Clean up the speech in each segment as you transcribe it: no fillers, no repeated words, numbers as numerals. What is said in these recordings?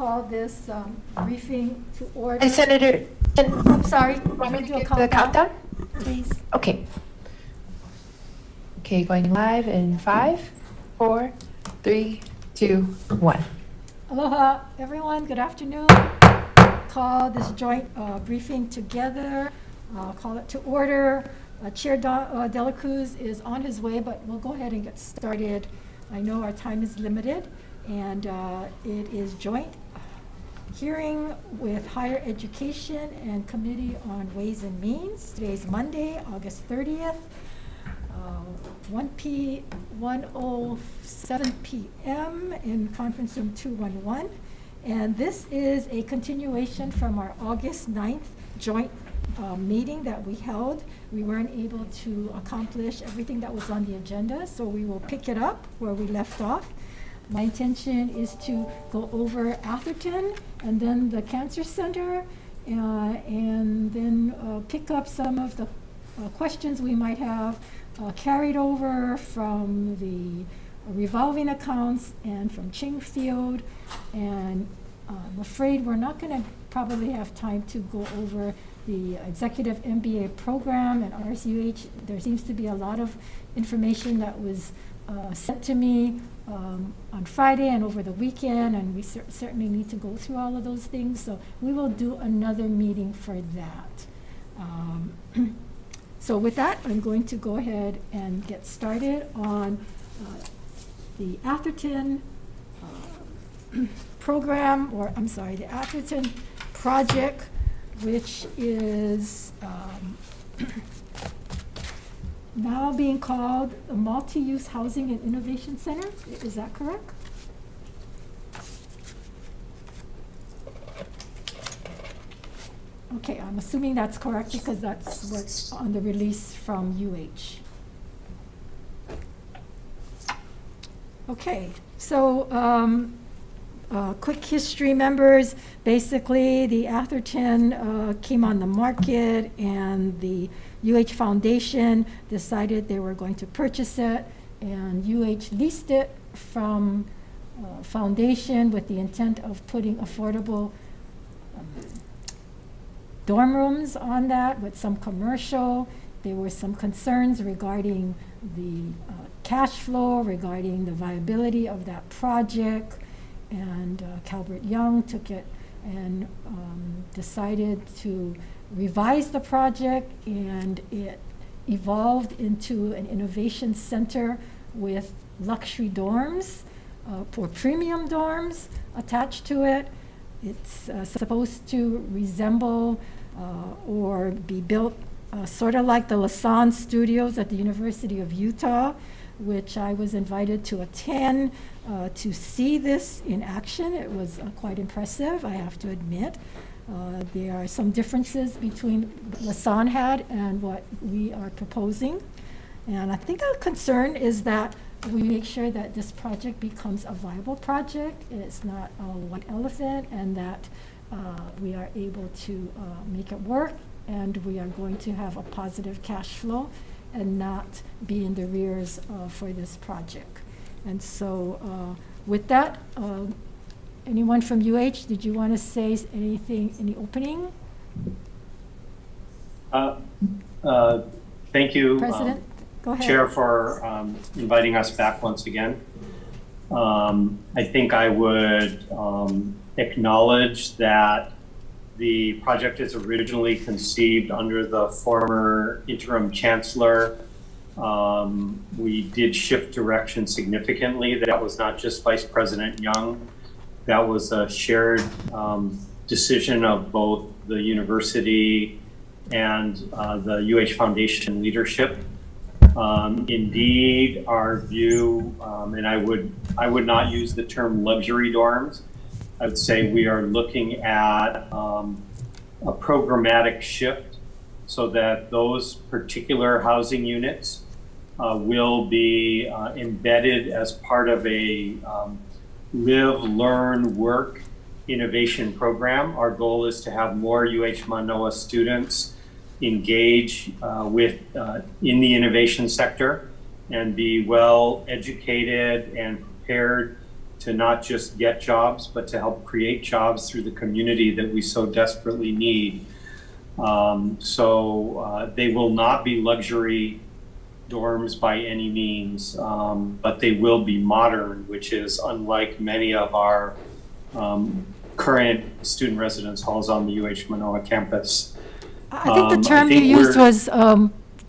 Call this briefing to order. And Senator, I'm sorry. Want me to do a give the countdown? Please. Okay. Okay, going live in 5, 4, 3, 2, 1. Aloha, everyone. Good afternoon. Call this joint briefing together. Call it to order. Chair Dela Cruz is on his way, but we'll go ahead and get started. I know our time is limited, and it is joint hearing with Higher Education and Committee on Ways and Means. Today's Monday, August 30th, 1:07 p.m. in conference room 211. And this is a continuation from our August 9th joint meeting that we held. We weren't able to accomplish everything that was on the agenda, so we will pick it up where we left off. My intention is to go over Atherton and then the Cancer Center, and then pick up some of the questions we might have carried over from the revolving accounts and from Ching field. And I'm afraid we're not going to probably have time to go over the executive MBA program and RCUH. There seems to be a lot of information that was sent to me on Friday and over the weekend, and we certainly need to go through all of those things. So we will do another meeting for that. So with that, I'm going to go ahead and get started on the Atherton program, or I'm sorry, the Atherton project, which is now being called a Multi-Use Housing and Innovation Center. Is that correct? Okay, I'm assuming that's correct because that's what's on the release from UH. Okay, so quick history, members. Basically, the Atherton came on the market, and the UH Foundation decided they were going to purchase it, and UH leased it from Foundation with the intent of putting affordable dorm rooms on that with some commercial. There were some concerns regarding the cash flow, regarding the viability of that project, and Calvert Young took it and decided to revise the project, and it evolved into an innovation center with luxury dorms, for premium dorms attached to it. It's supposed to resemble or be built sort of like the Lasan Studios at the University of Utah, which I was invited to attend to see this in action. It was quite impressive, I have to admit. There are some differences between what Lasan had and what we are proposing. And I think the concern is that we make sure that this project becomes a viable project. It's not one elephant, and that we are able to make it work, and we are going to have a positive cash flow and not be in the rears for this project. And so with that, anyone from UH, did you want to say anything in the opening? Thank you, President, go ahead. Chair, for inviting us back once again. I think I would acknowledge that the project is originally conceived under the former interim chancellor. We did shift direction significantly. That was not just Vice President Young. That was a shared decision of both the university and the UH Foundation leadership. Indeed, our view, and I would not use the term luxury dorms. I would say we are looking at a programmatic shift so that those particular housing units will be embedded as part of a live, learn, work innovation program. Our goal is to have more UH Manoa students engage in the innovation sector and be well educated and prepared to not just get jobs, but to help create jobs through the community that we so desperately need. So they will not be luxury dorms by any means, but they will be modern, which is unlike many of our current student residence halls on the UH Manoa campus. I think the term you used was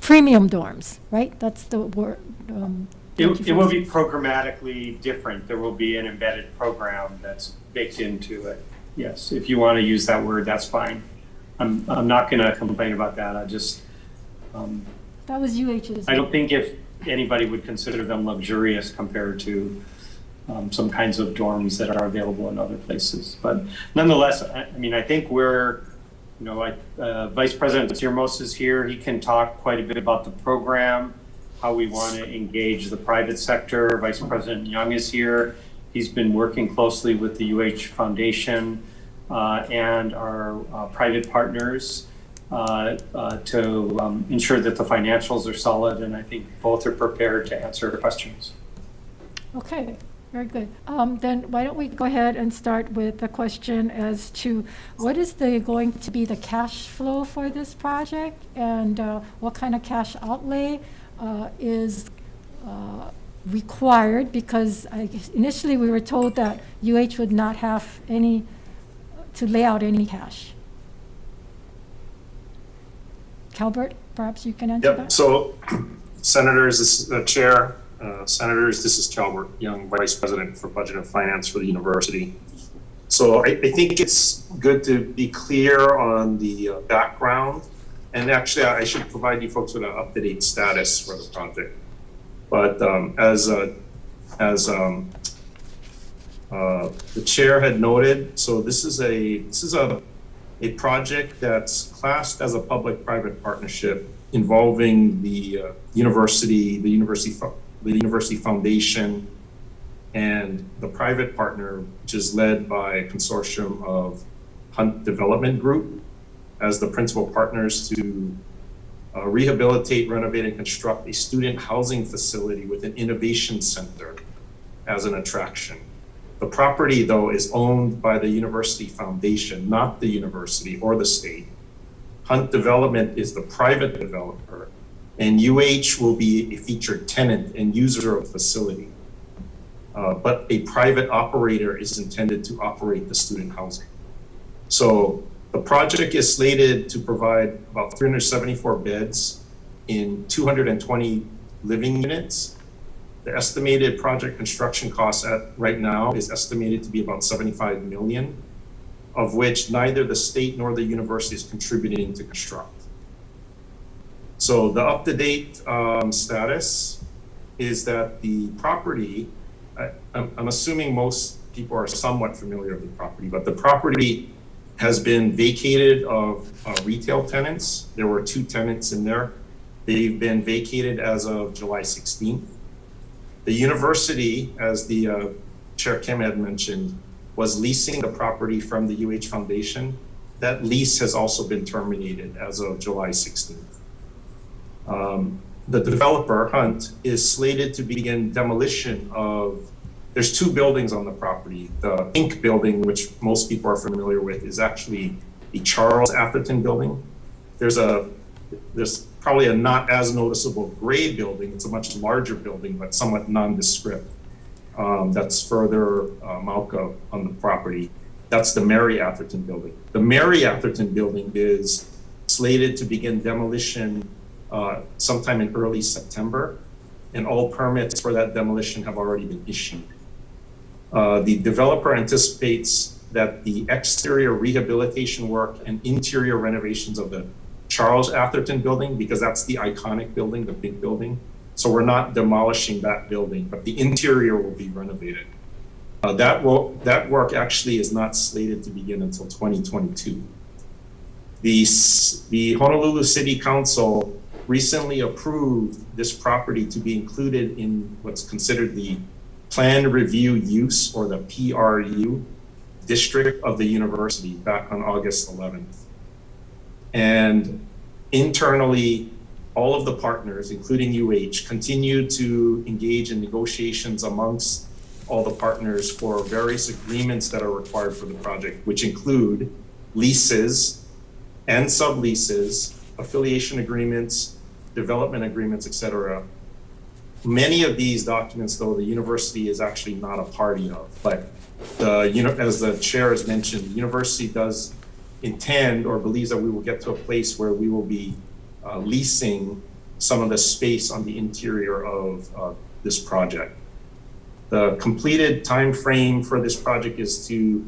premium dorms, right? That's the word. It will be programmatically different. There will be an embedded program that's baked into it. Yes, if you want to use that word, that's fine. I'm not going to complain about that. I just that was UH's. I don't think if anybody would consider them luxurious compared to some kinds of dorms that are available in other places. But nonetheless, I mean, I think we're, you know, Vice President Tirmos is here. He can talk quite a bit about the program, how we want to engage the private sector. Vice President Young is here. He's been working closely with the UH Foundation and our private partners to ensure that the financials are solid, and I think both are prepared to answer questions. Okay, very good. Then why don't we go ahead and start with the question as to what is going to be the cash flow for this project, and what kind of cash outlay is required, because initially we were told that UH would not have any to lay out any cash. Calbert, perhaps you can answer that? So, Senators, this is the Chair. Senators, this is Calbert Young, Vice President for Budget and Finance for the university. So I think it's good to be clear on the background. And actually, I should provide you folks with an up-to-date status for the project. But as the Chair had noted, so this is a project that's classed as a public-private partnership involving the University Foundation, and the private partner, which is led by a consortium of Hunt Development Group as the principal partners to rehabilitate, renovate, and construct a student housing facility with an innovation center as an attraction. The property, though, is owned by the University Foundation, not the university or the state. Hunt Development is the private developer, and UH will be a featured tenant and user of the facility. But a private operator is intended to operate the student housing. So the project is slated to provide about 374 beds in 220 living units. The estimated project construction cost right now is estimated to be about $75 million, of which neither the state nor the university is contributing to construct. So the up-to-date status is that the property, I'm assuming most people are somewhat familiar with the property, but the property has been vacated of retail tenants. There were 2 tenants in there. They've been vacated as of July 16th. The university, as the Chair Kim had mentioned, was leasing the property from the UH Foundation. That lease has also been terminated as of July 16th. The developer, Hunt, is slated to begin demolition of, there's 2 buildings on the property. The pink building, which most people are familiar with, is actually the Charles Atherton building. There's probably a not as noticeable gray building. It's a much larger building, but somewhat nondescript. That's further Malka on the property. That's the Mary Atherton building. The Mary Atherton building is slated to begin demolition sometime in early September, and all permits for that demolition have already been issued. The developer anticipates that the exterior rehabilitation work and interior renovations of the Charles Atherton building, because that's the iconic building, the big building. So we're not demolishing that building, but the interior will be renovated. That work actually is not slated to begin until 2022. The Honolulu City Council recently approved this property to be included in what's considered the Plan Review Use, or the PRU, district of the university back on August 11th. And internally, all of the partners, including UH, continue to engage in negotiations amongst all the partners for various agreements that are required for the project, which include leases and subleases, affiliation agreements, development agreements, et cetera. Many of these documents, though, the university is actually not a party of, but as the chair has mentioned, the university does intend or believes that we will get to a place where we will be leasing some of the space on the interior of this project. The completed time frame for this project is to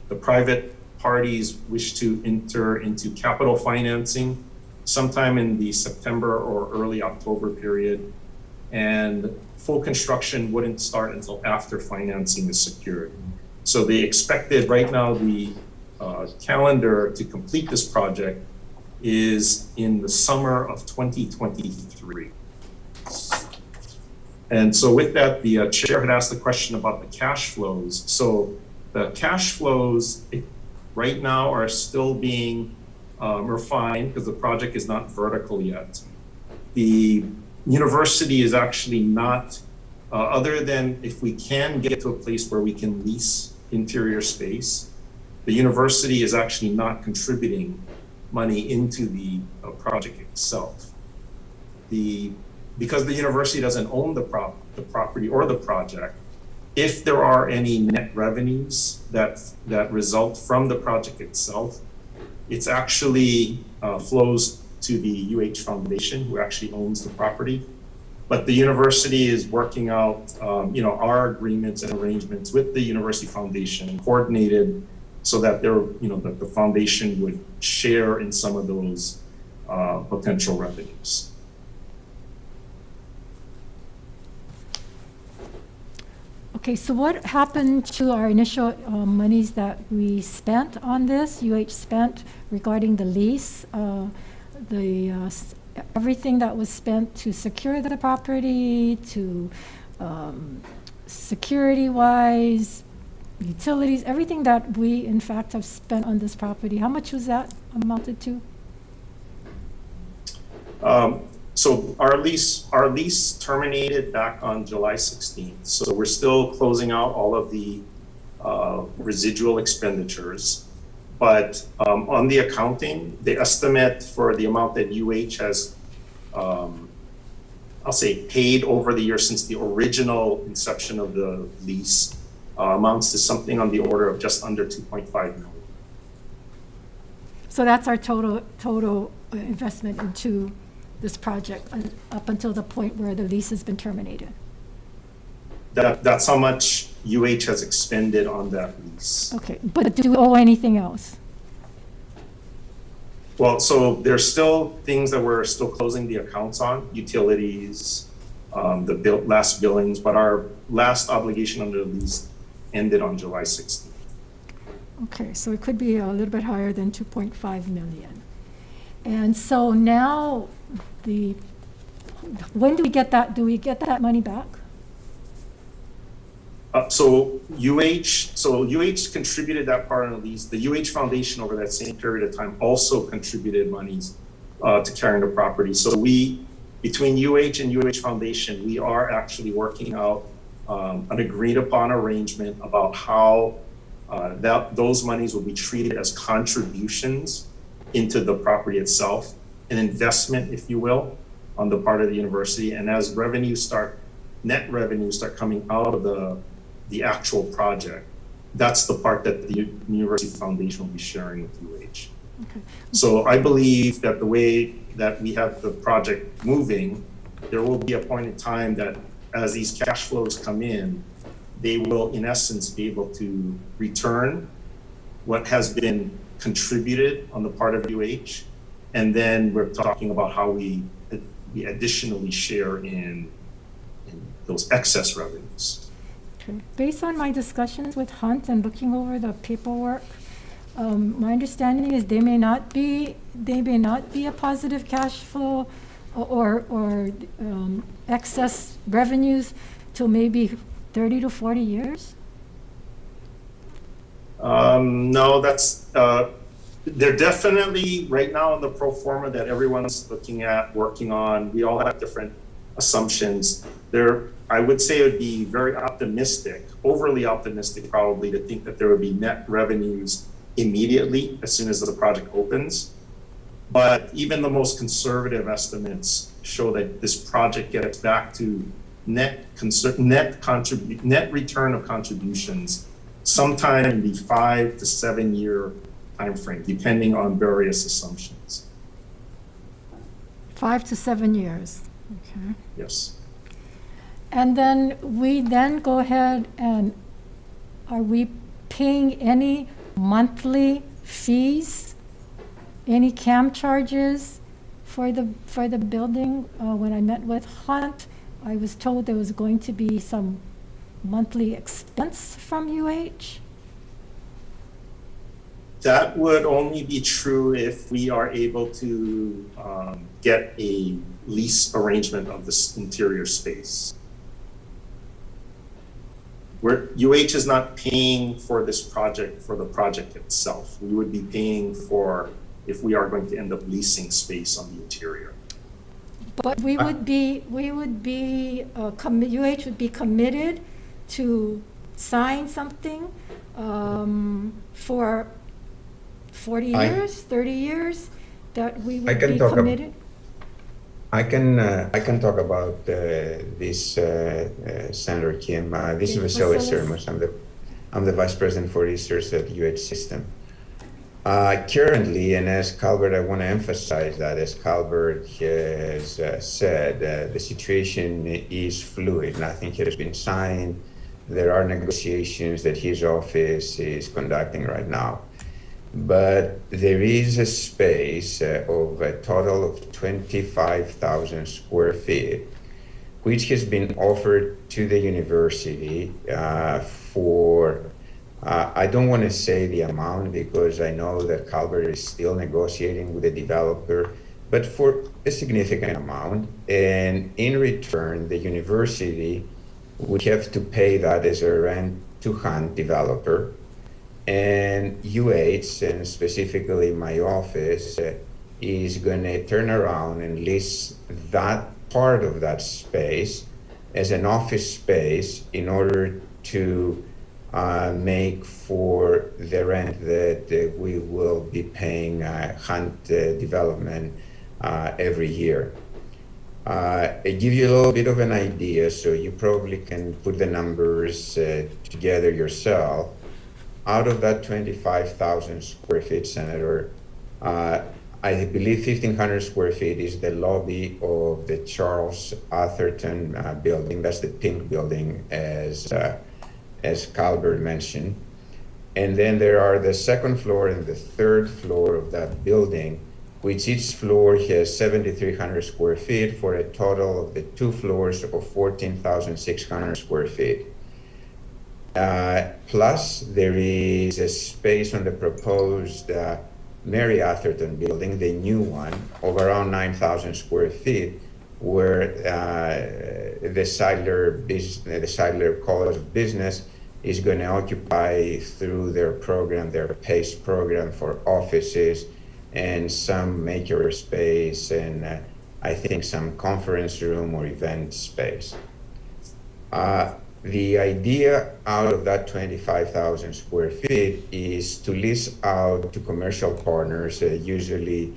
the private parties wish to enter into capital financing sometime in the September or early October period. And full construction wouldn't start until after financing is secured. So the expected, right now, the calendar to complete this project is in the summer of 2023. And so with that, the chair had asked the question about the cash flows. So the cash flows right now are still being refined because the project is not vertical yet. The university is actually not, other than if we can get to a place where we can lease interior space, the university is actually not contributing money into the project itself. Because the university doesn't own the property or the project, if there are any net revenues that result from the project itself, it's actually flows to the UH Foundation, who actually owns the property. But the university is working out, our agreements and arrangements with the University Foundation, coordinated so that that the foundation would share in some of those potential revenues. Okay, so what happened to our initial monies that we spent on this, UH spent regarding the lease? Everything that was spent to secure the property, to security-wise, utilities, everything that we in fact have spent on this property, how much was that amounted to? So our lease terminated back on July 16th. So we're still closing out all of the residual expenditures. But on the accounting, the estimate for the amount that UH has, I'll say, paid over the years since the original inception of the lease amounts to something on the order of just under 2.5 million. So that's our total investment into this project up until the point where the lease has been terminated. That's how much UH has expended on that lease. Okay, but do we owe anything else? Well, so there's still things that we're still closing the accounts on, utilities, the last billings, but our last obligation under the lease ended on July 16th. Okay, so it could be a little bit higher than 2.5 million. And so now when do we get that? Do we get that money back? So UH contributed that part on the lease. The UH Foundation over that same period of time also contributed monies to carrying the property. So between UH and UH Foundation, we are actually working out an agreed upon arrangement about how those monies will be treated as contributions into the property itself, an investment, if you will, on the part of the university. And as net revenues start coming out of the actual project, that's the part that the University Foundation will be sharing with UH. Okay. So I believe that the way that we have the project moving, there will be a point in time that as these cash flows come in, they will in essence be able to return what has been contributed on the part of UH. And then we're talking about how we additionally share in those excess revenues. Okay. Based on my discussions with Hunt and looking over the paperwork, my understanding is they may not be a positive cash flow or excess revenues till maybe 30 to 40 years. No, that's they're definitely right now in the pro forma that everyone's looking at, working on. We all have different assumptions, I would say it would be very optimistic, overly optimistic probably, to think that there would be net revenues immediately as soon as the project opens. But even the most conservative estimates show that this project gets back to net return of contributions sometime in the 5 to 7 year timeframe, depending on various assumptions. 5 to 7 years, okay. Yes. And then we then go ahead and are we paying any monthly fees, any CAM charges for the building? When I met with Hunt, I was told there was going to be some monthly expense from UH. That would only be true if we are able to get a lease arrangement of this interior space. UH is not paying for this project for the project itself. We would be paying for if we are going to end up leasing space on the interior. But UH would be committed to sign something for 40 years, 30 years, that we would be committed? I can talk about this, Senator Kim. This is Vasily Sermos. I'm the Vice President for Research at UH System. Currently, and as Calvert, I want to emphasize that, as Calvert has said, the situation is fluid. Nothing has been signed. There are negotiations that his office is conducting right now. But there is a space of a total of 25,000 square feet, which has been offered to the university for, I don't want to say the amount because I know that Calvert is still negotiating with the developer, but for a significant amount. And in return, the university would have to pay that as a rent to Hunt developer. And UH, and specifically my office, is going to turn around and lease that part of that space as an office space in order to make for the rent that we will be paying Hunt Development every year. I give you a little bit of an idea, so you probably can put the numbers together yourself. Out of that 25,000 square feet, Senator, I believe 1,500 square feet is the lobby of the Charles Atherton building. That's the pink building, as Calvert mentioned. And then there are the second floor and the third floor of that building, which each floor has 7,300 square feet for a total of the two floors of 14,600 square feet. Plus, there is a space on the proposed Mary Atherton building, the new one, of around 9,000 square feet, where the Seidler College of Business is going to occupy through their program, their PACE program for offices and some maker space and I think some conference room or event space. The idea out of that 25,000 square feet is to lease out to commercial partners, usually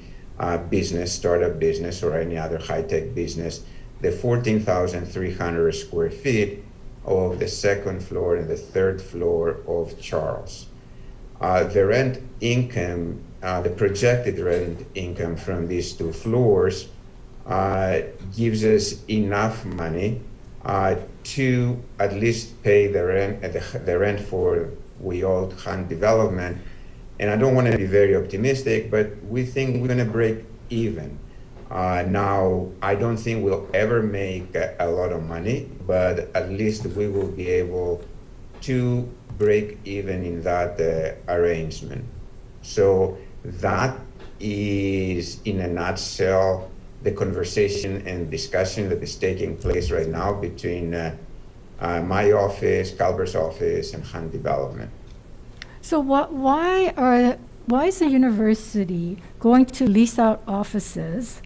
business, startup business, or any other high-tech business, the 14,300 square feet of the second floor and the third floor of Charles. The rent income, the projected rent income from these two floors gives us enough money to at least pay the rent for we old Hunt Development. And I don't want to be very optimistic, but we think we're going to break even. Now, I don't think we'll ever make a lot of money, but at least we will be able to break even in that arrangement. So that is, in a nutshell, the conversation and discussion that is taking place right now between my office, Calvert's office, and Hunt Development. So why is the university going to lease out offices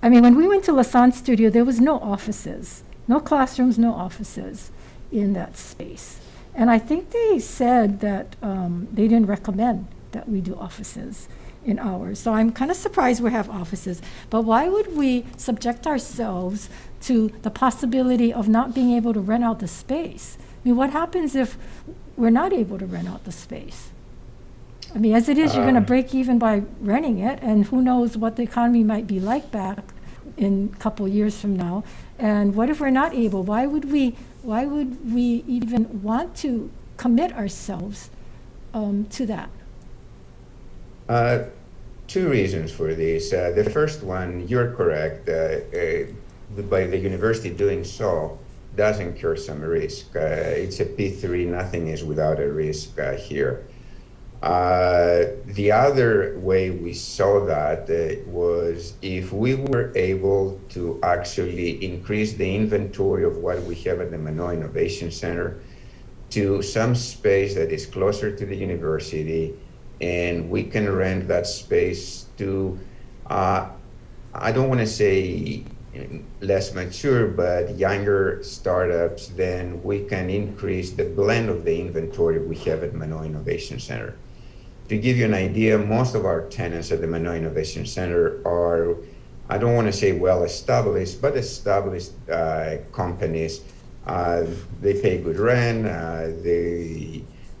I mean, when we went to Lasan Studio, there was no offices, no classrooms, no offices in that space. And I think they said that they didn't recommend that we do offices in ours. So I'm kind of surprised we have offices. But why would we subject ourselves to the possibility of not being able to rent out the space? I mean, what happens if we're not able to rent out the space? I mean, as it is, you're going to break even by renting it, and who knows what the economy might be like back in a couple years from now. And what if we're not able? Why would we even want to commit ourselves to that? Two reasons for this. The first one, you're correct. By the university doing so does incur some risk. It's a P3, nothing is without a risk here. The other way we saw that was if we were able to actually increase the inventory of what we have at the Manoa Innovation Center to some space that is closer to the university, and we can rent that space to, I don't want to say less mature, but younger startups, then we can increase the blend of the inventory we have at Manoa Innovation Center. To give you an idea, most of our tenants at the Manoa Innovation Center are, I don't want to say well-established, but established companies. They pay good rent,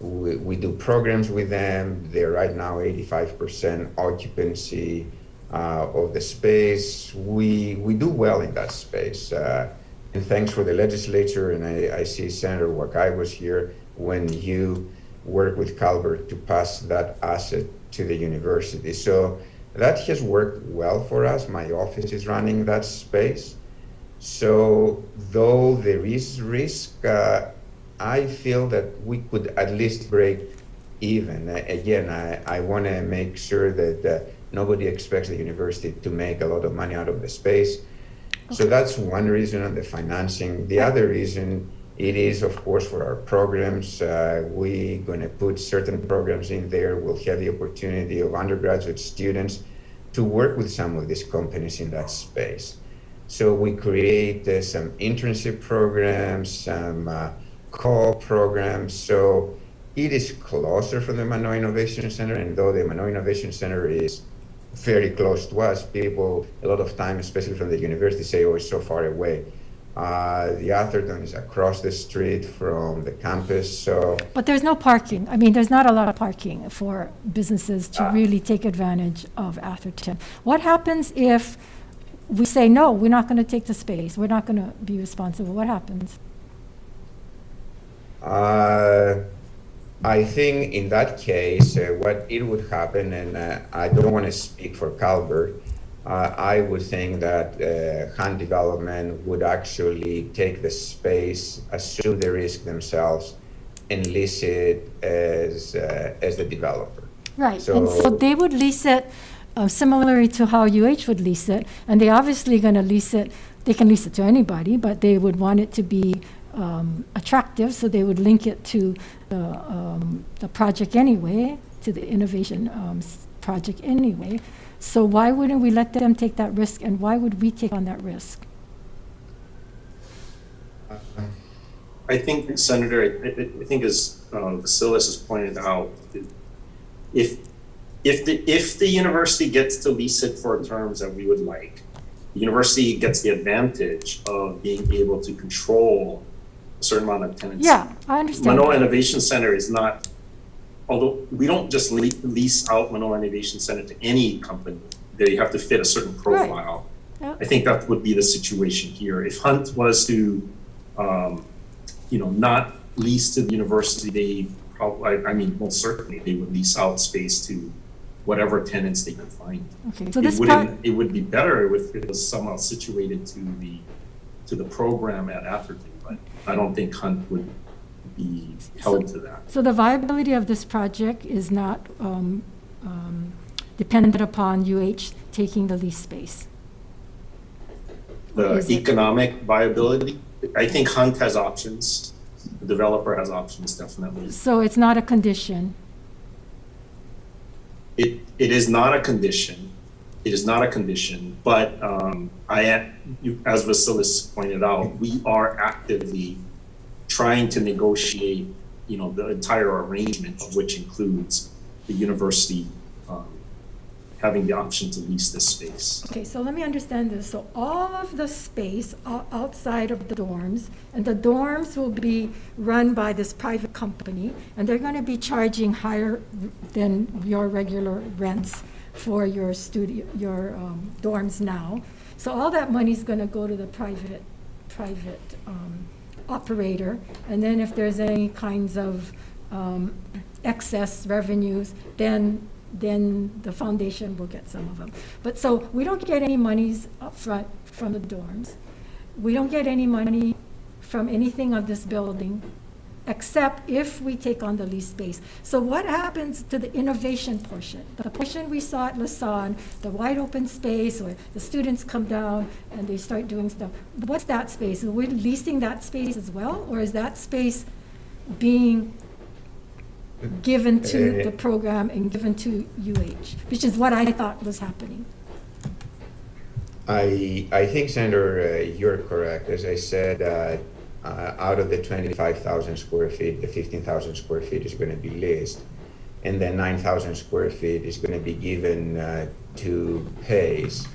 we do programs with them. They're right now 85% occupancy of the space. We do well in that space. And thanks for the legislature, and I see Senator Wakai was here when you worked with Calvert to pass that asset to the university. So that has worked well for us. My office is running that space. So though there is risk, I feel that we could at least break even. Again, I want to make sure that nobody expects the university to make a lot of money out of the space. Okay. So that's one reason on the financing. The other reason, it is, of course, for our programs. We're going to put certain programs in there. We'll have the opportunity of undergraduate students to work with some of these companies in that space. So we create some internship programs, some co-op programs. So it is closer from the Manoa Innovation Center, and though the Manoa Innovation Center is very close to us, people a lot of time, especially from the university, say, oh, it's so far away. The Atherton is across the street from the campus, so. But there's no parking. I mean, there's not a lot of parking for businesses to really take advantage of Atherton. What happens if we say, no, we're not going to take the space, we're not going to be responsible? What happens? I think in that case, what it would happen, and I don't want to speak for Calvert, I would think that Hunt Development would actually take the space, assume the risk themselves, and lease it as the developer. Right, So, and so they would lease it similarly to how UH would lease it, and they obviously going to lease it, they can lease it to anybody, but they would want it to be attractive, so they would link it to the project anyway, to the innovation project anyway. So why wouldn't we let them take that risk, and why would we take on that risk? I think, Senator, I think as Vasilis has pointed out, if the university gets to lease it for terms that we would like, the university gets the advantage of being able to control a certain amount of tenancy. Yeah, I understand. Manoa Innovation Center is not, although we don't just lease out Manoa Innovation Center to any company, they have to fit a certain profile. Right. Yep. I think that would be the situation here. If Hunt was to, not lease to the university, they probably, I mean, most certainly they would lease out space to whatever tenants they can find. Okay, so It would be better if it was somehow situated to the program at Atherton, but I don't think Hunt would be held to that. So the viability of this project is not dependent upon UH taking the lease space? The economic viability, I think Hunt has options. The developer has options, definitely. So it's not a condition? It is not a condition. It is not a condition, but as Vasilis pointed out, we are actively trying to negotiate, the entire arrangement, of which includes the university having the option to lease this space. Okay, so let me understand this. So all of the space outside of the dorms, and the dorms will be run by this private company, and they're going to be charging higher than your regular rents for your studio, your dorms now. So all that money is going to go to the private operator, and then if there's any kinds of excess revenues, then the foundation will get some of them. But so we don't get any monies up front from the dorms. We don't get any money from anything on this building, except if we take on the lease space. So what happens to the innovation portion? The portion we saw at Lasan, the wide open space where the students come down and they start doing stuff. What's that space? Are we leasing that space as well? Or is that space being given to the program and given to UH, which is what I thought was happening? I think, Senator, you're correct. As I said, out of the 25,000 square feet, the 15,000 square feet is going to be leased, and then 9,000 square feet is going to be given to PACE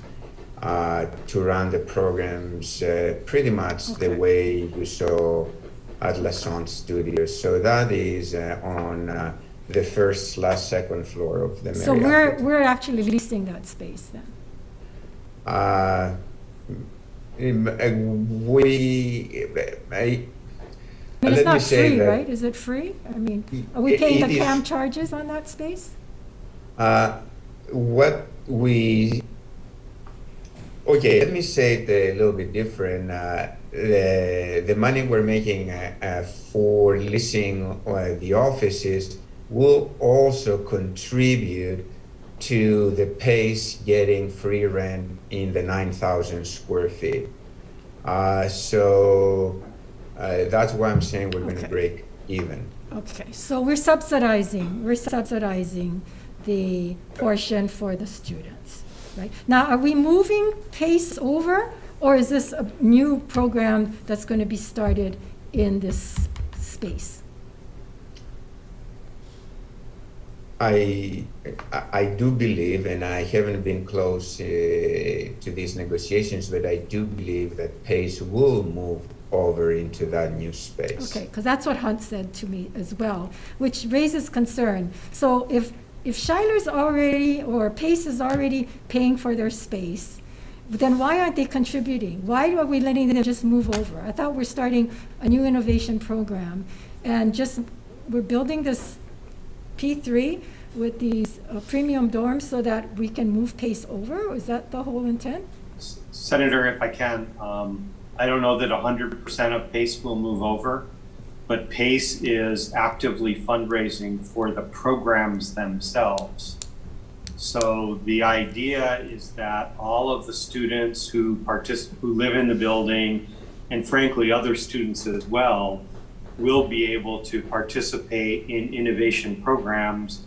to run the programs pretty much the way you saw at Lasan Studios. So that is on the first/second floor of the Marriott. So we're actually leasing that space then? I mean, let it's me not say free, that- right? Is it free? I mean, are we paying the It is- CAM charges on that space? Okay, let me say it a little bit different. The money we're making for leasing the offices will also contribute to the PACE getting free rent in the 9,000 square feet. So that's why I'm saying we're going to Okay. break even. Okay, so we're subsidizing the portion for the students, right? Now, are we moving PACE over, or is this a new program that's going to be started in this space? I do believe, and I haven't been close to these negotiations, but I do believe that PACE will move over into that new space. Okay, because that's what Hunt said to me as well, which raises concern. So if Schuyler's already, or PACE is already paying for their space, then why aren't they contributing? Why are we letting them just move over? I thought we're starting a new innovation program, and we're building this P3 with these premium dorms so that we can move PACE over? Is that the whole intent? Senator, if I can, I don't know that 100% of PACE will move over, but PACE is actively fundraising for the programs themselves. So the idea is that all of the students who live in the building, and frankly other students as well, will be able to participate in innovation programs,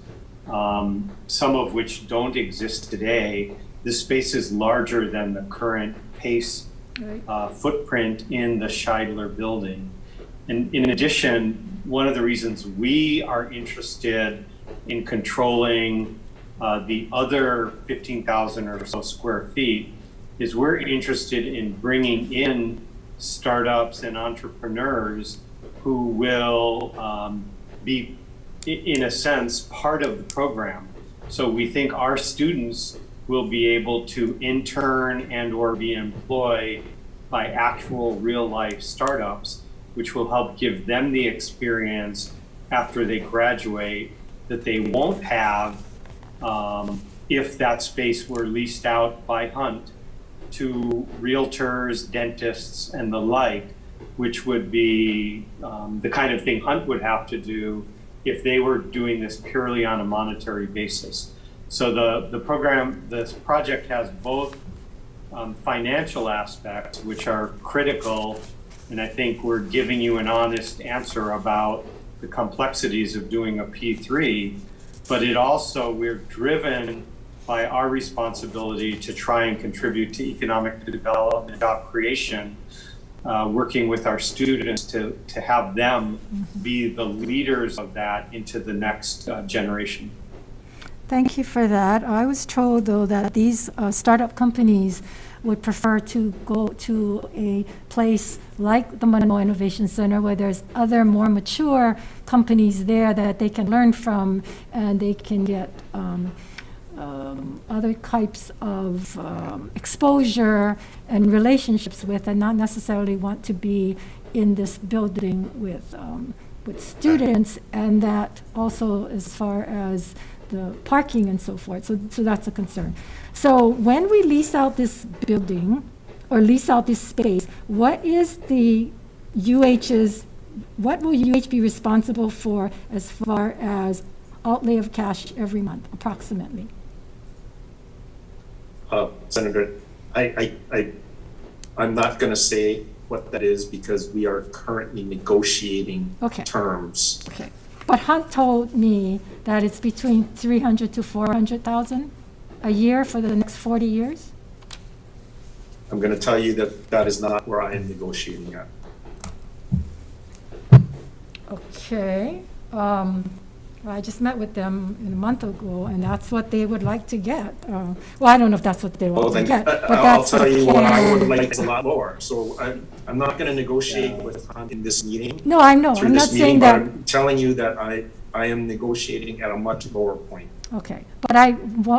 some of which don't exist today. This space is larger than the current PACE footprint in the Scheidler building. And in addition, one of the reasons we are interested in controlling the other 15,000 or so square feet is we're interested in bringing in startups and entrepreneurs who will be, in a sense, part of the program. So we think our students will be able to intern and or be employed by actual real life startups, which will help give them the experience after they graduate that they won't have if that space were leased out by Hunt to realtors, dentists, and the like, which would be the kind of thing Hunt would have to do if they were doing this purely on a monetary basis. So this project has both financial aspects, which are critical, and I think we're giving you an honest answer about the complexities of doing a P3, but it also, we're driven by our responsibility to try and contribute to economic development, job creation, working with our students to have them be the leaders of that into the next generation. Thank you for that. I was told, though, that these startup companies would prefer to go to a place like the Manoa Innovation Center, where there's other more mature companies there that they can learn from, and they can get other types of exposure and relationships with, and not necessarily want to be in this building with students, and that also as far as the parking and so forth. So that's a concern. So when we lease out this building or lease out this space, what is the what will UH be responsible for as far as outlay of cash every month, approximately? Senator, I'm not going to say what that is because we are currently negotiating terms. Okay. But Hunt told me that it's between 300 to 400,000 a year for the next 40 years. I'm going to tell you that that is not where I am negotiating at. Okay. I just met with them a month ago, and that's what they would like to get. Well, I don't know if that's what they want to get, but I'll that's tell you what what I would like is a lot lower. So I'm not going to negotiate with Hunt in this meeting. No, I know. I'm not saying that. I'm telling you that I am negotiating at a much lower point. Okay, but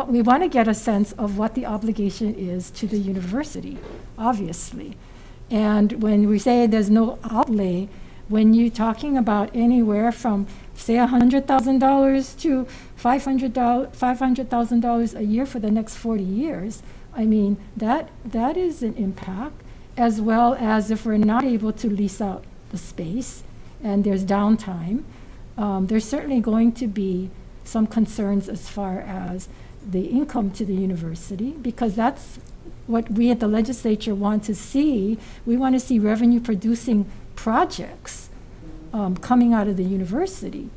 we want to get a sense of what the obligation is to the university, obviously. And when we say there's no outlay, when you're talking about anywhere from, say, $100,000 to $500,000 a year for the next 40 years, I mean, that is an impact, as well as if we're not able to lease out the space and there's downtime, there's certainly going to be some concerns as far as the income to the university, because that's what we at the legislature want to see. We want to see revenue producing projects coming out of the university.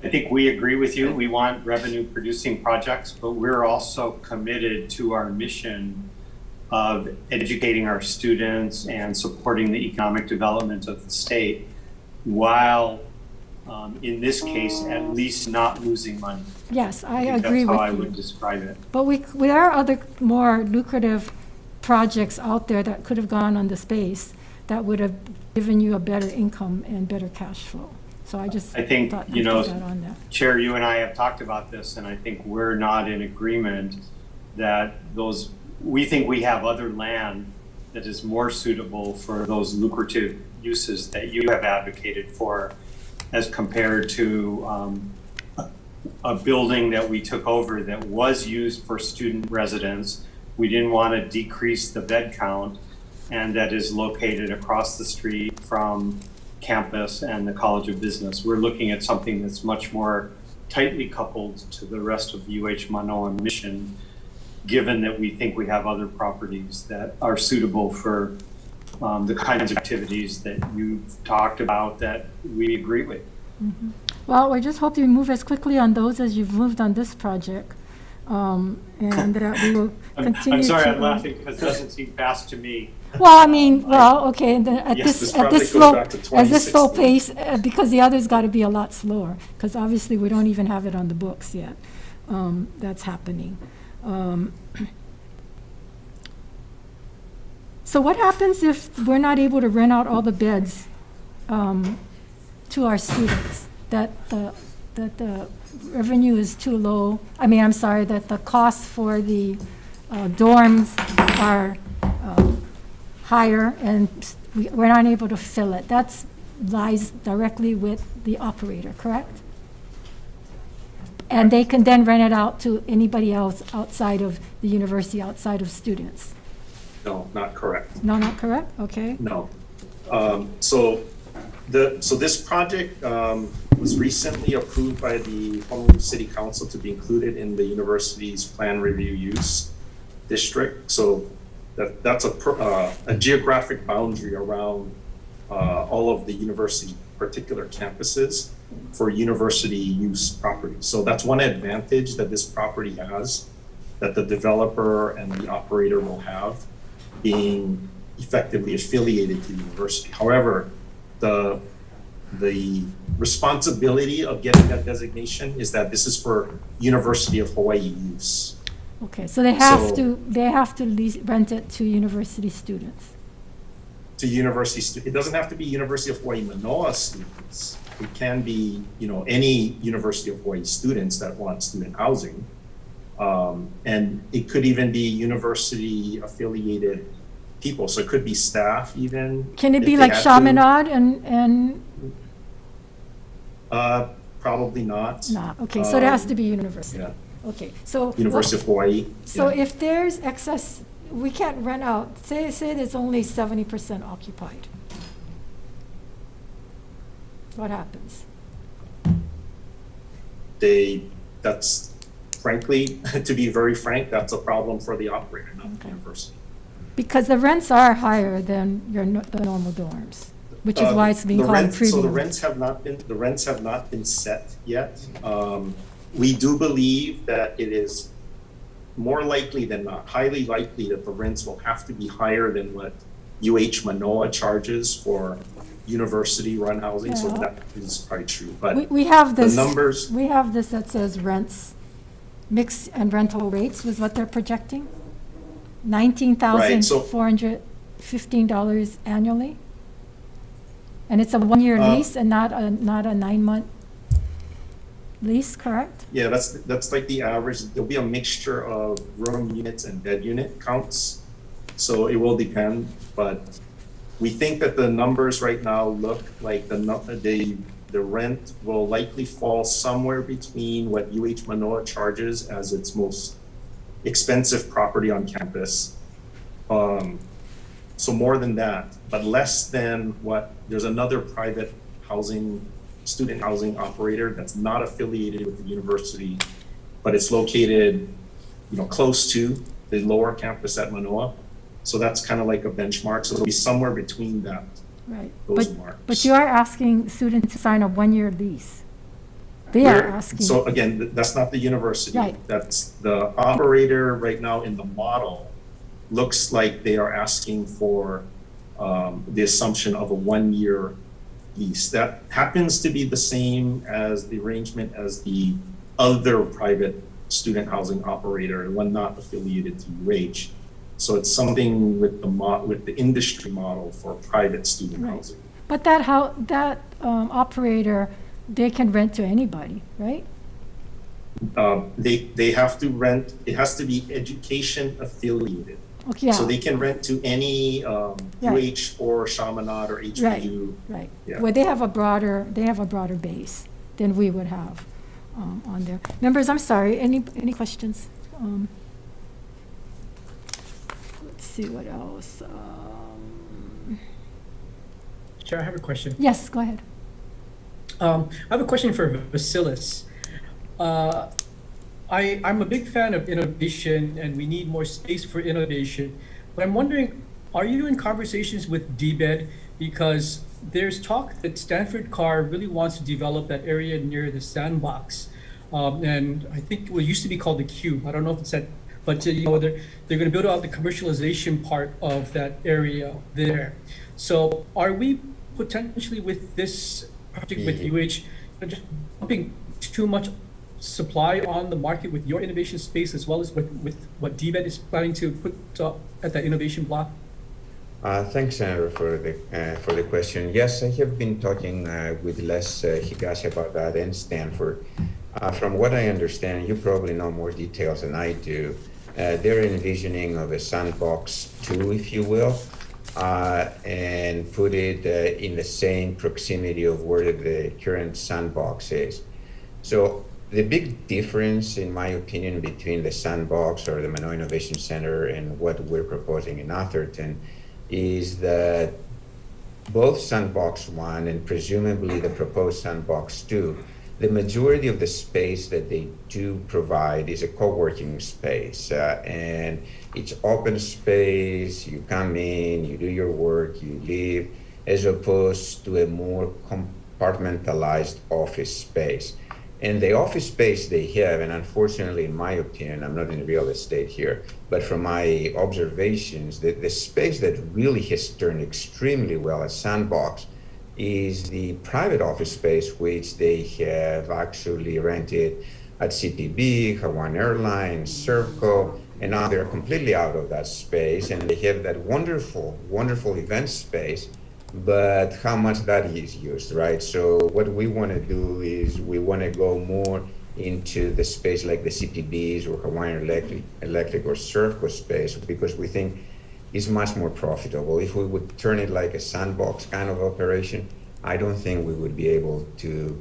I think we agree with you. We want revenue producing projects, but we're also committed to our mission of educating our students and supporting the economic development of the state, while in this case, at least not losing money. Yes, I agree with you. That's how I would describe it. But there are other more lucrative projects out there that could have gone on the space that would have given you a better income and better cash flow. So I think, thought you know, that on there. Chair, you and I have talked about this, and I think we're not in agreement that we think we have other land that is more suitable for those lucrative uses that you have advocated for, as compared to a building that we took over that was used for student residence. We didn't want to decrease the bed count, and that is located across the street from campus and the College of Business. We're looking at something that's much more tightly coupled to the rest of UH Manoa mission, given that we think we have other properties that are suitable for the kinds of activities that you've talked about that we agree with. Mm-hmm. Well, I just hope you move as quickly on those as you've moved on this project, and that we will continue. I'm sorry, I'm laughing because it doesn't seem fast to me. Well, I mean, okay, at this slow pace, because the others got to be a lot slower, because obviously we don't even have it on the books yet. That's happening. So what happens if we're not able to rent out all the beds to our students? That the revenue is too low. I mean, I'm sorry, that the costs for the dorms are higher, and we're not able to fill it. That lies directly with the operator, correct? And they can then rent it out to anybody else outside of the university, outside of students. No, not correct. No, not correct? Okay. No. So this project was recently approved by the Honolulu City Council to be included in the university's plan review use district. So that's a geographic boundary around all of the university particular campuses. for university use property. So that's one advantage that this property has, that the developer and the operator will have, being effectively affiliated to the university. However, the responsibility of getting that designation is that this is for University of Hawaii use. Okay, so they have to rent it to university students. To university, it doesn't have to be University of Hawaii Manoa students. It can be, any University of Hawaii students that want student housing. And it could even be university affiliated people. So it could be staff even. Can it be like Chaminade and? Probably not. Nah, okay, so it has to be university. Yeah. Okay, so. University of Hawaii. So yeah. if there's excess, we can't rent out, say there's only 70% occupied. What happens? That's frankly, to be very frank, that's a problem for the operator, not the Okay. university. Because the rents are higher than the normal dorms, which is why it's being called premium. So the rents have not been set yet. We do believe that it is more likely than not, highly likely that the rents will have to be higher than what UH Manoa charges for university-run housing. So Yeah. that is probably true. But We have the this. numbers, We have this that says rents, mix and rental rates was what they're projecting. $19,415 annually. And it's a one-year lease and not a 9-month lease, correct? yeah, that's like the average. There'll be a mixture of room units and bed unit counts. So it will depend, but we think that the numbers right now look like the rent will likely fall somewhere between what UH Manoa charges as its most expensive property on campus. So more than that, but less than what, there's another private student housing operator that's not affiliated with the university, but it's located, close to the lower campus at Manoa. So that's kind of like a benchmark. So it'll be somewhere between that. Right. Those marks. But you are asking students to sign a one-year lease. They are asking. So again, that's not the university. Right. That's the operator right now in the model. Looks like they are asking for the assumption of a one-year lease. That happens to be the same as the arrangement as the other private student housing operator, one not affiliated to UH. So it's something with the industry model for private student Right. housing. But that operator, they can rent to anybody, right? They have to rent, it has to be education affiliated. Okay, yeah. So they can rent to any Right. UH or Chaminade or HBU. Right. Yeah. Well, they have a broader base than we would have on there. Members, I'm sorry, any questions? Let's see what else. Chair, I have a question. Yes, go ahead. I have a question for Vasilis. I'm a big fan of innovation, and we need more space for innovation. But I'm wondering, are you in conversations with DBED? Because there's talk that Stanford Carr really wants to develop that area near the sandbox. And I think it used to be called the Cube. I don't know if it's that, but they're going to build out the commercialization part of that area there. So are we potentially with this project with UH just dumping too much supply on the market with your innovation space as well as with what DBED is planning to put at that innovation block? Thanks, Senator, for the question. Yes, I have been talking with Les Higashi about that in Stanford. From what I understand, you probably know more details than I do. They're envisioning of a sandbox 2, if you will, and put it in the same proximity of where the current sandbox is. So the big difference, in my opinion, between the sandbox or the Manoa Innovation Center and what we're proposing in Atherton is that both Sandbox 1 and presumably the proposed Sandbox 2, the majority of the space that they do provide is a co-working space. And it's open space, you come in, you do your work, you leave, as opposed to a more compartmentalized office space. And the office space they have, and unfortunately, in my opinion, I'm not in real estate here, but from my observations, the space that really has turned extremely well as Sandbox is the private office space, which they have actually rented at CPB, Hawaiian Airlines, Servco, and now they're completely out of that space, and they have that wonderful, wonderful event space, but how much that is used, right? So what we want to do is we want to go more into the space like the CPBs or Hawaiian Electric or Servco space, because we think is much more profitable. If we would turn it like a Sandbox kind of operation, I don't think we would be able to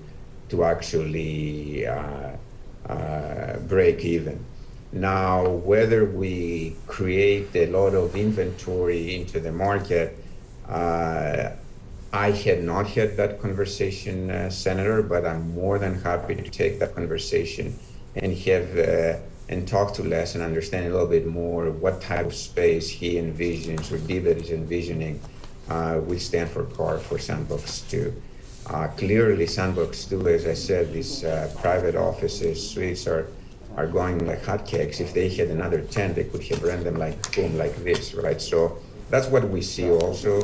actually break even. Now, whether we create a lot of inventory into the market, I had not had that conversation, Senator, but I'm more than happy to take that conversation and have and talk to Les and understand a little bit more what type of space he envisions or DBED is envisioning with Stanford Carr for Sandbox 2. Clearly, Sandbox 2, as I said, these private offices, suites are going like hotcakes. If they had another 10, they could have run them like boom, like this, right? So that's what we see also.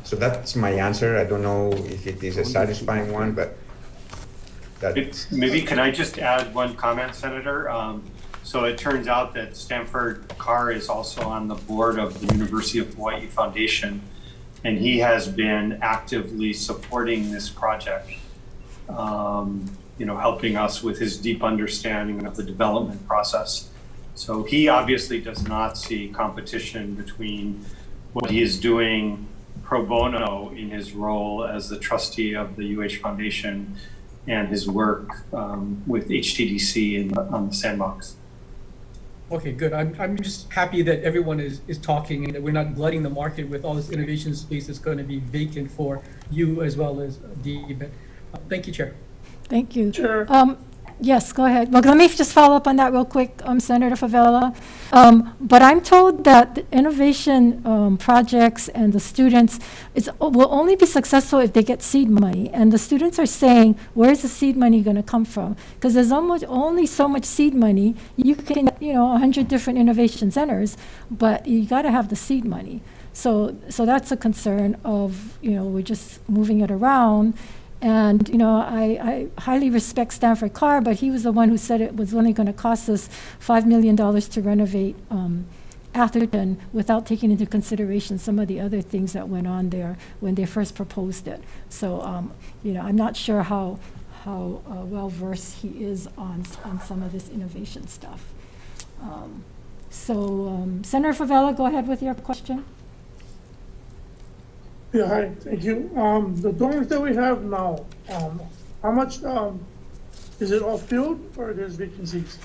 So that's my answer. I don't know if it is a satisfying one, but maybe can I just add one comment, Senator? So it turns out that Stanford Carr is also on the board of the University of Hawaii Foundation, and he has been actively supporting this project, helping us with his deep understanding of the development process. So he obviously does not see competition between what he is doing pro bono in his role as the trustee of the UH Foundation and his work with HTDC on the Sandbox. Okay, good. I'm just happy that everyone is talking and that we're not glutting the market with all this innovation space that's going to be vacant for you as well as DBED. Thank you, Chair. Thank you. Sure. Yes, go ahead. Well, let me just follow up on that real quick, Senator Favela. But I'm told that the innovation projects and the students will only be successful if they get seed money. And the students are saying, where's the seed money going to come from? Because there's only so much seed money. You can, 100 different innovation centers, but you got to have the seed money. So that's a concern of, we're just moving it around. And, I highly respect Stanford Carr, but he was the one who said it was only going to cost us $5 million to renovate Atherton without taking into consideration some of the other things that went on there when they first proposed it. So, I'm not sure how well-versed he is on some of this innovation stuff. Senator Favela, go ahead with your question. Yeah, hi, thank you. The dorms that we have now, how much, is it all filled or there's vacancies?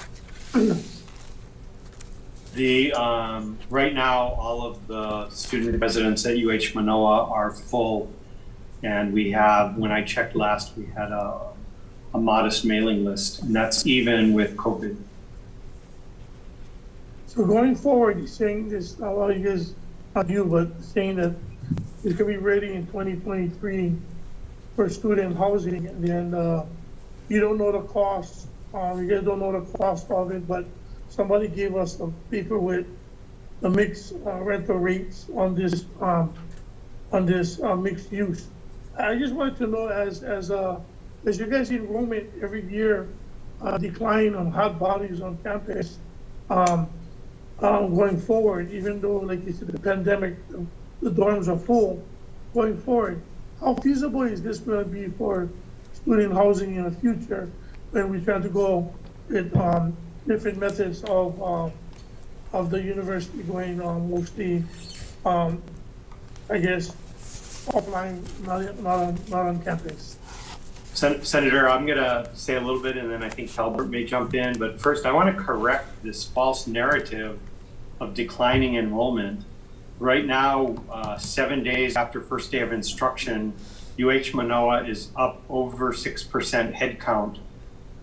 Right now, all of the student residents at UH Manoa are full. And we have, when I checked last, we had a modest mailing list, and that's even with COVID. So going forward, you're saying this, well, you guys, not you, but saying that it's gonna be ready in 2023 for student housing, and then you don't know the cost. You guys don't know the cost of it, but somebody gave us a paper with the mixed rental rates on this mixed use. I just wanted to know, as you guys enrollment every year decline on hot bodies on campus going forward, even though, like you said, the pandemic, the dorms are full going forward. How feasible is this going to be for student housing in the future when we try to go with different methods of the university going mostly, I guess, offline, not on campus? Senator, I'm going to say a little bit, and then I think Talbert may jump in. But first, I want to correct this false narrative of declining enrollment. Right now, 7 days after first day of instruction, UH Manoa is up over 6% headcount.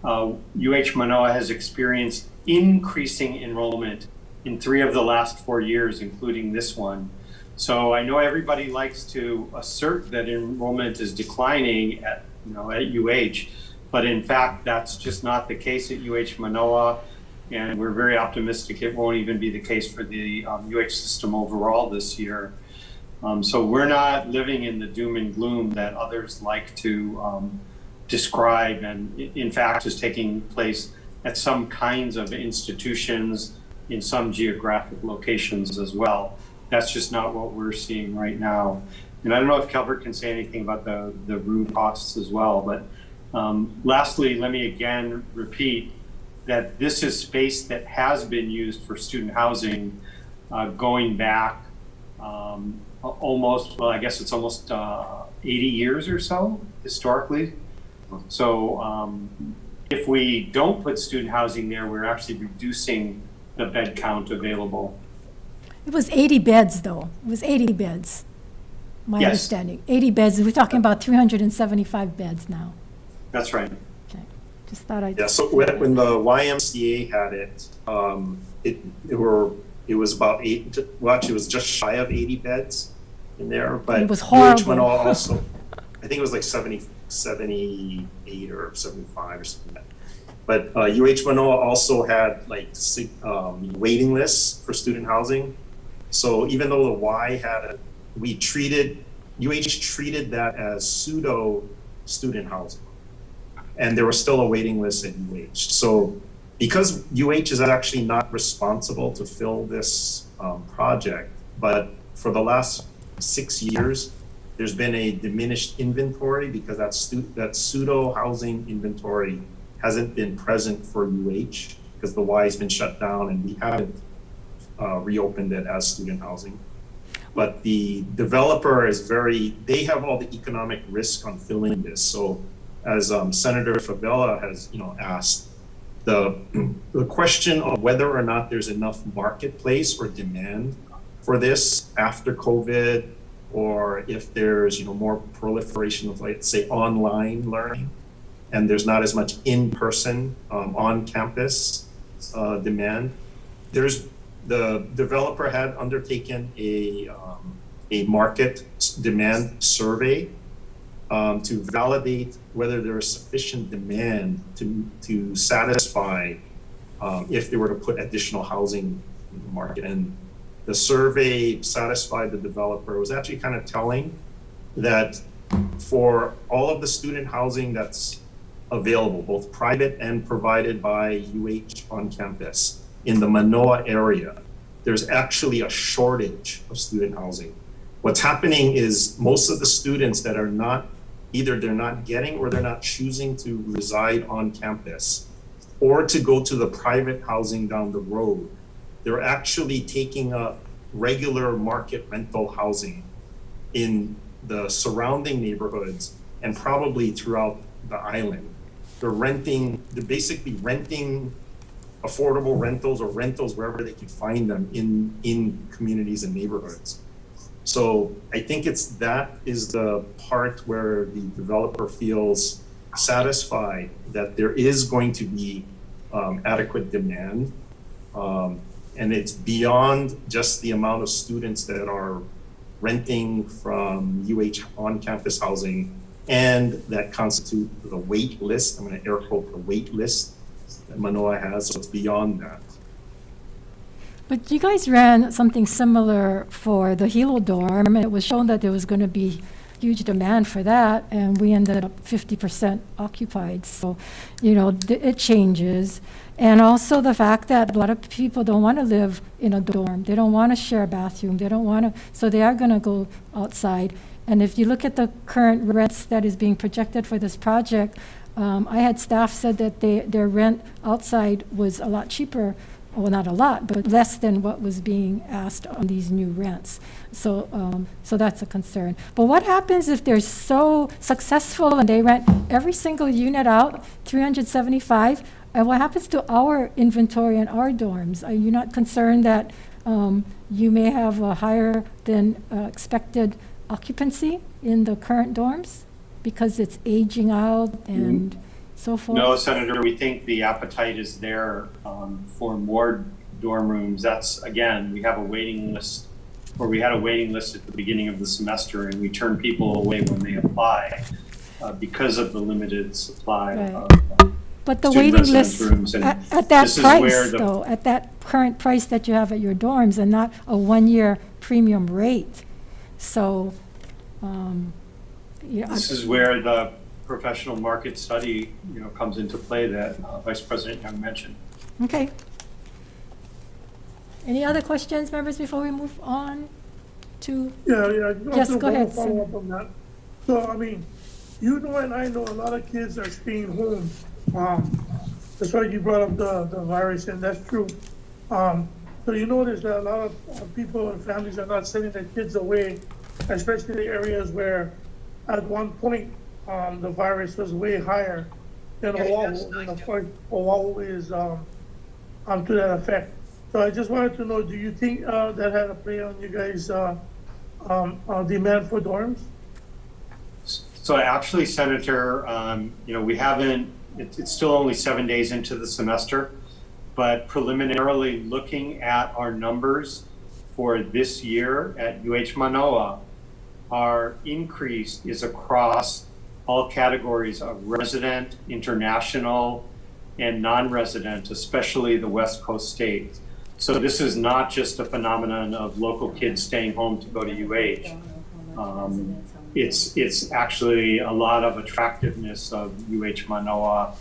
UH Manoa has experienced increasing enrollment in 3 of the last 4 years, including this one. So I know everybody likes to assert that enrollment is declining at UH, but in fact, that's just not the case at UH Manoa. And we're very optimistic it won't even be the case for the UH system overall this year. So we're not living in the doom and gloom that others like to describe, and in fact is taking place at some kinds of institutions in some geographic locations as well. That's just not what we're seeing right now. And I don't know if Calvert can say anything about the room costs as well, but lastly, let me again repeat that this is space that has been used for student housing going back almost, well, I guess it's almost 80 years or so historically. So if we don't put student housing there, we're actually reducing the bed count available. It was 80 beds, though. It was 80 beds, my Yes. understanding. 80 beds. We're talking about 375 beds now. That's right. Okay. Just thought I'd. Yeah, so when the YMCA had it, it was about actually it was just shy of 80 beds in there, but It was horrible. UH Manoa also, I think it was like 78 or 75 or something like that. But UH Manoa also had like waiting lists for student housing. So even though the Y had UH treated that as pseudo student housing, and there was still a waiting list at UH. So because UH is actually not responsible to fill this project, but for the last 6 years, there's been a diminished inventory because that pseudo housing inventory hasn't been present for UH because the Y has been shut down and we haven't reopened it as student housing. But the developer they have all the economic risk on filling this. So as Senator Favela has asked, the question of whether or not there's enough marketplace or demand for this after COVID, or if there's more proliferation of, let's say, online learning, and there's not as much in-person on-campus demand. The developer had undertaken a market demand survey to validate whether there is sufficient demand to satisfy if they were to put additional housing in the market. And the survey satisfied the developer. It was actually kind of telling that for all of the student housing that's available, both private and provided by UH on campus in the Manoa area, there's actually a shortage of student housing. What's happening is most of the students that are either they're not getting or they're not choosing to reside on campus or to go to the private housing down the road, they're actually taking up regular market rental housing in the surrounding neighborhoods and probably throughout the island. They're basically renting affordable rentals or rentals wherever they can find them in communities and neighborhoods. So I think that is the part where the developer feels satisfied that there is going to be adequate demand. And it's beyond just the amount of students that are renting from UH on-campus housing and that constitute the wait list. I'm going to air quote the wait list that Manoa has, so it's beyond that. But you guys ran something similar for the Hilo dorm, and it was shown that there was going to be huge demand for that, and we ended up 50% occupied. So, it changes. And also the fact that a lot of people don't want to live in a dorm. They don't want to share a bathroom. They don't want to, so they are going to go outside. And if you look at the current rents that is being projected for this project, I had staff said that their rent outside was a lot cheaper. Well, not a lot, but less than what was being asked on these new rents. So that's a concern. But what happens if they're so successful and they rent every single unit out, 375? And what happens to our inventory and our dorms? Are you not concerned that you may have a higher than expected occupancy in the current dorms because it's aging out and so forth? No, Senator, we think the appetite is there for more dorm rooms. That's, again, we have a waiting list where we had a waiting list at the beginning of the semester and we turn people away when they apply because of the limited supply Right. of But the student waiting residence list, rooms. And at that this is where price the- though, at that current price that you have at your dorms and not a 1-year premium rate. So, yeah, This is where the professional market study, comes into play that Vice President Young mentioned. okay. Any other questions, members, before we move on to, Yeah. Yes, go ahead, Follow up on that. So, I mean, you know, and I know a lot of kids are staying home. That's why you brought up the virus, and that's true. So you notice that a lot of people and families are not sending their kids away, especially the areas where at one point, the virus was way higher than Oahu, and of course, Oahu is, to that effect. So I just wanted to know, do you think, that had a play on you guys', demand for dorms? So actually, Senator, we haven't, it's still only 7 days into the semester, but preliminarily looking at our numbers for this year at UH Manoa, our increase is across all categories of resident, international, and non-resident, especially the West Coast states. So this is not just a phenomenon of local kids staying home to go to UH. It's actually a lot of attractiveness of UH Manoa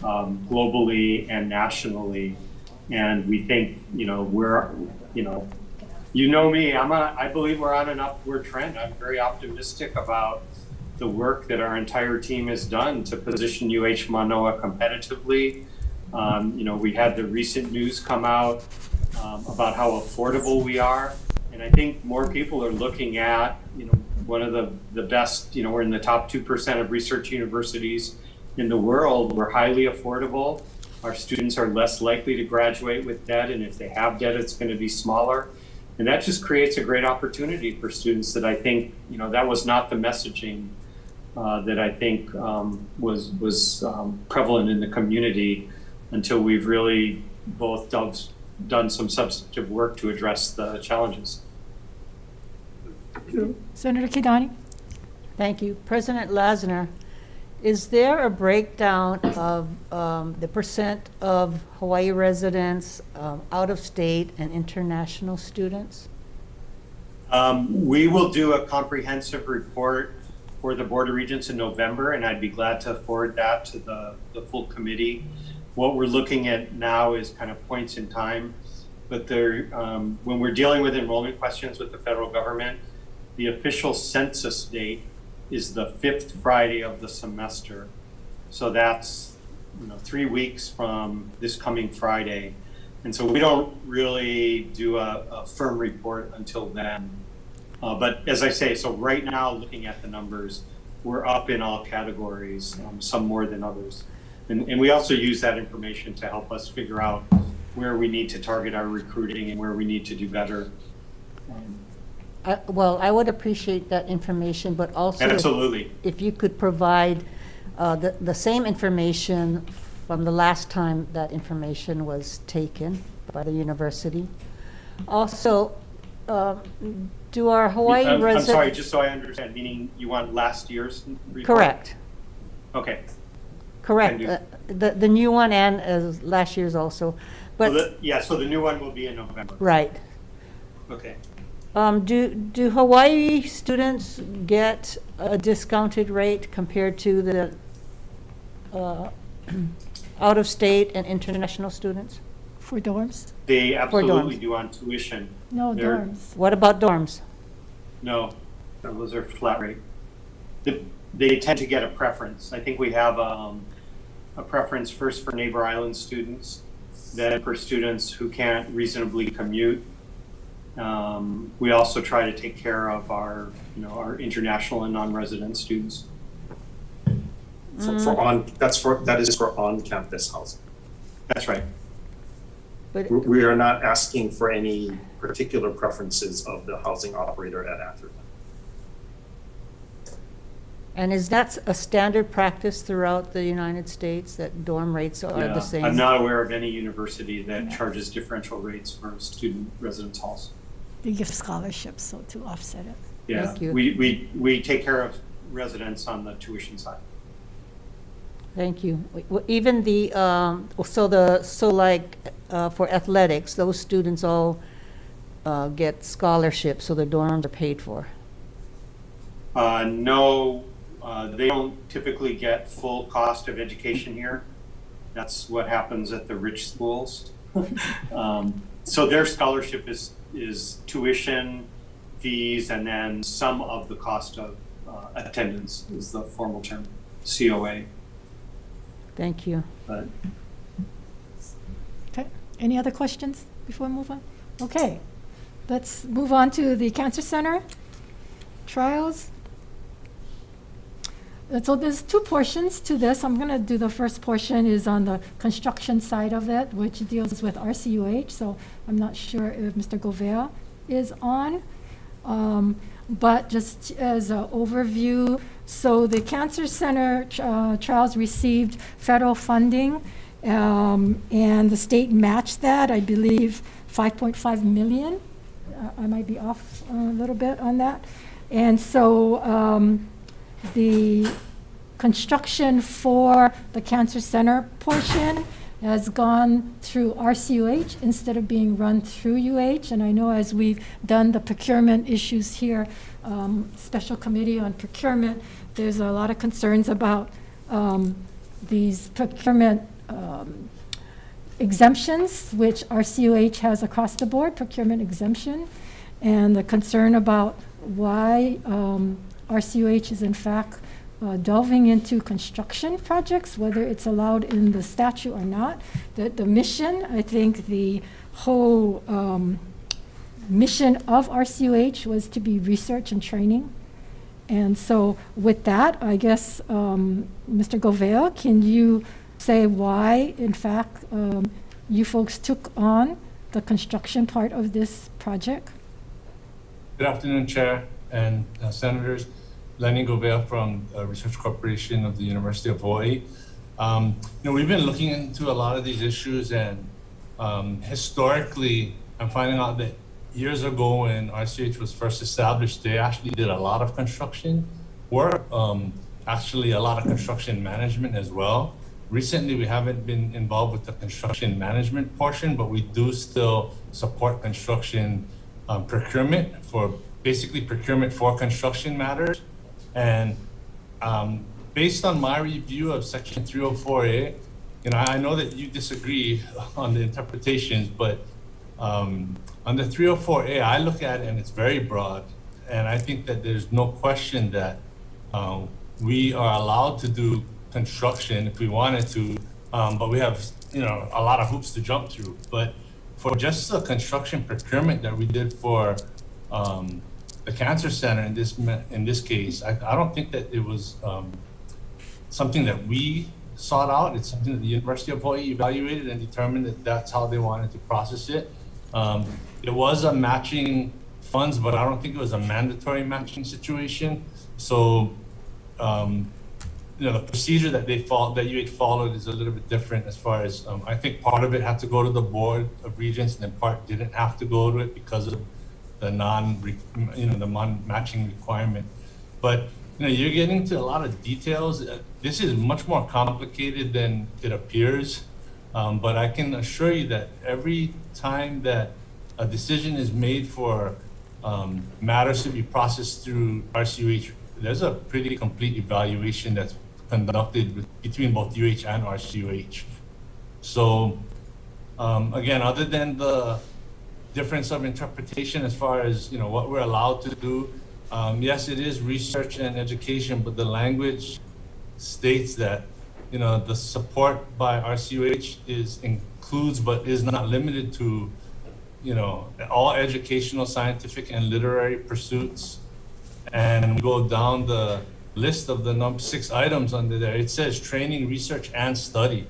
globally and nationally. And we think, we're, me, I believe we're on an upward trend. I'm very optimistic about the work that our entire team has done to position UH Manoa competitively. We had the recent news come out about how affordable we are. And I think more people are looking at, one of the best, we're in the top 2% of research universities in the world. We're highly affordable. Our students are less likely to graduate with debt. And if they have debt, it's going to be smaller. And that just creates a great opportunity for students that I think, that was not the messaging that I think was prevalent in the community until we've really both done some substantive work to address the challenges. Senator Kidani? Thank you. President Lasner, is there a breakdown of the percent of Hawaii residents, out-of-state and international students? We will do a comprehensive report for the Board of Regents in November, and I'd be glad to forward that to the full committee. What we're looking at now is kind of points in time, but when we're dealing with enrollment questions with the federal government, the official census date is the 5th Friday of the semester. So that's 3 weeks from this coming Friday. And so we don't really do a firm report until then. But as I say, so right now, looking at the numbers, we're up in all categories, some more than others. And we also use that information to help us figure out where we need to target our recruiting and where we need to do better. Well, I would appreciate that information, but also Absolutely. if you could provide the same information from the last time that information was taken by the university. Also, do our Hawaii I'm residents... sorry, just so I understand, meaning you want last year's report? Correct. Okay. Correct. The new one and last year's also. But So the new one will be in November. right. Okay. Do Hawaii students get a discounted rate compared to the out-of-state and international students? For dorms? They absolutely dorms. do on tuition. No, They're- dorms. What about dorms? No, those are flat rate. They tend to get a preference. I think we have a preference first for neighbor island students, then for students who can't reasonably commute. We also try to take care of our international and non-resident students. That is for on-campus housing. That's right. But We are not asking for any particular preferences of the housing operator at Atherton. and is that a standard practice throughout the United States that dorm rates are Yeah, the same? I'm not aware of any university that charges differential rates for student residence halls. they give scholarships, so to offset it. Yeah, Thank you. we take care of residents on the tuition side. Thank you. Even the, for athletics, those students all get scholarships, so the dorms are paid for. No, they don't typically get full cost of education here. That's what happens at the rich schools. So their scholarship is tuition, fees, and then some of the cost of attendance is the formal term, COA. Thank you. But Okay, any other questions before we move on? Okay, let's move on to the Cancer Center trials. So there's two portions to this. I'm going to do the first portion is on the construction side of it, which deals with RCUH. So I'm not sure if Mr. Govea is on. But just as an overview, so the Cancer Center trials received federal funding, and the state matched that, I believe, 5.5 million. I might be off a little bit on that. And so the construction for the Cancer Center portion has gone through RCUH instead of being run through UH. And I know as we've done the procurement issues here, special committee on procurement, there's a lot of concerns about these procurement exemptions, which RCUH has across the board, procurement exemption, and the concern about why RCUH is in fact delving into construction projects, whether it's allowed in the statute or not. The mission, I think the whole mission of RCUH was to be research and training. And so with that, I guess, Mr. Govea, can you say why, in fact, you folks took on the construction part of this project? Good afternoon, Chair and Senators. Lenny Govea from Research Corporation of the University of Hawaii. We've been looking into a lot of these issues, and historically, I'm finding out that years ago when RCUH was first established, they actually did a lot of construction work, actually a lot of construction management as well. Recently, we haven't been involved with the construction management portion, but we do still support construction procurement for basically procurement for construction matters. And based on my review of Section 304A, I know that you disagree on the interpretations, but under 304A, I look at it and it's very broad. And I think that there's no question that we are allowed to do construction if we wanted to, but we have, a lot of hoops to jump through. But for just the construction procurement that we did for the Cancer Center in this case, I don't think that it was something that we sought out. It's something that the University of Hawaii evaluated and determined that that's how they wanted to process it. It was a matching funds, but I don't think it was a mandatory matching situation. So, the procedure that UH followed is a little bit different as far as, I think part of it had to go to the Board of Regents and then part didn't have to go to it because of the non-matching requirement. But, you're getting to a lot of details. This is much more complicated than it appears. But I can assure you that every time that a decision is made for matters to be processed through RCUH, there's a pretty complete evaluation that's conducted between both UH and RCUH. So again, other than the difference of interpretation as far as what we're allowed to do, yes, it is research and education, but the language states that the support by RCUH includes but is not limited to all educational, scientific, and literary pursuits. And we go down the list of the number 6 items under there. It says training, research, and study.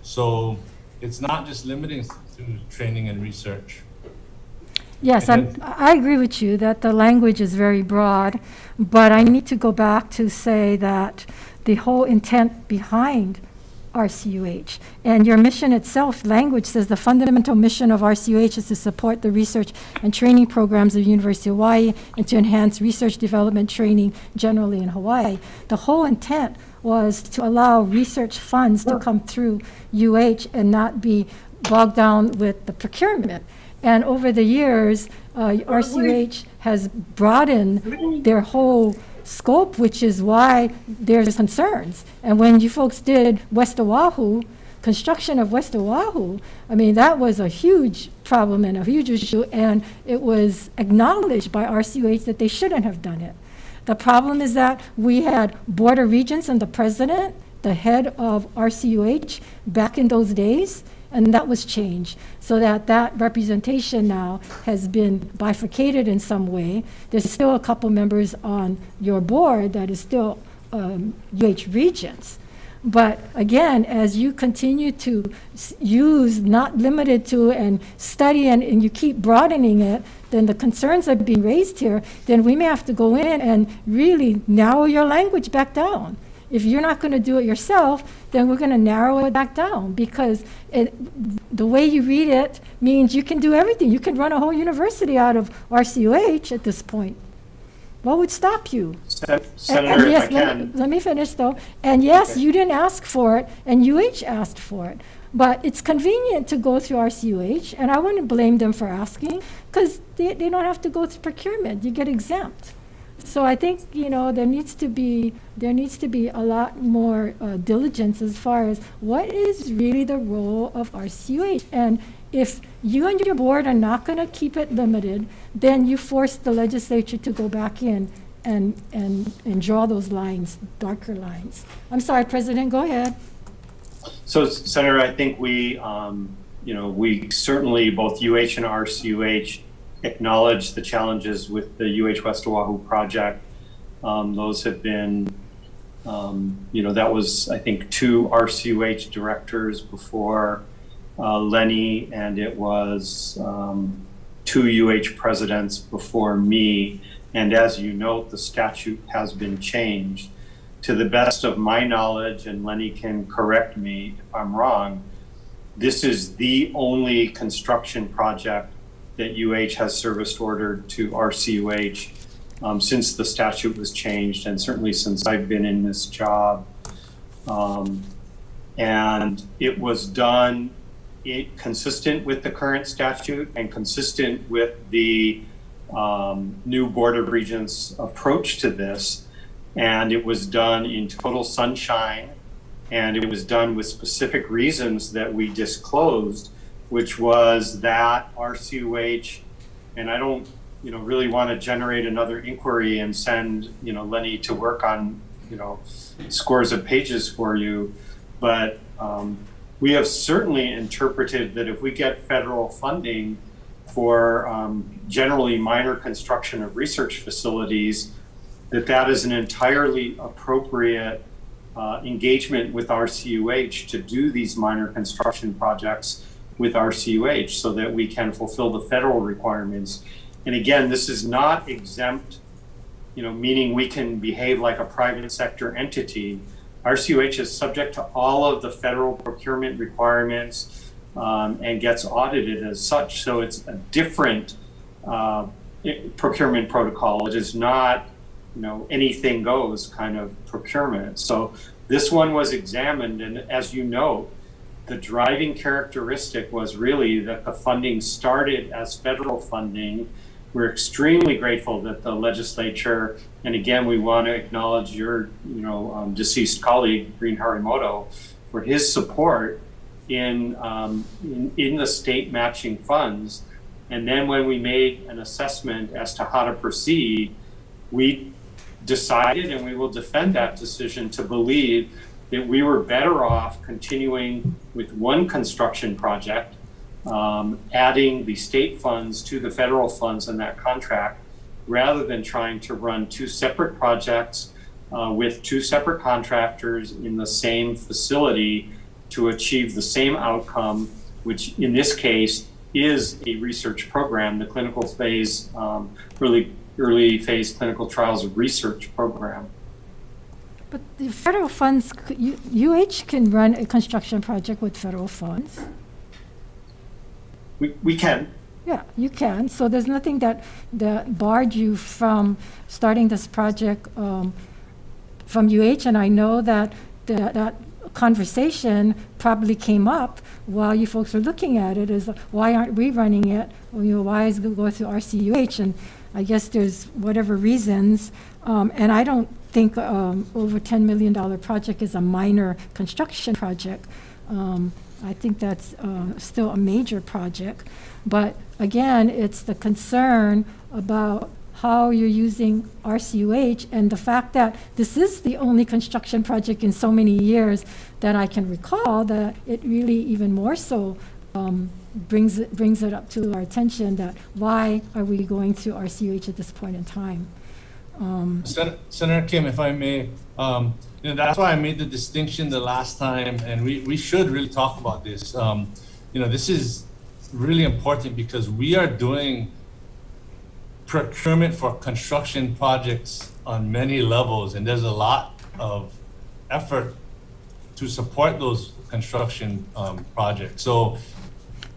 So it's not just limiting to training and research. Yes, I agree with you that the language is very broad, but I need to go back to say that the whole intent behind RCUH. And your mission itself, language says the fundamental mission of RCUH is to support the research and training programs of University of Hawaii and to enhance research development training generally in Hawaii. The whole intent was to allow research funds to come through UH and not be bogged down with the procurement. And over the years, RCUH has broadened their whole scope, which is why there's concerns. And when you folks did West Oahu, construction of West Oahu, I mean, that was a huge problem and a huge issue, and it was acknowledged by RCUH that they shouldn't have done it. The problem is that we had border regions and the president, the head of RCUH, back in those days, and that was changed so that that representation now has been bifurcated in some way. There's still a couple members on your board that is still UH Regents. But again, as you continue to use, not limited to, and study, and you keep broadening it, then the concerns are being raised here, then we may have to go in and really narrow your language back down. If you're not going to do it yourself, then we're going to narrow it back down, because the way you read it means you can do everything. You can run a whole university out of RCUH at this point. What would stop you? Senator, yes, if I can. let me finish though. And yes, Okay. you didn't ask for it, and UH asked for it. But it's convenient to go through RCUH, and I wouldn't blame them for asking, because they don't have to go through procurement. You get exempt. So I think, you know, there needs to be a lot more diligence as far as what is really the role of RCUH. And if you and your board are not going to keep it limited, then you force the legislature to go back in and draw those lines, darker lines. I'm sorry, President, go ahead. So, Senator, I think we certainly, both UH and RCUH, acknowledge the challenges with the UH West Oahu project. Those have been, that was, I think, 2 RCUH directors before Lenny, and it was 2 UH presidents before me. And as you note, the statute has been changed. To the best of my knowledge, and Lenny can correct me if I'm wrong, this is the only construction project that UH has service ordered to RCUH since the statute was changed, and certainly since I've been in this job. And it was done consistent with the current statute and consistent with the new Board of Regents approach to this. And it was done in total sunshine, and it was done with specific reasons that we disclosed, which was that RCUH, and I don't, really want to generate another inquiry and send, Lenny to work on, scores of pages for you, but we have certainly interpreted that if we get federal funding for generally minor construction of research facilities, that is an entirely appropriate engagement with RCUH to do these minor construction projects with RCUH so that we can fulfill the federal requirements. And again, this is not exempt, meaning we can behave like a private sector entity. RCUH is subject to all of the federal procurement requirements and gets audited as such. So it's a different procurement protocol. It is not, anything goes kind of procurement. So this one was examined, and as you know, the driving characteristic was really that the funding started as federal funding. We're extremely grateful that the legislature, and again, we want to acknowledge your, deceased colleague, Green Harimoto, for his support in the state matching funds. And then when we made an assessment as to how to proceed, we decided, and we will defend that decision, to believe that we were better off continuing with one construction project, adding the state funds to the federal funds in that contract, rather than trying to run 2 separate projects with 2 separate contractors in the same facility to achieve the same outcome, which in this case is a research program, the clinical phase, early phase clinical trials research program. But the federal funds, UH can run a construction project with federal funds. We can. Yeah, you can. So there's nothing that barred you from starting this project from UH. And I know that that conversation probably came up while you folks were looking at it, is why aren't we running it? Well, why is it go through RCUH? And I guess there's whatever reasons. And I don't think over $10 million project is a minor construction project. I think that's still a major project. But again, it's the concern about how you're using RCUH and the fact that this is the only construction project in so many years that I can recall, that it really even more so brings it up to our attention that why are we going through RCUH at this point in time? Senator Kim, if I may, that's why I made the distinction the last time, and we should really talk about this. This is really important because we are doing procurement for construction projects on many levels, and there's a lot of effort to support those construction projects. So,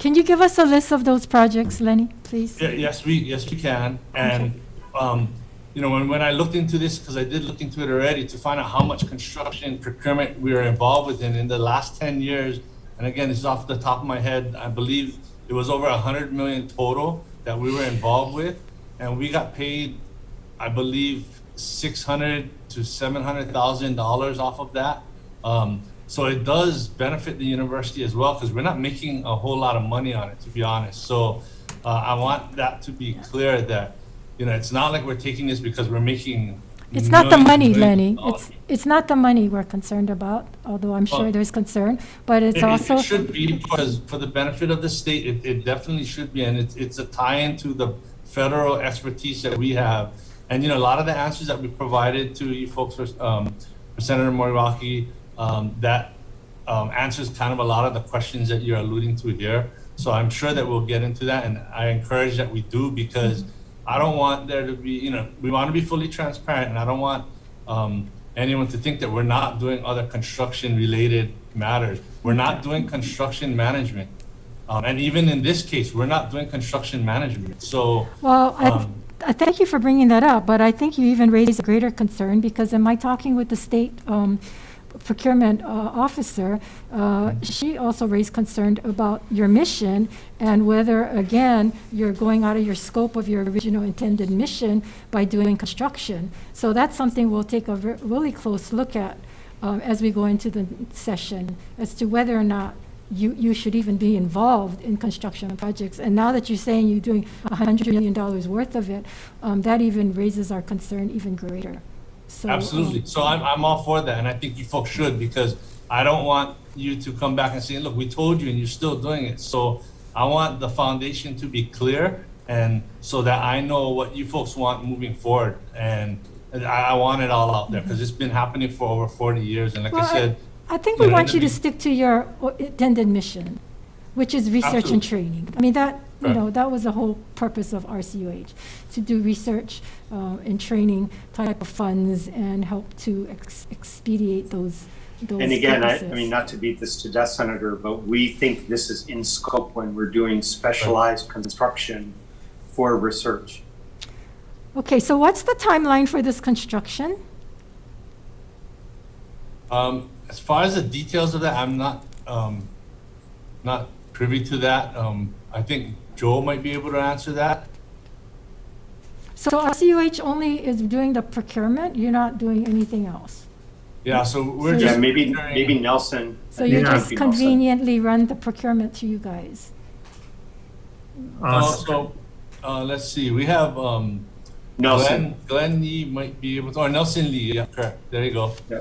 can you give us a list of those projects, Lenny, please? yes, we can. And when I looked into this, because I did look into it already to find out how much construction procurement we are involved with in the last 10 years, and again, this is off the top of my head, I believe it was over 100 million total that we were involved with, and we got paid, I believe, $600,000 to $700,000 off of that. So it does benefit the university as well, because we're not making a whole lot of money on it, to be honest. So I want that to be clear that it's not like we're taking this because we're making. It's not the money, Lenny. It's not the money we're concerned about, although I'm sure there's concern, but it's also. It should be, because for the benefit of the state, it definitely should be, and it's a tie-in to the federal expertise that we have. And a lot of the answers that we provided to you folks for Senator Moriwaki, that answers kind of a lot of the questions that you're alluding to here. So I'm sure that we'll get into that, and I encourage that we do, because I don't want there to be, we want to be fully transparent, and I don't want anyone to think that we're not doing other construction-related matters. We're not doing construction management. And even in this case, we're not doing construction management. So, well, I thank you for bringing that up, but I think you even raised a greater concern, because in my talking with the state procurement officer, she also raised concern about your mission and whether, again, you're going out of your scope of your original intended mission by doing construction. So that's something we'll take a really close look at as we go into the session, as to whether or not you should even be involved in construction projects. And now that you're saying you're doing $100 million worth of it, that even raises our concern even greater. So, absolutely. So I'm all for that, and I think you folks should, because I don't want you to come back and say, look, we told you and you're still doing it. So I want the foundation to be clear, and so that I know what you folks want moving forward. And I want it all out there, because it's been happening for over 40 years. And like I said, I think we want you to stick to your intended mission, which is research and training. I mean, that, that was the whole purpose of RCUH, to do research and training type of funds and help to expedite those And again, I purposes. mean, not to beat this to death, Senator, but we think this is in scope when we're doing specialized construction for research. Okay, so what's the timeline for this construction? As far as the details of that, I'm not privy to that. I think Joe might be able to answer that. So RCUH only is doing the procurement, you're not doing anything else? Yeah, so we're So just. Maybe Nelson. So you Yeah. just conveniently run the procurement to you guys? Let's see, we have Nelson. Glenn Lee might be able to, or Nelson Lee, yeah, correct. There you go. Yeah.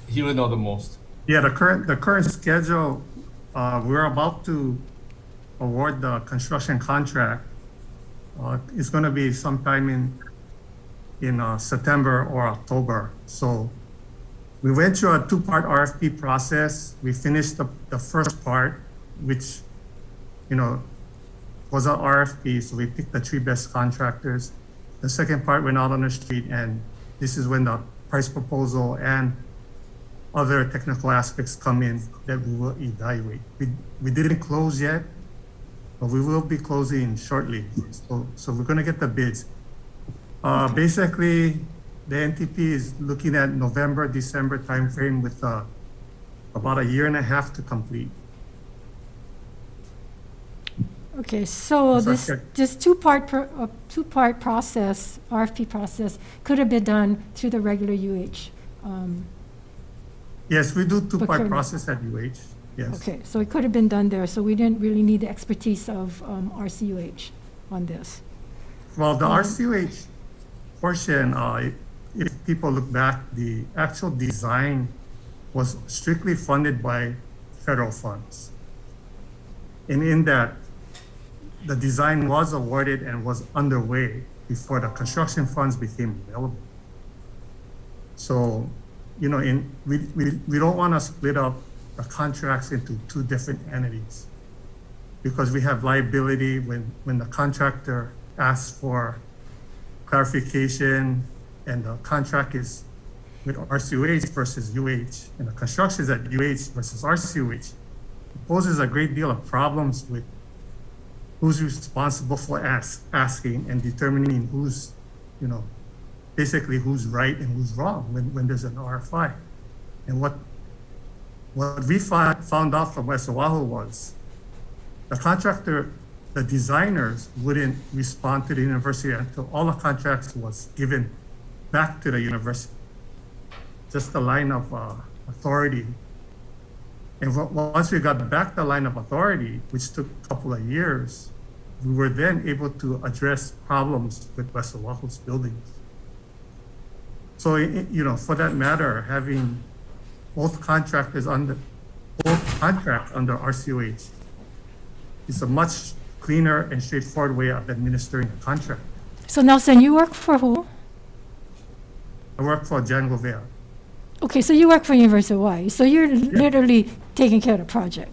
He would know the most. Yeah, the current schedule, we're about to award the construction contract. It's going to be sometime in September or October. So we went through a two-part RFP process. We finished the first part, which, was an RFP. So we picked the 3 best contractors. The second part went out on the street, and this is when the price proposal and other technical aspects come in that we will evaluate. We didn't close yet, but we will be closing shortly. So we're gonna get the bids. Basically, the NTP is looking at November, December timeframe with about a year and a half to complete. Okay, so Yes, this two-part process, RFP process, could have been done through the regular UH. Yes, we do two-part Procurement. process at UH, yes. Okay, so it could have been done there, so we didn't really need the expertise of RCUH on this. Well, the RCUH portion, if people look back, the actual design was strictly funded by federal funds. And in that, the design was awarded and was underway before the construction funds became available. So, you know, we don't want to split up the contracts into two different entities because we have liability when the contractor asks for clarification and the contract is with RCUH versus UH and the construction is at UH versus RCUH. It poses a great deal of problems with who's responsible for asking and determining who's, you know, basically who's right and who's wrong when there's an RFI. And what we found out from West Oahu was the contractor, the designers wouldn't respond to the university until all the contracts was given back to the university. Just the line of authority. And once we got back the line of authority, which took a couple of years, we were then able to address problems with West Oahu's buildings. So, you know, for that matter, having both contracts under RCUH is a much cleaner and straightforward way of administering a contract. So Nelson, you work for who? I work for Jan Govea. Okay, so you work for University of Hawaii, so you're literally taking care of the project,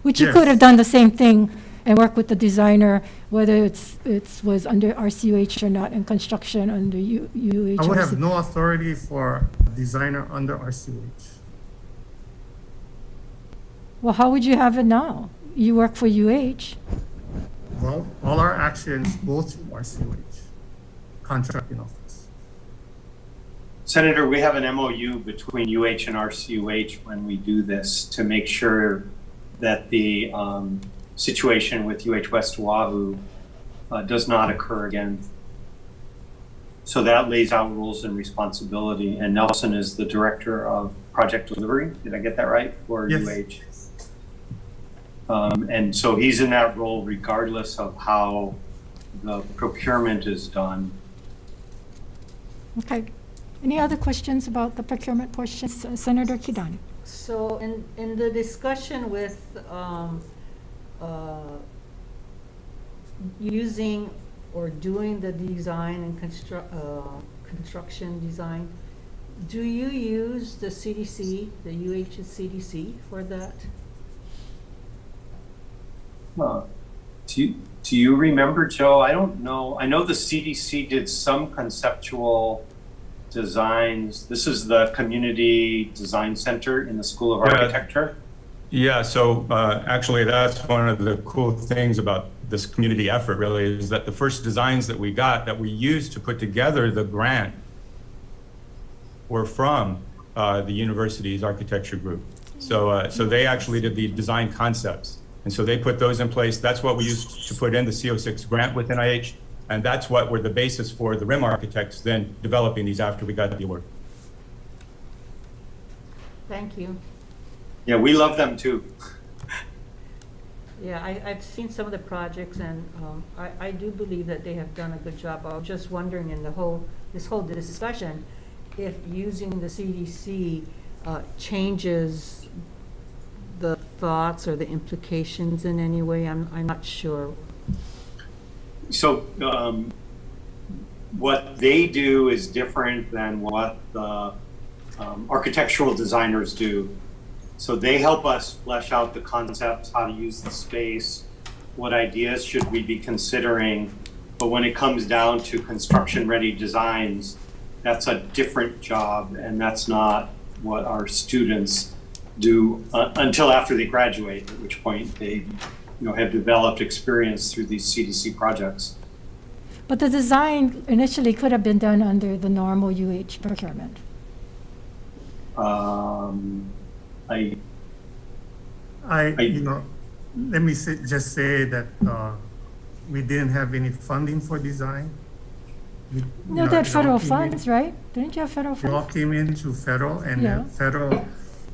which you Yes. could have done the same thing and work with the designer, whether it was under RCUH or not, and construction under UH. I would have no authority for a designer under RCUH. Well, how would you have it now? You work for UH. Well, all our actions go through RCUH, contracting office. Senator, we have an MOU between UH and RCUH when we do this to make sure that the situation with UH West Oahu does not occur again. So that lays out rules and responsibility. And Nelson is the director of project delivery. Did I get that right? For Yes. UH. And so he's in that role regardless of how the procurement is done. Okay. Any other questions about the procurement portion? Senator Kidani. So in the discussion with using or doing the design and construction design, do you use the CDC, the UH's CDC for that? Do you remember, Joe? I don't know. I know the CDC did some conceptual designs. This is the Community Design Center in the School of Architecture. Yeah, so actually that's one of the cool things about this community effort really is that the first designs that we got that we used to put together the grant were from the university's architecture group. So they actually did the design concepts. And so they put those in place. That's what we used to put in the CO6 grant with NIH. And that's what were the basis for the RIM architects then developing these after we got the award. Thank you. Yeah, we love them too. Yeah, I've seen some of the projects and I do believe that they have done a good job. I was just wondering in this whole discussion, if using the CDC changes the thoughts or the implications in any way. I'm not sure. So what they do is different than what the architectural designers do. So they help us flesh out the concepts, how to use the space, what ideas should we be considering. But when it comes down to construction-ready designs, that's a different job, and that's not what our students do until after they graduate, at which point they have developed experience through these CDC projects. But the design initially could have been done under the normal UH procurement. Let me just say that we didn't have any funding for design. No, they had federal funds, right? Didn't you have federal It all funds? came in through federal, and Yeah. federal,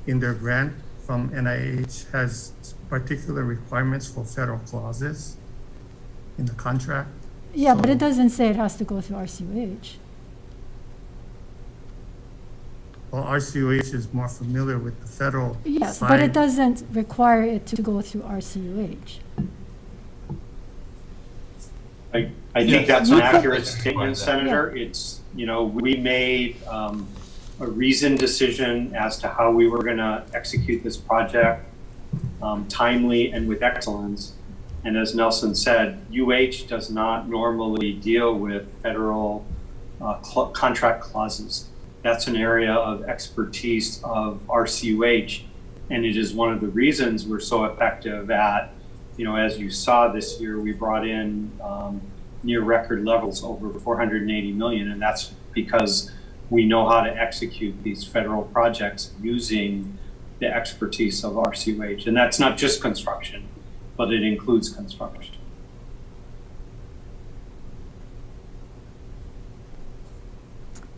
in their grant from NIH, has particular requirements for federal clauses in the contract. Yeah, but So- it doesn't say it has to go through RCUH. Well, RCUH is more familiar with the federal Yes, but side. it doesn't require it to go through RCUH. I think that's You an could- accurate statement, Senator. It's, we made a reasoned decision as to how we were going to execute this project timely and with excellence. And as Nelson said, UH does not normally deal with federal contract clauses. That's an area of expertise of RCUH. And it is one of the reasons we're so effective at, as you saw this year, we brought in near record levels, over 480 million. And that's because we know how to execute these federal projects using the expertise of RCUH. And that's not just construction, but it includes construction.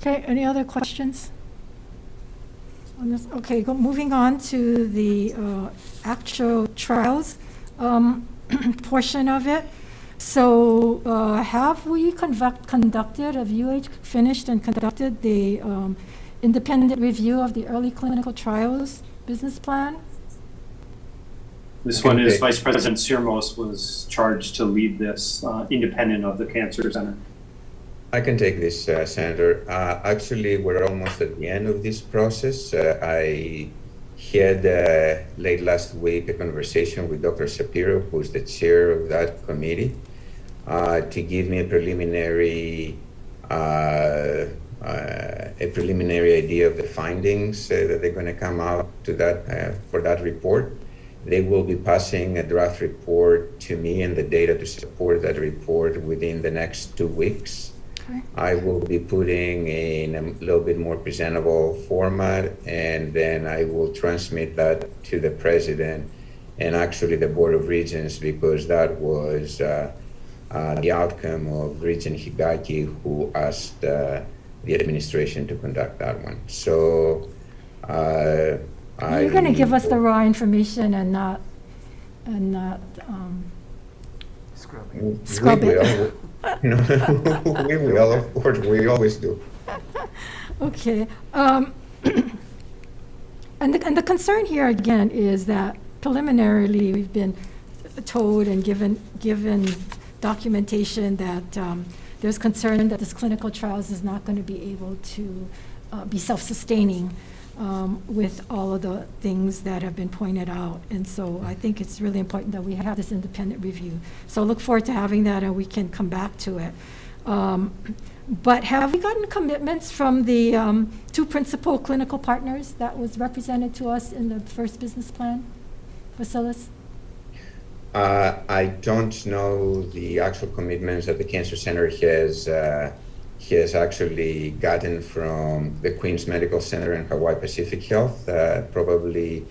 Okay, any other questions on this? Okay, moving on to the actual trials portion of it. So have we conducted, have UH finished and conducted the independent review of the early clinical trials business plan? This one is Vice President Sirmos was charged to lead this, independent of the Cancer Center. I can take this, Senator. Actually, we're almost at the end of this process. I had late last week a conversation with Dr. Shapiro, who's the chair of that committee, to give me a preliminary idea of the findings that they're going to come out to that for that report. They will be passing a draft report to me and the data to support that report within the next 2 weeks. Okay. I will be putting in a little bit more presentable format, and then I will transmit that to the president and actually the Board of Regents, because that was the outcome of Regent Higaki, who asked the administration to conduct that one. So You're going to give us the raw information and not scrub we it. will. We will, of course, we always do. Okay. And the concern here again is that preliminarily we've been told and given documentation that there's concern that this clinical trials is not going to be able to be self-sustaining with all of the things that have been pointed out. And so I think it's really important that we have this independent review. So I look forward to having that, and we can come back to it. But have we gotten commitments from the 2 principal clinical partners that was represented to us in the first business plan, Vasilis? I don't know the actual commitments that the Cancer Center has actually gotten from the Queens Medical Center and Hawaii Pacific Health. Probably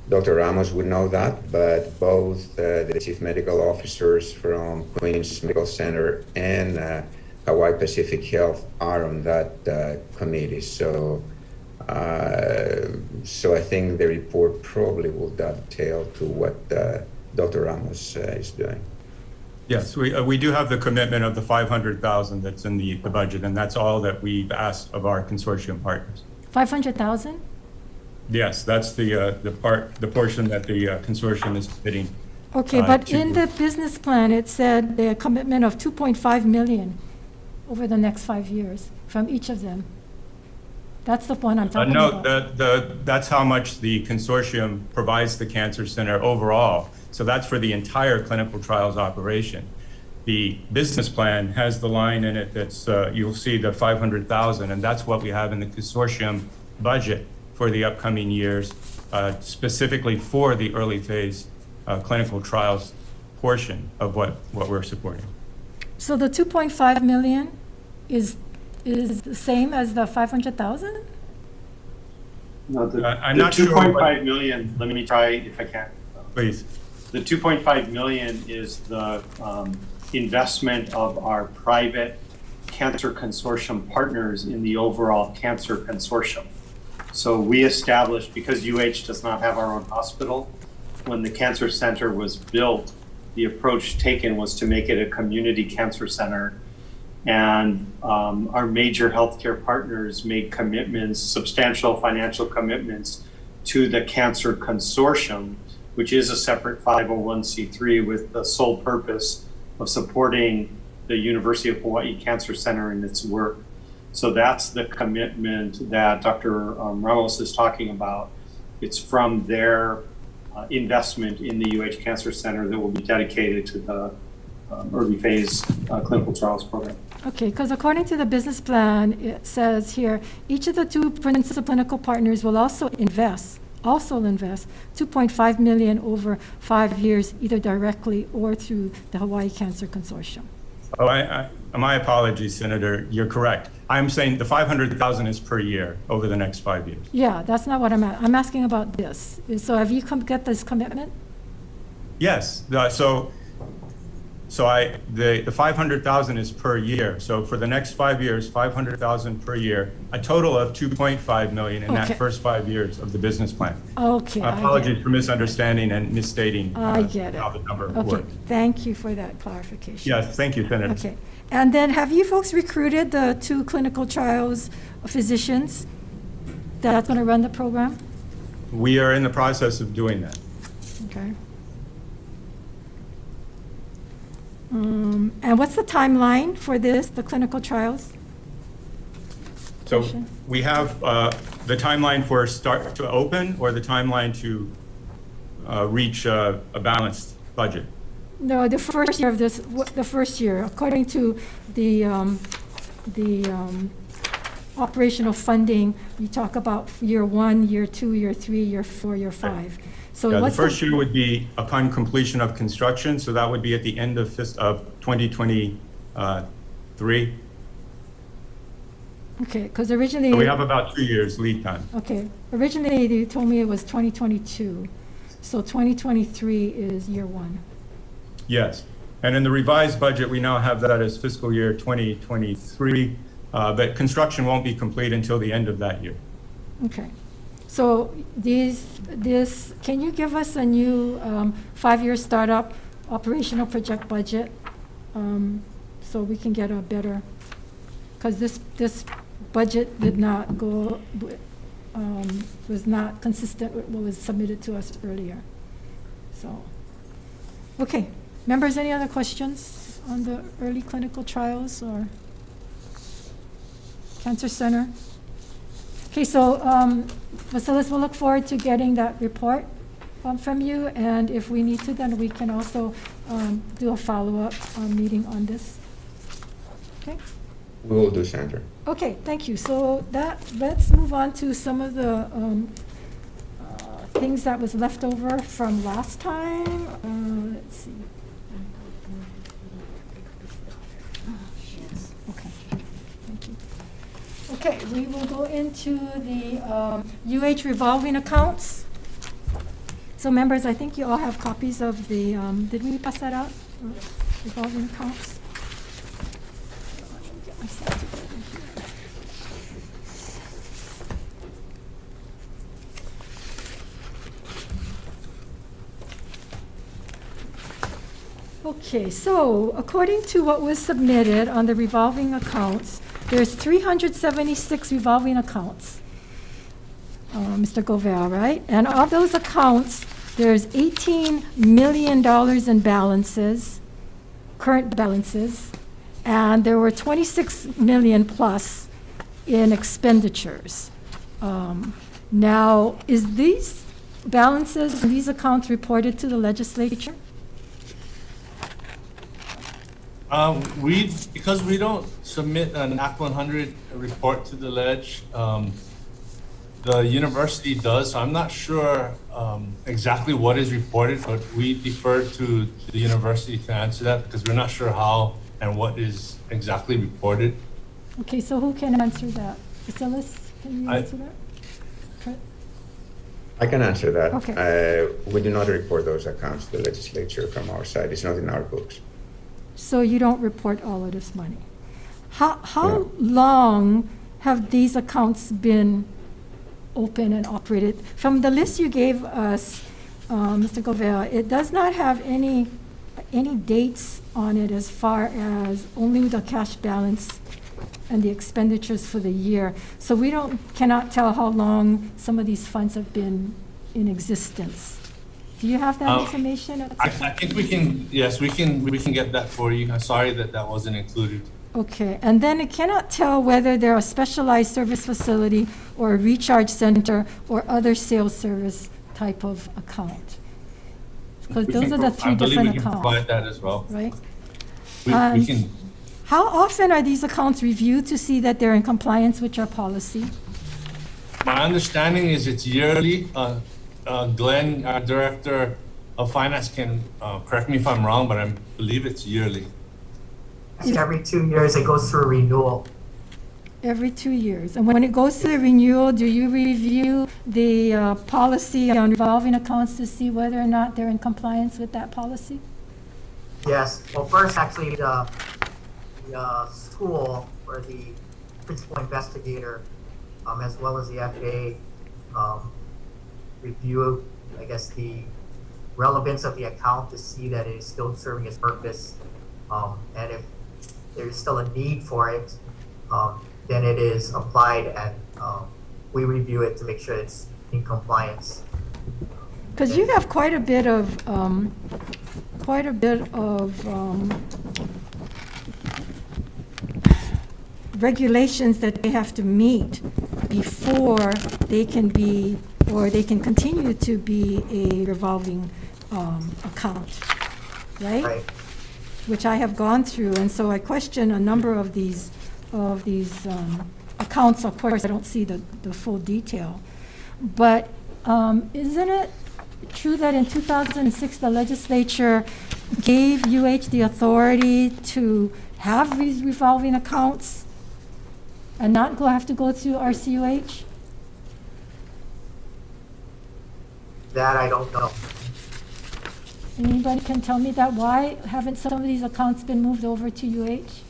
Dr. Ramos would know that, but both the chief medical officers from Queens Medical Center and Hawaii Pacific Health are on that committee. So I think the report probably will dovetail to what Dr. Ramos is doing. Yes, we do have the commitment of the 500,000 that's in the budget, and that's all that we've asked of our consortium partners. 500,000? Yes, that's the portion that the consortium is bidding. Okay, but in the business plan, it said the commitment of 2.5 million over the next 5 years from each of them. That's the one I'm talking about. No, that's how much the consortium provides the Cancer Center overall. So that's for the entire clinical trials operation. The business plan has the line in it that's, you'll see the 500,000, and that's what we have in the consortium budget for the upcoming years, specifically for the early phase clinical trials portion of what we're supporting. So the 2.5 million is the same as the 500,000? No, I'm the not sure what- 2.5 million, let me try if I can. Please. The 2.5 million is the investment of our private cancer consortium partners in the overall cancer consortium. So we established, because UH does not have our own hospital, when the cancer center was built, the approach taken was to make it a community cancer center. And our major healthcare partners made commitments, substantial financial commitments to the cancer consortium, which is a separate 501c3 with the sole purpose of supporting the University of Hawaii Cancer Center in its work. So that's the commitment that Dr. Ramos is talking about. It's from their investment in the UH Cancer Center that will be dedicated to the early phase clinical trials program. Okay, because according to the business plan, it says here, each of the two principal clinical partners will also invest 2.5 million over 5 years, either directly or through the Hawaii Cancer Consortium. Oh, my apologies, Senator. You're correct. I'm saying the 500,000 is per year over the next 5 years. Yeah, that's not what I'm asking about this. So have you get this commitment? Yes. The 500,000 is per year. So for the next 5 years, 500,000 per year, a total of 2.5 million in Okay. that first 5 years of the business plan. Okay, I get Apologies it. for misunderstanding and misstating I get it. how the number Okay, worked. thank you for that clarification. Yes, thank you, Senator. Okay, and then have you folks recruited the 2 clinical trials physicians that's going to run the program? We are in the process of doing that. Okay. And what's the timeline for this, the clinical trials? So we have the timeline for start to open or the timeline to reach a balanced budget. No, the first year of this, the first year, according to the operational funding, you talk about year 1, year 2, year 3, year 4, year 5. So Yeah, the what's first year would be upon completion of construction, so that would be at the end of 2023. Okay, because originally. So we have about 2 years lead time. Okay, originally you told me it was 2022, so 2023 is year 1. Yes, and in the revised budget, we now have that as fiscal year 2023, but construction won't be complete until the end of that year. Okay, so can you give us a new 5-year startup operational project budget? So we can get a better, because this budget did not go, was not consistent with what was submitted to us earlier. So, okay. Members, any other questions on the early clinical trials or Cancer Center? Okay, so Vasilis, we'll look forward to getting that report from you, and if we need to, then we can also do a follow-up meeting on this. Okay? We will do, Sandra. Okay, thank you. So let's move on to some of the things that was left over from last time. Let's see. Okay, thank you. Okay, we will go into the UH revolving accounts. So members, I think you all have copies of the, did we pass that out? Revolving accounts? Let me get myself together here. Okay, so according to what was submitted on the revolving accounts, there's 376 revolving accounts, Mr. Govea, right? And of those accounts, there's $18 million in balances, current balances, and there were 26 million plus in expenditures. Now, is these balances, these accounts reported to the legislature? Because we don't submit an Act 100 report to the ledge, the university does. So I'm not sure exactly what is reported, but we defer to the university to answer that because we're not sure how and what is exactly reported. Okay, so who can answer that? Phyllis, can you answer that? I can answer that. Okay. We do not report those accounts to the legislature from our side. It's not in our books. So you don't report all of this money. How No. long have these accounts been open and operated? From the list you gave us, Mr. Govea, it does not have any dates on it as far as only the cash balance and the expenditures for the year. So we cannot tell how long some of these funds have been in existence. Do you have that information? I think we can, yes, we can get that for you. I'm sorry that that wasn't included. Okay, and then it cannot tell whether they're a specialized service facility or a recharge center or other sales service type of account. Because those are the three different I believe we can accounts, provide that as well. right? We can, How often are these accounts reviewed to see that they're in compliance with your policy? my understanding is it's yearly. Glenn, our director of finance, can correct me if I'm wrong, but I believe it's yearly. Every 2 years, it goes through renewal. Every 2 years. And when it goes to the renewal, do you review the policy on revolving accounts to see whether or not they're in compliance with that policy? Yes. Well, first, actually, the school or the principal investigator, as well as the FAA, review, I guess, the relevance of the account to see that it is still serving its purpose. And if there's still a need for it, then it is applied and we review it to make sure it's in compliance. Because you have quite a bit of regulations that they have to meet before they can be, or they can continue to be a revolving account, right? Right. Which I have gone through, and so I question a number of these accounts. Of course, I don't see the full detail. But isn't it true that in 2006, the legislature gave UH the authority to have these revolving accounts and not have to go through RCUH? That I don't know. Anybody can tell me that? Why haven't some of these accounts been moved over to UH?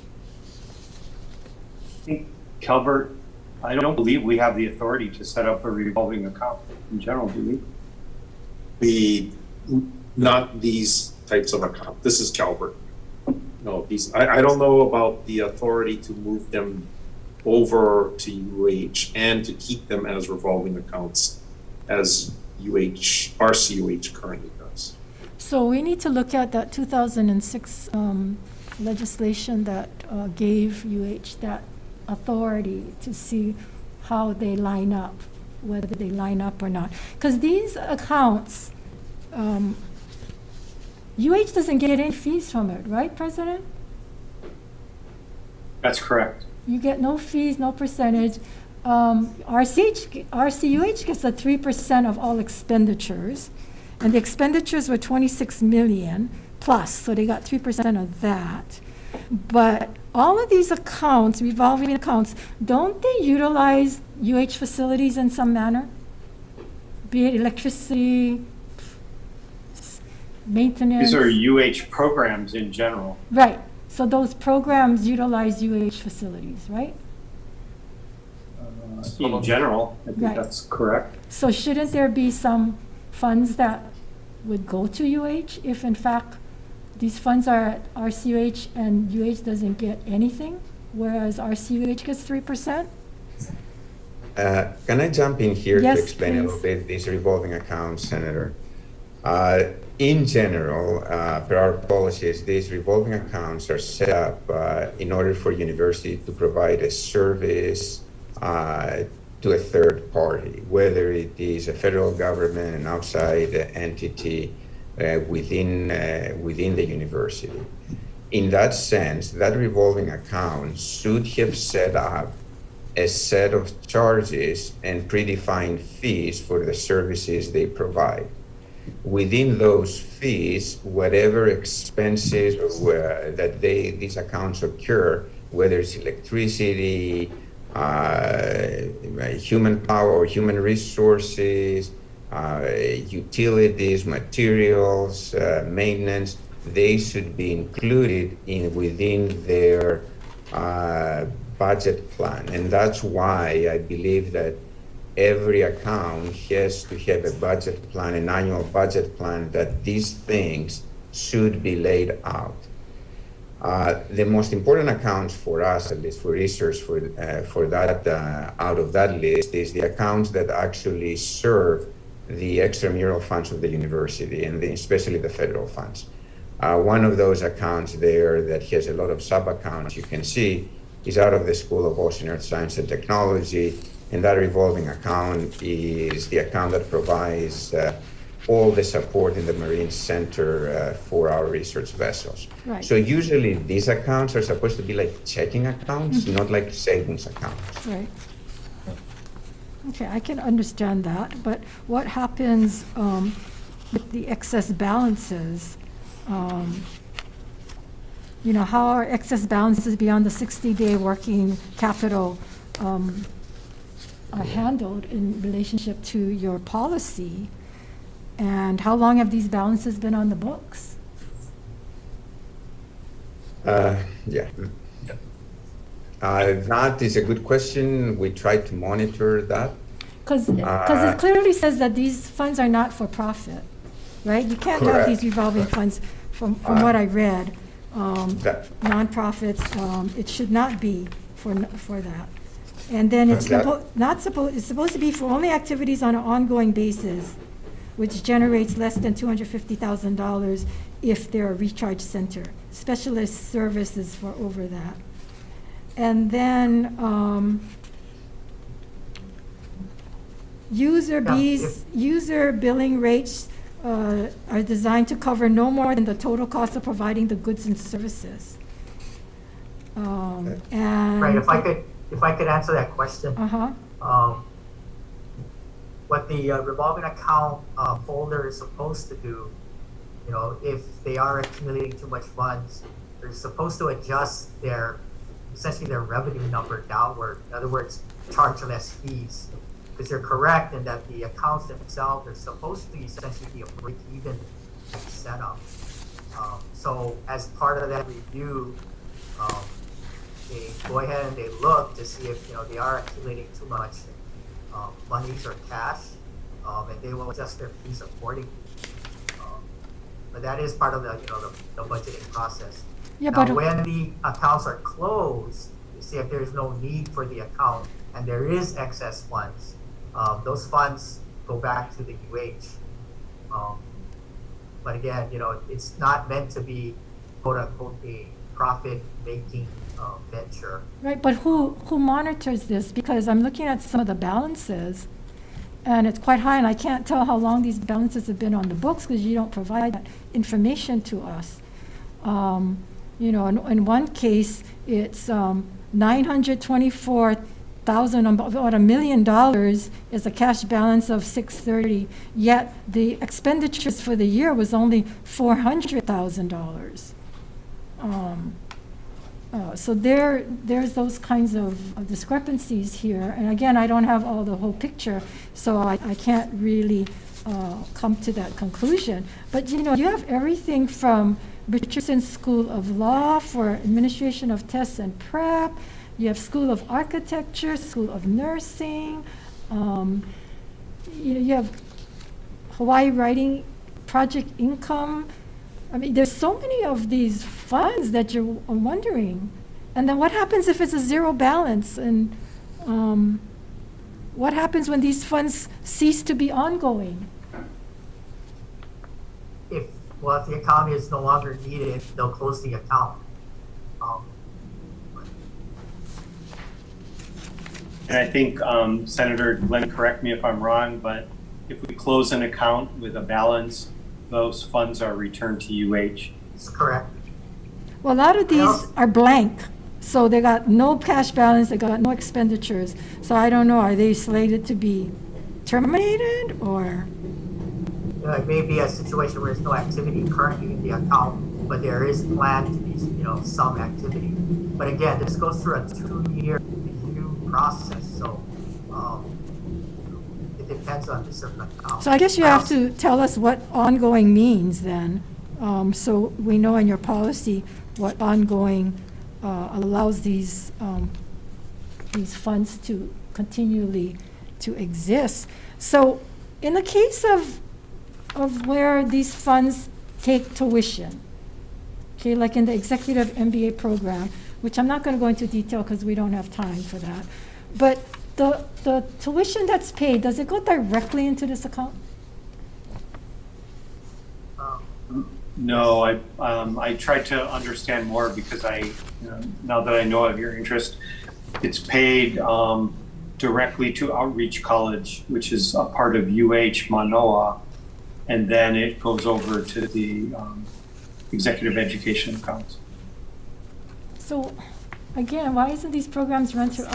I think, Calvert, I don't believe we have the authority to set up a revolving account in general, do we? Not these types of accounts. This is Calvert. No, I don't know about the authority to move them over to UH and to keep them as revolving accounts as RCUH currently does. So we need to look at that 2006 legislation that gave UH that authority to see how they line up, whether they line up or not. Because these accounts, UH doesn't get any fees from it, right, President? That's correct. You get no fees, no percentage. RCUH gets a 3% of all expenditures, and the expenditures were 26 million plus, so they got 3% of that. But all of these accounts, revolving accounts, don't they utilize UH facilities in some manner? Be it electricity, maintenance. These are UH programs in general. Right. So those programs utilize UH facilities, right? In general, I think Right. that's correct. So shouldn't there be some funds that would go to UH if in fact these funds are at RCUH and UH doesn't get anything, whereas RCUH gets 3%? Can I jump in here Yes, to explain a little please. bit these revolving accounts, Senator? In general, per our policies, these revolving accounts are set up in order for university to provide a service to a third party, whether it is a federal government, an outside entity within the university. In that sense, that revolving account should have set up a set of charges and predefined fees for the services they provide. Within those fees, whatever expenses that these accounts occur, whether it's electricity, human power or human resources, utilities, materials, maintenance, they should be included within their budget plan. And that's why I believe that every account has to have a budget plan, an annual budget plan, that these things should be laid out. The most important accounts for us, at least for research, for that out of that list, is the accounts that actually serve the extramural funds of the university, and especially the federal funds. One of those accounts there that has a lot of sub-accounts, you can see, is out of the School of Ocean, Earth Science and Technology, and that revolving account is the account that provides all the support in the Marine Center for our research vessels. Right. So usually these accounts are supposed to be like checking accounts, not like savings accounts. Right. Okay, I can understand that, but what happens with the excess balances? You know, how are excess balances beyond the 60-day working capital are handled in relationship to your policy? And how long have these balances been on the books? Yeah. That is a good question. We try to monitor that. Because it clearly says that these funds are not for profit, right? You can't have these revolving funds, from what I read, nonprofits. It should not be for that. And then it's supposed to be for only activities on an ongoing basis, which generates less than $250,000 if they're a recharge center. Specialist services for over that. And then user billing rates are designed to cover no more than the total cost of providing the goods and services. And right. If I could answer that question. What the revolving account holder is supposed to do, you know, if they are accumulating too much funds, they're supposed to adjust essentially their revenue number downward. In other words, charge less fees. Because you're correct in that the accounts themselves are supposed to essentially be a break-even setup. So as part of that review, they go ahead and they look to see if they are accumulating too much monies or cash, and they will adjust their fees accordingly. But that is part of the the budgeting process. Yeah, now, but when the accounts are closed, you see if there's no need for the account and there is excess funds, those funds go back to the UH. But again, it's not meant to be quote unquote a profit-making venture. right, but who monitors this? Because I'm looking at some of the balances, and it's quite high, and I can't tell how long these balances have been on the books because you don't provide that information to us. In one case, it's $924,000, about $1 million is a cash balance of $630. Yet the expenditures for the year was only $400,000. So there's those kinds of discrepancies here. And again, I don't have the whole picture, so I can't really come to that conclusion. But you have everything from Richardson School of Law for Administration of Tests and Prep. You have School of Architecture, School of Nursing. You have Hawaii Writing Project Income. I mean, there's so many of these funds that you're wondering. And then what happens if it's a zero balance? And what happens when these funds cease to be ongoing? If the account is no longer needed, they'll close the account. And I think, Senator Glenn, correct me if I'm wrong, but if we close an account with a balance, those funds are returned to UH. That's correct. Well, a lot of these are blank. So they got no cash balance, they got no expenditures. So I don't know, are they slated to be terminated or? It may be a situation where there's no activity currently in the account, but there is planned to be, some activity. But again, this goes through a 2-year review process, so it depends on the certain account. So I guess you have to tell us what ongoing means then, so we know in your policy what ongoing allows these funds to continually to exist. So in the case of where these funds take tuition, okay, like in the executive MBA program, which I'm not going to go into detail because we don't have time for that, but the tuition that's paid, does it go directly into this account? No, I tried to understand more because now that I know of your interest, it's paid directly to Outreach College, which is a part of UH Manoa, and then it goes over to the executive education accounts. So, again, why isn't these programs run through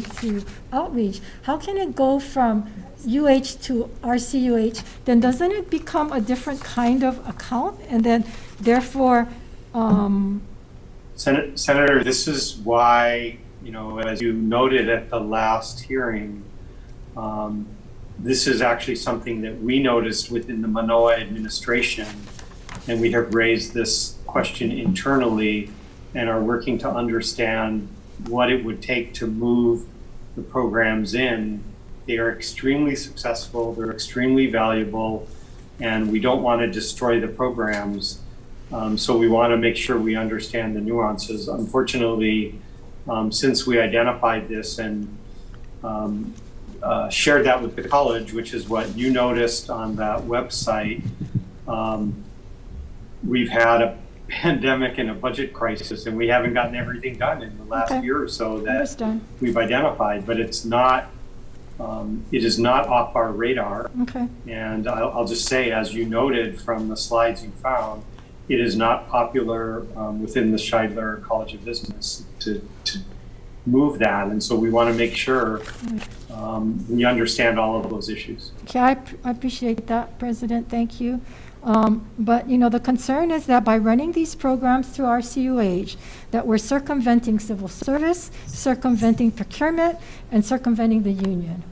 through Outreach? How can it go from UH to RCUH? Then doesn't it become a different kind of account? And then, therefore, Senator, this is why, as you noted at the last hearing, this is actually something that we noticed within the Manoa administration, and we have raised this question internally and are working to understand what it would take to move the programs in. They are extremely successful, they're extremely valuable, and we don't want to destroy the programs. So we want to make sure we understand the nuances. Unfortunately, since we identified this and shared that with the college, which is what you noticed on that website, we've had a pandemic and a budget crisis, and we haven't gotten everything done in the last year or so that we've identified, but it's not, it is not off our radar. Okay. And I'll just say, as you noted from the slides you found, it is not popular within the Scheidler College of Business to move that, and so we want to make sure we understand all of those issues. Okay, I appreciate that, President, thank you. But, the concern is that by running these programs through RCUH, that we're circumventing civil service, circumventing procurement, and circumventing the union.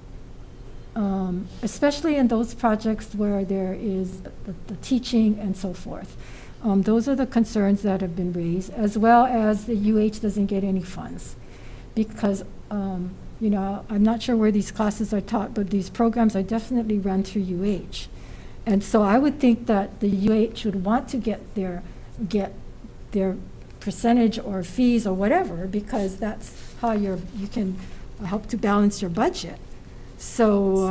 Especially in those projects where there is the teaching and so forth. Those are the concerns that have been raised, as well as the UH doesn't get any funds. Because, I'm not sure where these classes are taught, but these programs are definitely run through UH. And so I would think that the UH would want to get their percentage or fees or whatever, because that's how you can help to balance your budget. So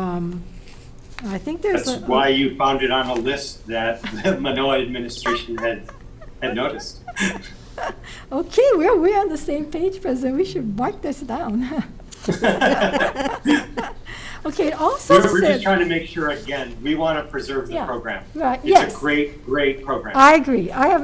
I think that's why you found it on a list that the Manoa administration had noticed. Okay, we're on the same page, President. We should mark this down. Okay, it also we're just trying to make sure, again, we want to preserve the program. Right, it's a great, great program. I agree. I have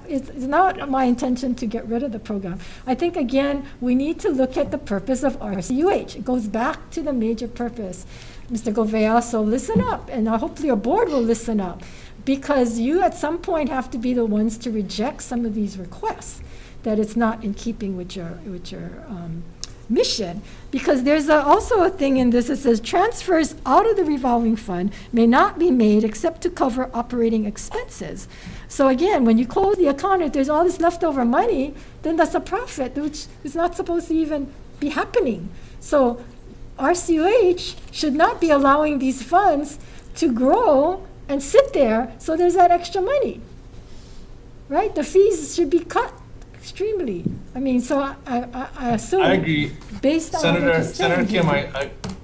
it's not my intention to get rid of the program. I think, again, we need to look at the purpose of RCUH. It goes back to the major purpose. Mr. Govea, so listen up, and hopefully your board will listen up, because you at some point have to be the ones to reject some of these requests, that it's not in keeping with your mission, because there's also a thing in this that says transfers out of the revolving fund may not be made except to cover operating expenses. So again, when you close the account, if there's all this leftover money, then that's a profit, which is not supposed to even be happening. So RCUH should not be allowing these funds to grow and sit there, so there's that extra money, right? The fees should be cut extremely. I mean, so I assume. I agree. Based on Senator Kim,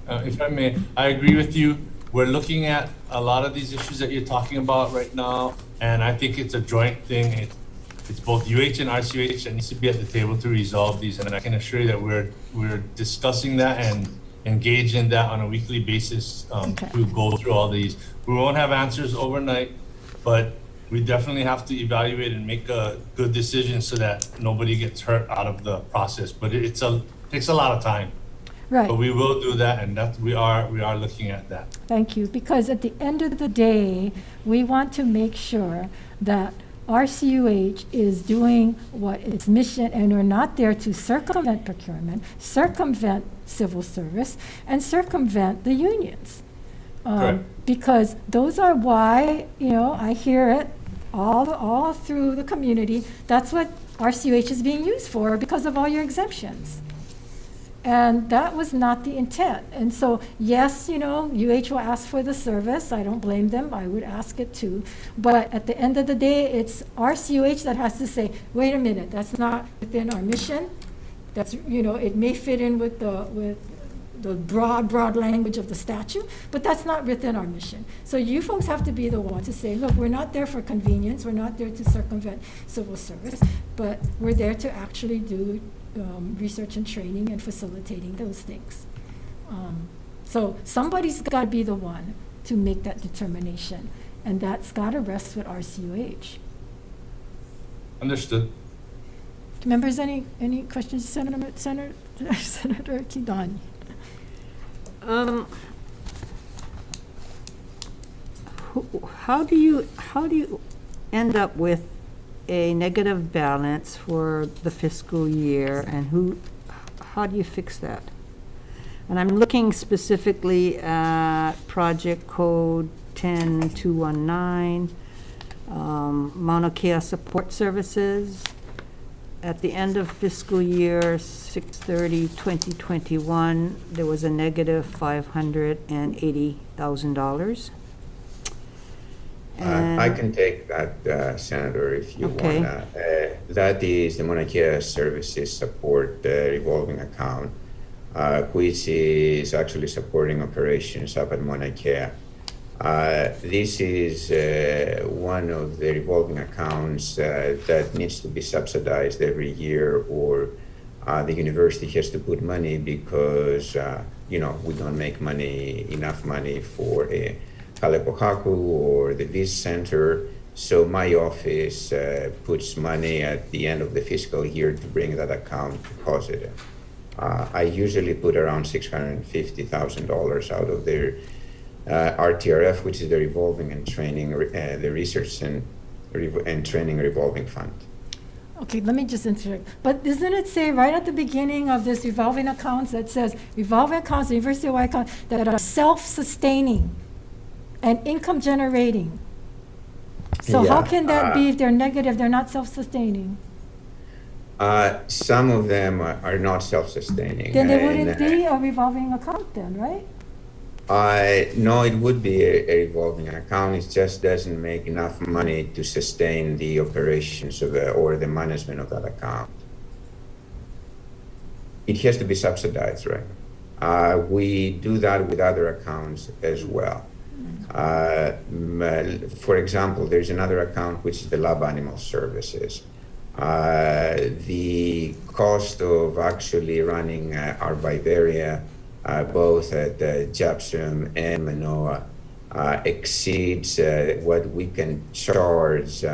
if I may, I agree with you. We're looking at a lot of these issues that you're talking about right now, and I think it's a joint thing. It's both UH and RCUH that needs to be at the table to resolve these, and I can assure you that we're discussing that and engage in that on a weekly basis to go through all these. We won't have answers overnight, but we definitely have to evaluate and make a good decision so that nobody gets hurt out of the process. But takes a lot of time. Right. But we will do that, and we are looking at that. Thank you. Because at the end of the day, we want to make sure that RCUH is doing what its mission, and we're not there to circumvent procurement, circumvent civil service, and circumvent the unions. Correct. Because those are why, I hear it all through the community. That's what RCUH is being used for, because of all your exemptions. And that was not the intent. And so, yes, UH will ask for the service. I don't blame them. I would ask it too. But at the end of the day, it's RCUH that has to say, wait a minute, that's not within our mission. That's, it may fit in with the broad language of the statute, but that's not within our mission. So you folks have to be the ones to say, look, we're not there for convenience. We're not there to circumvent civil service, but we're there to actually do research and training and facilitating those things. So somebody's got to be the one to make that determination, and that's got to rest with RCUH. Understood. Members, any questions, Senator Kidani? How do you end up with a negative balance for the fiscal year, and how do you fix that? And I'm looking specifically at project code 10219, Mauna Kea support services. At the end of fiscal year 6/30/2021, there was a negative $580,000. I can take that, Senator, if you Okay. want. That is the Mauna Kea Services Support Revolving Account, which is actually supporting operations up at Mauna Kea. This is one of the revolving accounts that needs to be subsidized every year, or the university has to put money because, we don't make enough money for Kalepohaku or the Lease Center. So my office puts money at the end of the fiscal year to bring that account positive. I usually put around $650,000 out of their RTRF, which is the Revolving and Training, the Research and Training Revolving Fund. Okay, let me just interject. But doesn't it say right at the beginning of this revolving accounts that says revolving accounts, University of Hawaii accounts that are self-sustaining and income generating? So how can that be if they're negative, they're not self-sustaining? Some of them are not self-sustaining. Then they wouldn't be a revolving account then, right? No, it would be a revolving account. It just doesn't make enough money to sustain the operations of or the management of that account. It has to be subsidized, right? We do that with other accounts as well. For example, there's another account which is the lab animal services. The cost of actually running our vivaria, both at Japsum and Manoa, exceeds what we can charge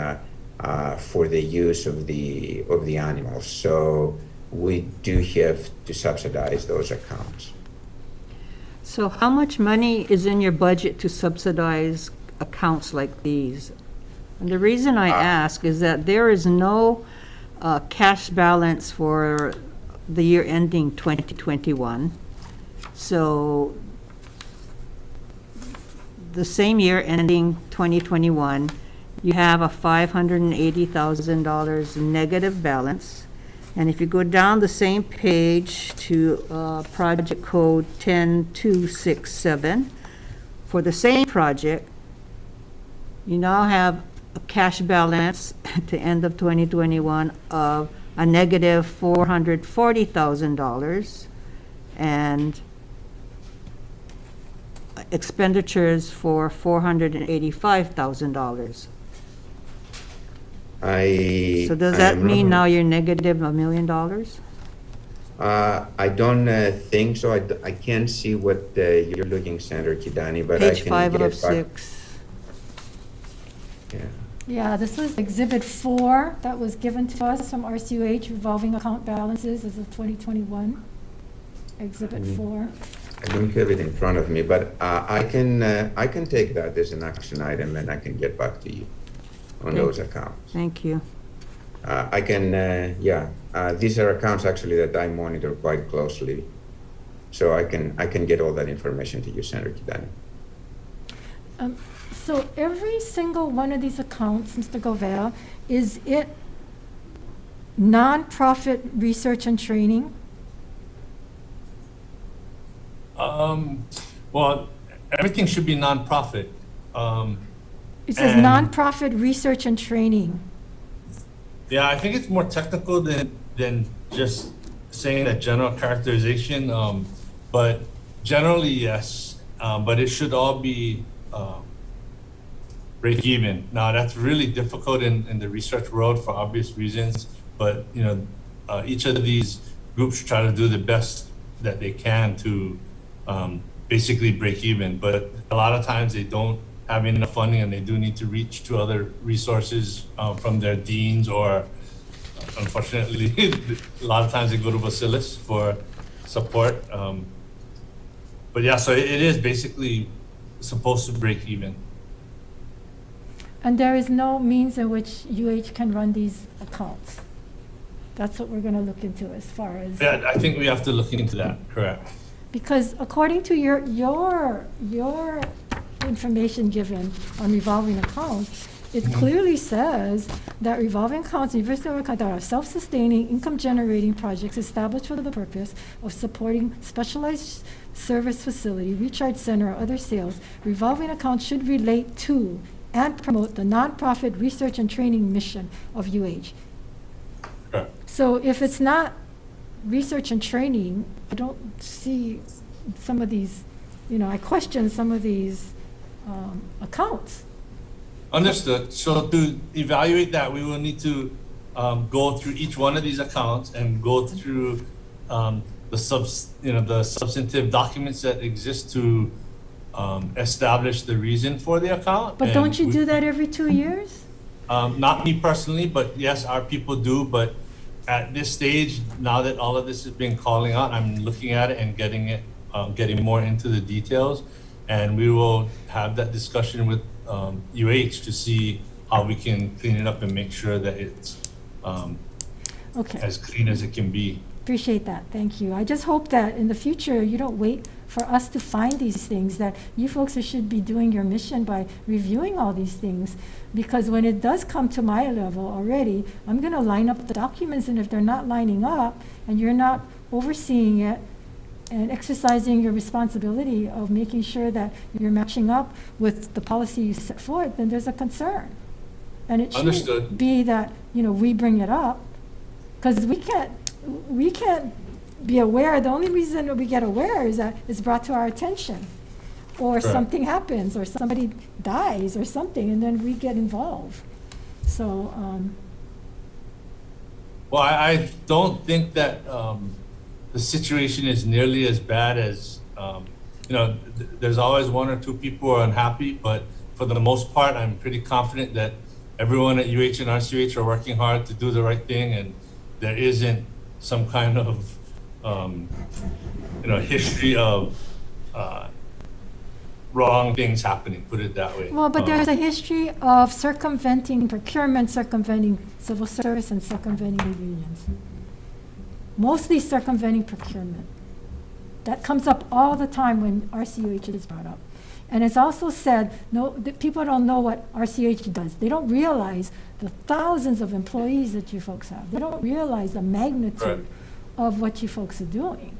for the use of the animals. So we do have to subsidize those accounts. So how much money is in your budget to subsidize accounts like these? And the reason I ask is that there is no cash balance for the year ending 2021. So the same year ending 2021, you have a $580,000 negative balance. And if you go down the same page to project code 10267, for the same project, you now have a cash balance at the end of 2021 of a negative $440,000 and expenditures for $485,000. So does that mean now you're negative $1 million? I don't think so. I can't see what you're looking, Senator Kidani, but Page I can get back. 506. Yeah. Yeah, this was Exhibit 4 that was given to us from RCUH, revolving account balances as of 2021. Exhibit 4. I don't have it in front of me, but I can take that as an action item and I can get back to you on those accounts. Thank you. I can, these are accounts actually that I monitor quite closely. So I can get all that information to you, Senator Kidani. So every single one of these accounts, Mr. Govea, is it nonprofit research and training? Well, everything should be nonprofit. It says and- nonprofit research and training. Yeah, I think it's more technical than just saying that general characterization. But generally, yes. But it should all be break even. Now, that's really difficult in the research world for obvious reasons. But each of these groups try to do the best that they can to basically break even. But a lot of times they don't have enough funding, and they do need to reach to other resources from their deans, or unfortunately, a lot of times they go to Bacillus for support. But yeah, so it is basically supposed to break even. And there is no means in which UH can run these accounts. That's what we're going to look into as far as. Yeah, I think we have to look into that, correct. Because according to your information given on revolving accounts, it clearly says that revolving accounts, university accounts that are self-sustaining, income-generating projects established for the purpose of supporting specialized service facility, recharge center, or other sales. Revolving accounts should relate to and promote the nonprofit research and training mission of UH. Correct. So if it's not research and training, I don't see some of these, I question some of these accounts. Understood. So to evaluate that, we will need to go through each one of these accounts and go through the substantive documents that exist to establish the reason for the account. But don't you do that every 2 years? Not me personally, but yes, our people do. But at this stage, now that all of this has been calling out, I'm looking at it and getting more into the details, and we will have that discussion with UH to see how we can clean it up and make sure that it's Okay. as clean as it can be. Appreciate that. Thank you. I just hope that in the future you don't wait for us to find these things, that you folks should be doing your mission by reviewing all these things. Because when it does come to my level already, I'm going to line up the documents, and if they're not lining up and you're not overseeing it and exercising your responsibility of making sure that you're matching up with the policy you set forth, then there's a concern. And it should Understood. be that, we bring it up, because we can't be aware. The only reason that we get aware is that it's brought to our attention, or Correct. something happens, or somebody dies or something, and then we get involved. So, Well, I don't think that the situation is nearly as bad as, there's always one or two people who are unhappy, but for the most part, I'm pretty confident that everyone at UH and RCUH are working hard to do the right thing, and there isn't some kind of, history of wrong things happening, put it that way. well, but there's a history of circumventing procurement, circumventing civil service, and circumventing the unions. Mostly circumventing procurement. That comes up all the time when RCUH is brought up. And it's also said, that people don't know what RCUH does. They don't realize the thousands of employees that you folks have. They don't realize the magnitude Right. of what you folks are doing.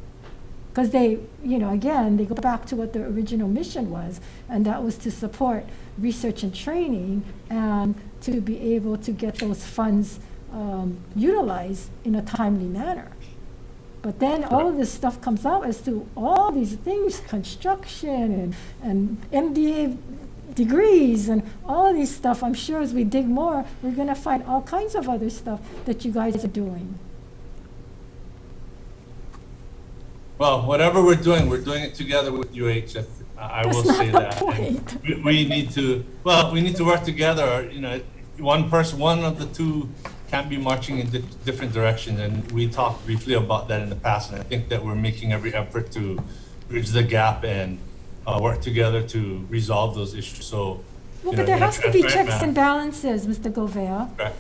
Because they, again, they go back to what the original mission was, and that was to support research and training and to be able to get those funds utilized in a timely manner. But then all of this stuff comes out as to all these things, construction and MBA degrees and all of these stuff. I'm sure as we dig more, we're going to find all kinds of other stuff that you guys are doing. Well, whatever we're doing it together with UH. I will That's say not that. the And point. we need to work together. one of the two can't be marching in different directions, and we talked briefly about that in the past, and I think that we're making every effort to bridge the gap and work together to resolve those issues. So, Well, you but know, there in a has to be transparent checks and balances, Mr. Govea. Correct.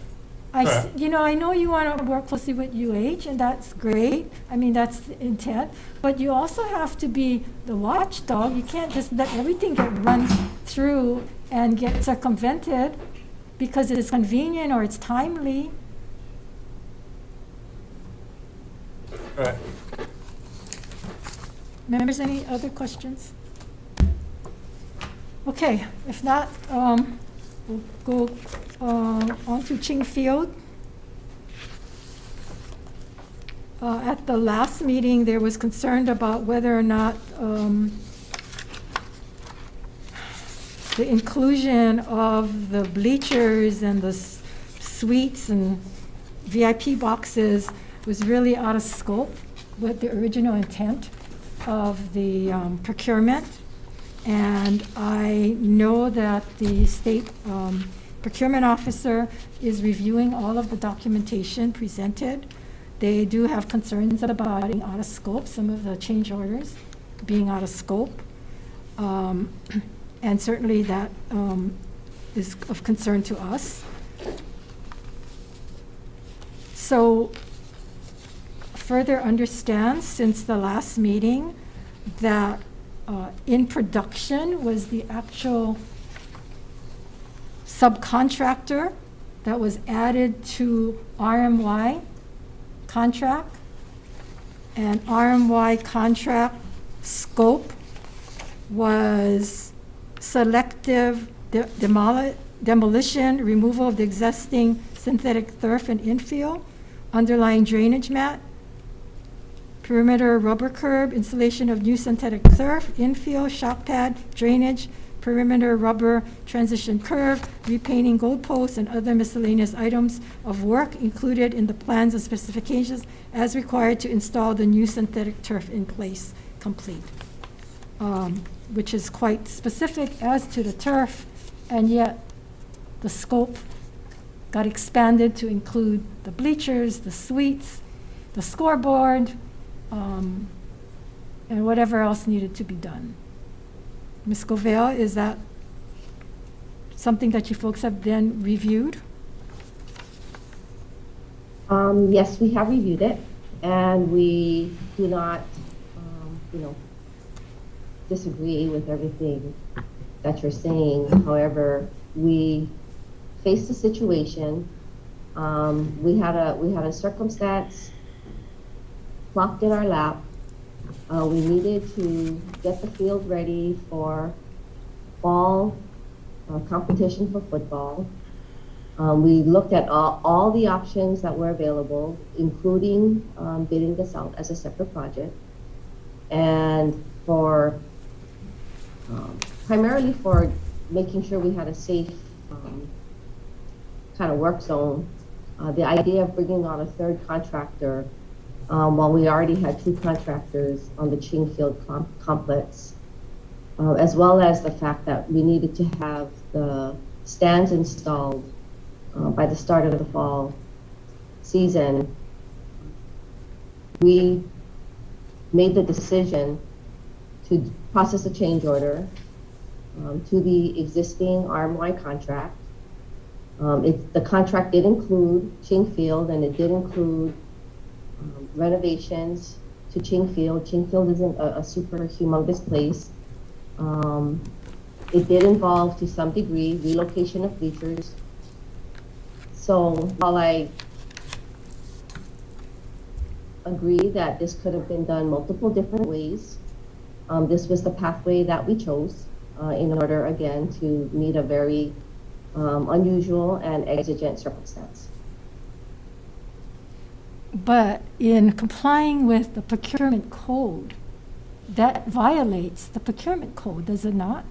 I know you want to work closely with UH, and that's great. I mean, that's the intent. But you also have to be the watchdog. You can't just let everything get run through and get circumvented because it's convenient or it's timely. Correct. Members, any other questions? Okay, if not, we'll go on to Ching Field. At the last meeting, there was concern about whether or not the inclusion of the bleachers and the suites and VIP boxes was really out of scope with the original intent of the procurement. And I know that the state procurement officer is reviewing all of the documentation presented. They do have concerns about being out of scope, some of the change orders being out of scope. And certainly that is of concern to us. So further understand since the last meeting that in production was the actual subcontractor that was added to RMY contract, and RMY contract scope was selective demolition, removal of the existing synthetic turf and infill, underlying drainage mat, perimeter rubber curb, installation of new synthetic turf, infill, shock pad, drainage, perimeter rubber transition curve, repainting gold posts, and other miscellaneous items of work included in the plans and specifications as required to install the new synthetic turf in place, complete. Which is quite specific as to the turf, and yet the scope got expanded to include the bleachers, the suites, the scoreboard, and whatever else needed to be done. Ms. Govea, is that something that you folks have then reviewed? Yes, we have reviewed it, and we do not, disagree with everything that you're saying. However, we faced a situation. We had a circumstance plopped in our lap. We needed to get the field ready for fall competition for football. We looked at all the options that were available, including bidding this out as a separate project. And for primarily for making sure we had a safe kind of work zone, the idea of bringing on a third contractor while we already had two contractors on the Ching Field complex, as well as the fact that we needed to have the stands installed by the start of the fall season, we made the decision to process a change order to the existing RMY contract. The contract did include Ching Field, and it did include renovations to Ching Field. Ching Field isn't a super humongous place. It did involve, to some degree, relocation of bleachers. So while I agree that this could have been done multiple different ways, this was the pathway that we chose in order, again, to meet a very unusual and exigent circumstance. But in complying with the procurement code, that violates the procurement code, does it not?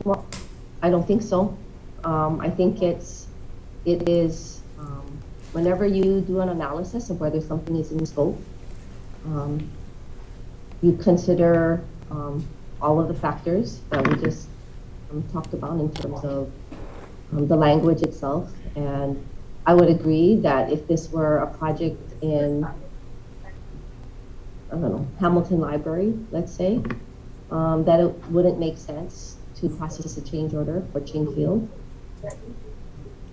Well, I don't think so. I think it is whenever you do an analysis of whether something is in scope, you consider all of the factors that we just talked about in terms of the language itself. And I would agree that if this were a project in, I don't know, Hamilton Library, let's say, that it wouldn't make sense to process a change order for Ching Field.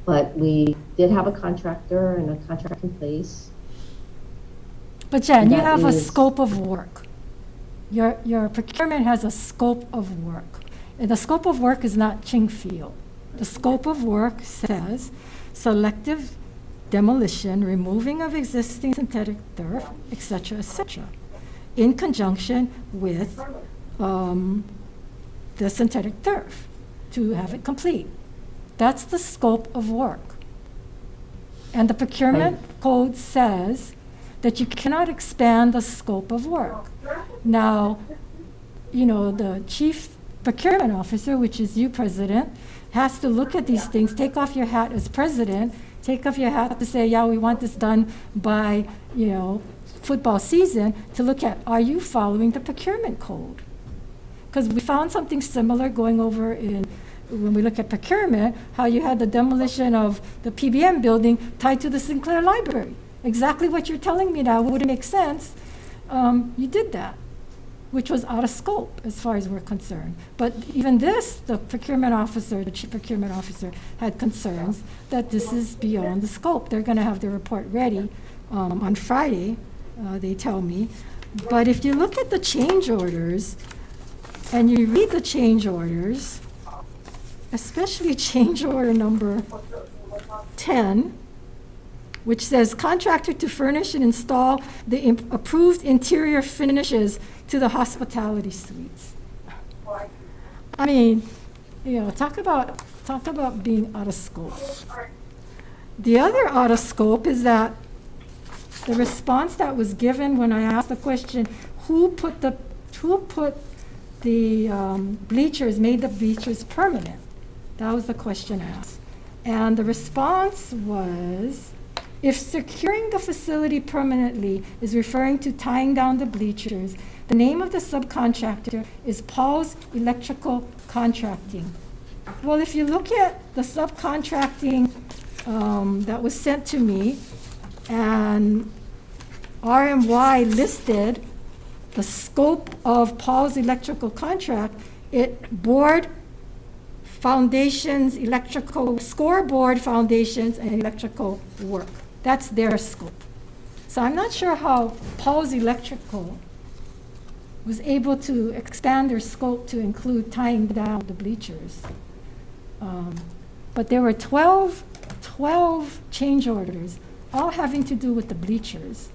But we did have a contractor and a contract in place. But Jen, you That have a is- scope of work. Your procurement has a scope of work. And the scope of work is not Ching Field. The scope of work says selective demolition, removing of existing synthetic turf, et cetera, in conjunction with the synthetic turf to have it complete. That's the scope of work. And the procurement code says that you cannot expand the scope of work. Now, you know, the chief procurement officer, which is you, President, has to look at these things, take off your hat as president, take off your hat to say, yeah, we want this done by, you know, football season, to look at, are you following the procurement code? Because we found something similar going over in, when we look at procurement, how you had the demolition of the PBM building tied to the Sinclair Library. Exactly what you're telling me now wouldn't make sense. You did that, which was out of scope as far as we're concerned. But even this, the procurement officer, the chief procurement officer, had concerns that this is beyond the scope. They're going to have their report ready on Friday, they tell me. But if you look at the change orders and you read the change orders, especially change order number 10, which says contractor to furnish and install the approved interior finishes to the hospitality suites. I mean, you know, talk about being out of scope. The other out of scope is that the response that was given when I asked the question, who put the bleachers, made the bleachers permanent? That was the question asked. And the response was, if securing the facility permanently is referring to tying down the bleachers, the name of the subcontractor is Paul's Electrical Contracting. Well, if you look at the subcontracting that was sent to me, and RMY listed the scope of Paul's electrical contract, it board foundations, electrical, scoreboard foundations, and electrical work. That's their scope. So I'm not sure how Paul's Electrical was able to expand their scope to include tying down the bleachers. But there were 12 change orders, all having to do with the bleachers.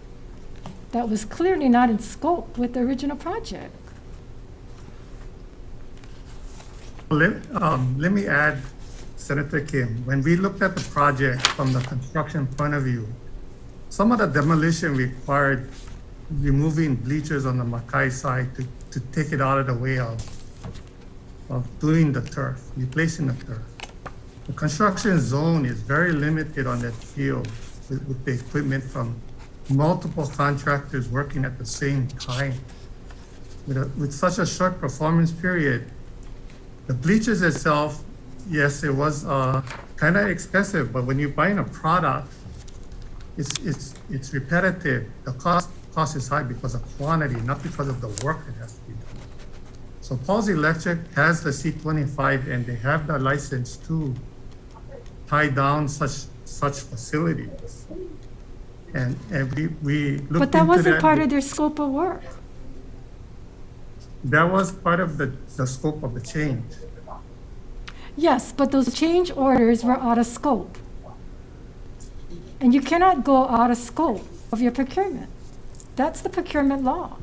That was clearly not in scope with the original project. Let me add, Senator Kim, when we looked at the project from the construction point of view, some of the demolition required removing bleachers on the Makai side to take it out of the way of doing the turf, replacing the turf. The construction zone is very limited on that field with the equipment from multiple contractors working at the same time. With such a short performance period, the bleachers itself, yes, it was kind of expensive, but when you're buying a product, it's repetitive. The cost is high because of quantity, not because of the work that has to be done. So Paul's Electric has the C25 and they have the license to tie down such facilities. And we looked into that. But that wasn't part of their scope of work. That was part of the scope of the change. Yes, but those change orders were out of scope. And you cannot go out of scope of your procurement. That's the procurement law.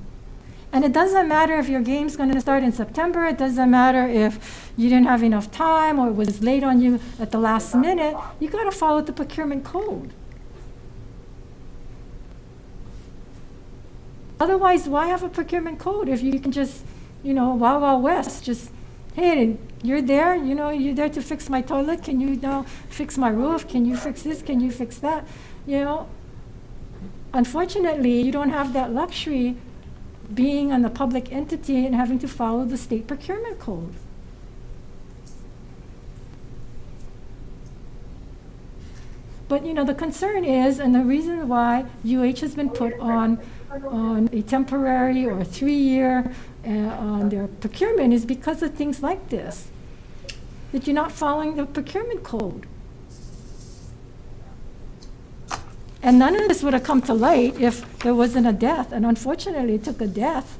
And it doesn't matter if your game's going to start in September. It doesn't matter if you didn't have enough time or it was late on you at the last minute. You got to follow the procurement code. Otherwise, why have a procurement code if you can just, you know, Wild West, just, hey, you're there, you know, you're there to fix my toilet. Can you now fix my roof? Can you fix this? Can you fix that? You know, unfortunately, you don't have that luxury being on the public entity and having to follow the state procurement code. But, the concern is, and the reason why UH has been put on a temporary or 3-year on their procurement is because of things like this, that you're not following the procurement code. And none of this would have come to light if there wasn't a death. And unfortunately, it took a death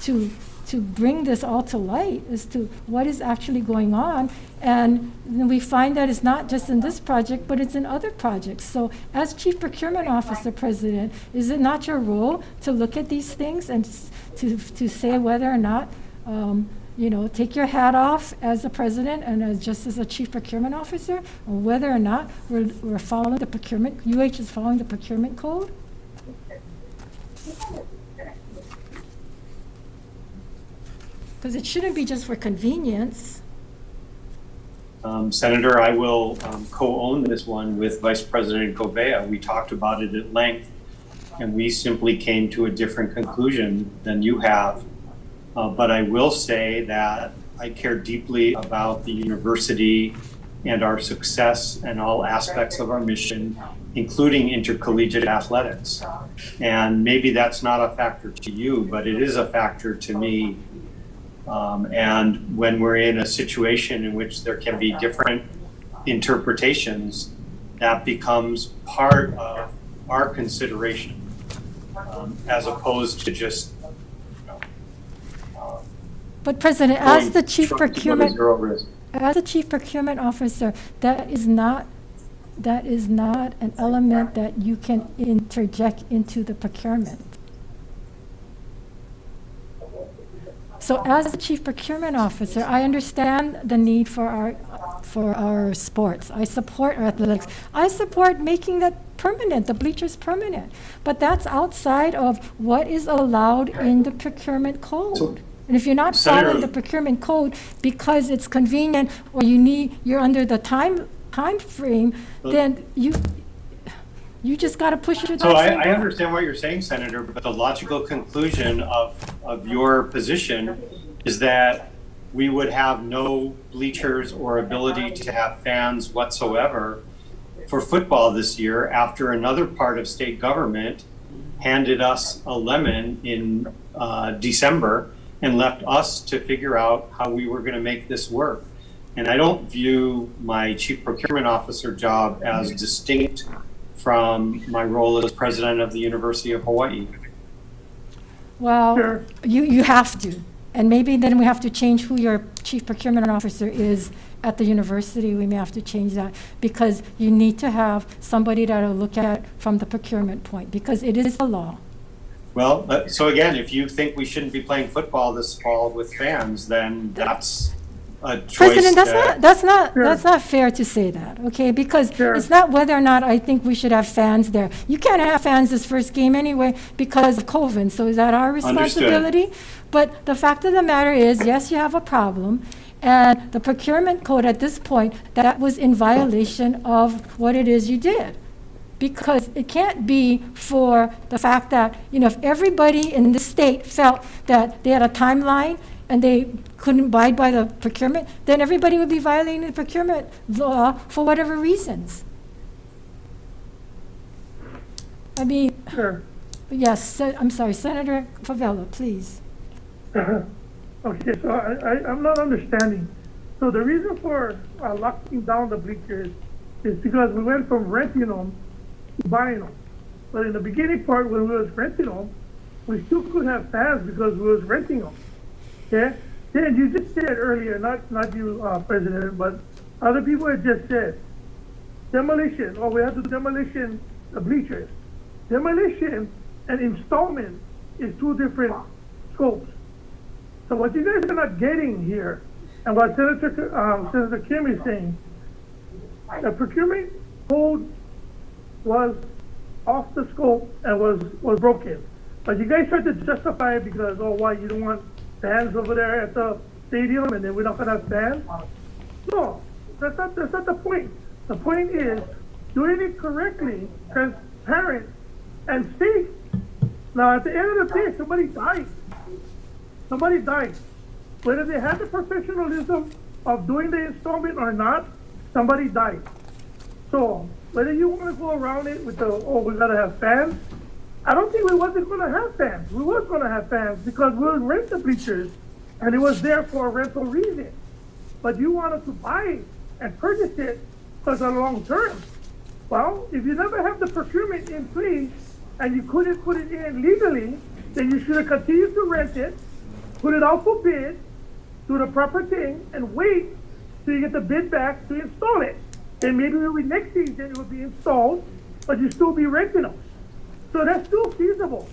to bring this all to light as to what is actually going on. And we find that it's not just in this project, but it's in other projects. So as Chief Procurement Officer, President, is it not your role to look at these things and to say whether or not, take your hat off as the President and just as a Chief Procurement Officer, or whether or not we're following the procurement, UH is following the procurement code? Because it shouldn't be just for convenience. Senator, I will co-own this one with Vice President Gouveia. We talked about it at length, and we simply came to a different conclusion than you have. But I will say that I care deeply about the university and our success and all aspects of our mission, including intercollegiate athletics. And maybe that's not a factor to you, but it is a factor to me. And when we're in a situation in which there can be different interpretations, that becomes part of our consideration, as opposed to just. But President, as the Chief Procurement Officer, that is not an element that you can interject into the procurement. So as the Chief Procurement Officer, I understand the need for our sports. I support our athletics. I support making that permanent, the bleachers permanent. But that's outside of what is allowed in the procurement code. And if you're not following the procurement code because it's convenient or you're under the time frame, then you just got to push it. So I understand what you're saying, Senator, but the logical conclusion of your position is that we would have no bleachers or ability to have fans whatsoever for football this year after another part of state government handed us a lemon in December and left us to figure out how we were going to make this work. And I don't view my Chief Procurement Officer job as distinct from my role as president of the University of Hawaii. Well, Sure. you have to. And maybe then we have to change who your Chief Procurement Officer is at the university. We may have to change that because you need to have somebody that will look at from the procurement point because it is the law. Well, so again, if you think we shouldn't be playing football this fall with fans, then that's a choice. President, that's not fair to say that, okay? Because it's not whether or not I think we should have fans there. You can't have fans this first game anyway because of COVID. So is that our responsibility? Understood. But the fact of the matter is, yes, you have a problem. And the procurement code at this point, that was in violation of what it is you did. Because it can't be for the fact that, if everybody in the state felt that they had a timeline and they couldn't abide by the procurement, then everybody would be violating the procurement law for whatever reasons. I mean, Sure. yes, I'm sorry, Senator Favela, please. Okay, so I'm not understanding. So the reason for locking down the bleachers is because we went from renting them to buying them. But in the beginning part, when we was renting them, we still could have fans because we was renting them. Okay? Then you just said earlier, not you, President, but other people had just said, demolition, we have to demolition the bleachers. Demolition and installment is two different scopes. So what you guys are not getting here, and what Senator Kim is saying, the procurement code was off the scope and was broken. But you guys tried to justify it because, why, you don't want fans over there at the stadium and then we're not gonna have fans? No, that's not the point. The point is doing it correctly, transparent, and safe. Now at the end of the day, somebody died. Whether they had the professionalism of doing the installment or not, somebody died. So whether you want to go around it with the, oh, we gotta have fans, I don't think we wasn't gonna have fans. We was gonna have fans because we'll rent the bleachers and it was there for a rental reason. But you wanted to buy it and purchase it because of long term. Well, if you never have the procurement in place and you couldn't put it in legally, then you should have continued to rent it, put it out for bid, do the proper thing, and wait till you get the bid back to install it. Then maybe next season it will be installed, but you still be renting them. So that's still feasible.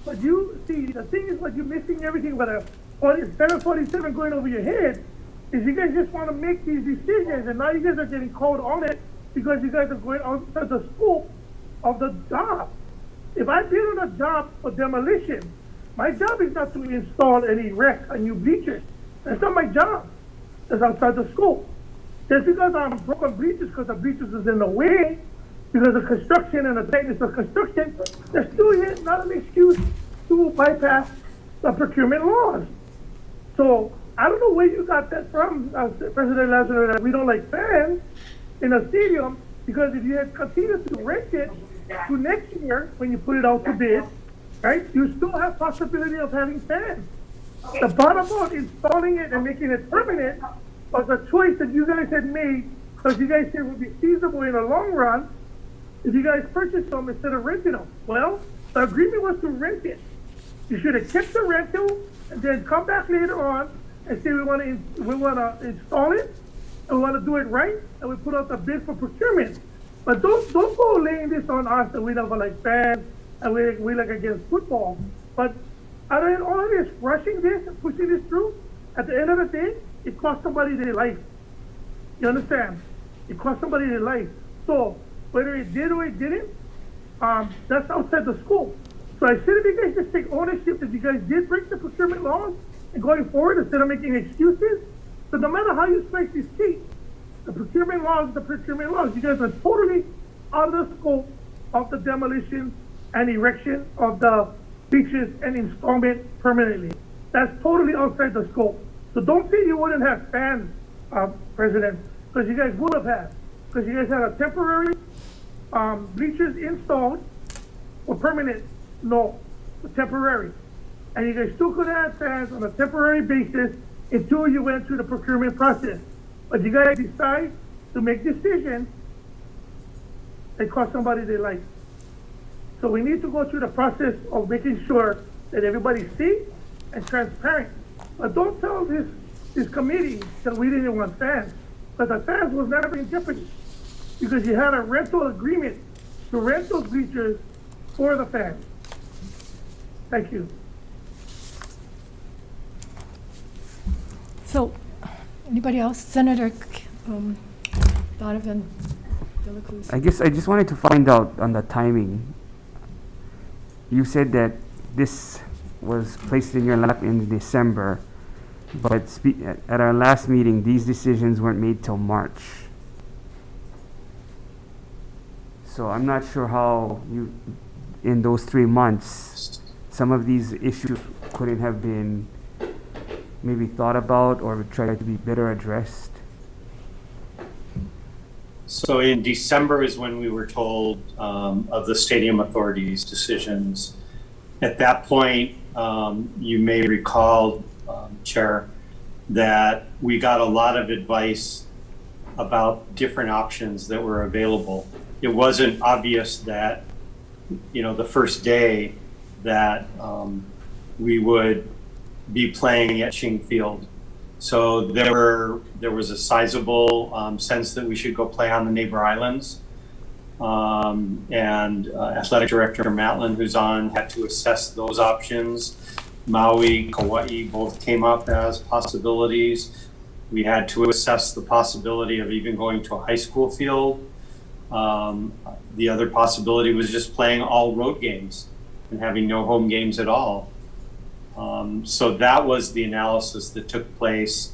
But you see, the thing is, what you're missing everything but a 747 going over your head is you guys just want to make these decisions, and now you guys are getting called on it because you guys are going outside the scope of the job. If I bid on a job for demolition, my job is not to install and erect a new bleachers. That's not my job. That's outside the scope. Just because I'm broken bleachers because the bleachers is in the way, because of construction and the tightness of construction, that's still yet not an excuse to bypass the procurement laws. So I don't know where you got that from, President Lazaro, that we don't like fans in a stadium, because if you had continued to rent it to next year when you put it out to bid, right, you still have possibility of having fans. The bottom about installing it and making it permanent was a choice that you guys had made because you guys said it would be feasible in the long run if you guys purchased them instead of renting them. Well, the agreement was to rent it. You should have kept the rental and then come back later on and say we want to install it and we want to do it right, and we put out the bid for procurement. But don't go laying this on us that we don't like fans and we like against football. But out of all of this, rushing this and pushing this through, at the end of the day, it cost somebody their life. You understand? It cost somebody their life. So whether it did or it didn't, that's outside the scope. So I said if you guys just take ownership that you guys did break the procurement laws and going forward instead of making excuses. So no matter how you slice this cake, the procurement laws are the procurement laws. You guys are totally out of the scope of the demolition and erection of the bleachers and installment permanently. That's totally outside the scope. So don't say you wouldn't have fans, President, because you guys would have had. Because you guys had a temporary bleachers installed or permanent, no, temporary. And you guys still could have fans on a temporary basis until you went through the procurement process. But you guys decide to make decisions that cost somebody their life. So we need to go through the process of making sure that everybody's safe and transparent. But don't tell this committee that we didn't want fans, but the fans was never in jeopardy because you had a rental agreement to rent those bleachers for the fans. Thank you. So, anybody else? Senator Donovan De La Cruz. I guess I just wanted to find out on the timing. You said that this was placed in your lap in December, but at our last meeting, these decisions weren't made till March. So I'm not sure how you, in those 3 months, some of these issues couldn't have been maybe thought about or tried to be better addressed. So in December is when we were told of the stadium authority's decisions. At that point, you may recall, Chair, that we got a lot of advice about different options that were available. It wasn't obvious that, the first day that we would be playing at Ching Field. So there was a sizable sense that we should go play on the neighbor islands. And Athletic Director Matlin, who's on, had to assess those options. Maui, Hawai'i both came up as possibilities. We had to assess the possibility of even going to a high school field. The other possibility was just playing all road games and having no home games at all. So that was the analysis that took place.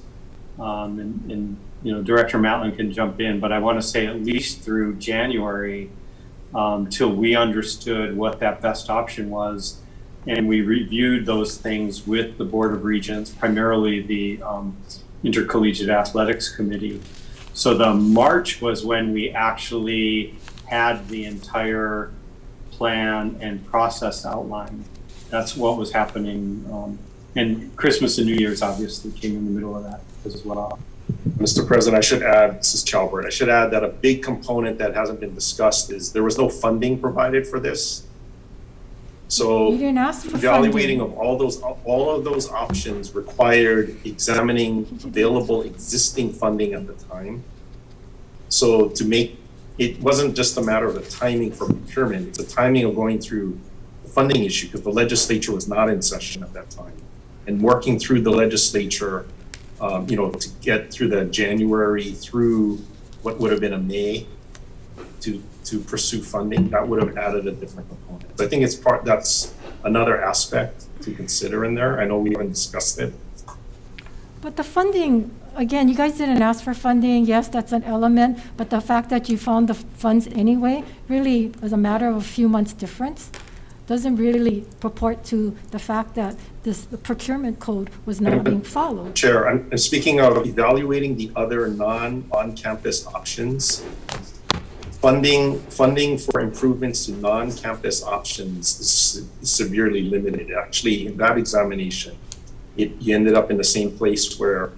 And Director Matlin can jump in, but I want to say at least through January, till we understood what that best option was. And we reviewed those things with the Board of Regents, primarily the Intercollegiate Athletics Committee. So the March was when we actually had the entire plan and process outlined. That's what was happening. And Christmas and New Year's obviously came in the middle of that as well. Mr. President, I should add, this is Chalbert, I should add that a big component that hasn't been discussed is there was no funding provided for this. So You didn't ask for evaluating funding. of all of those options required examining available existing funding at the time. So to make, it wasn't just a matter of the timing for procurement, it's a timing of going through the funding issue because the legislature was not in session at that time. And working through the legislature, to get through the January through what would have been a May to pursue funding, that would have added a different component. So I think that's another aspect to consider in there. I know we haven't discussed it. But the funding, again, you guys didn't ask for funding. Yes, that's an element, but the fact that you found the funds anyway really was a matter of a few months difference. Doesn't really purport to the fact that the procurement code was not being followed. Chair, I'm speaking of evaluating the other non-on-campus options. Funding for improvements to non-campus options is severely limited. Actually, in that examination, you ended up in the same place where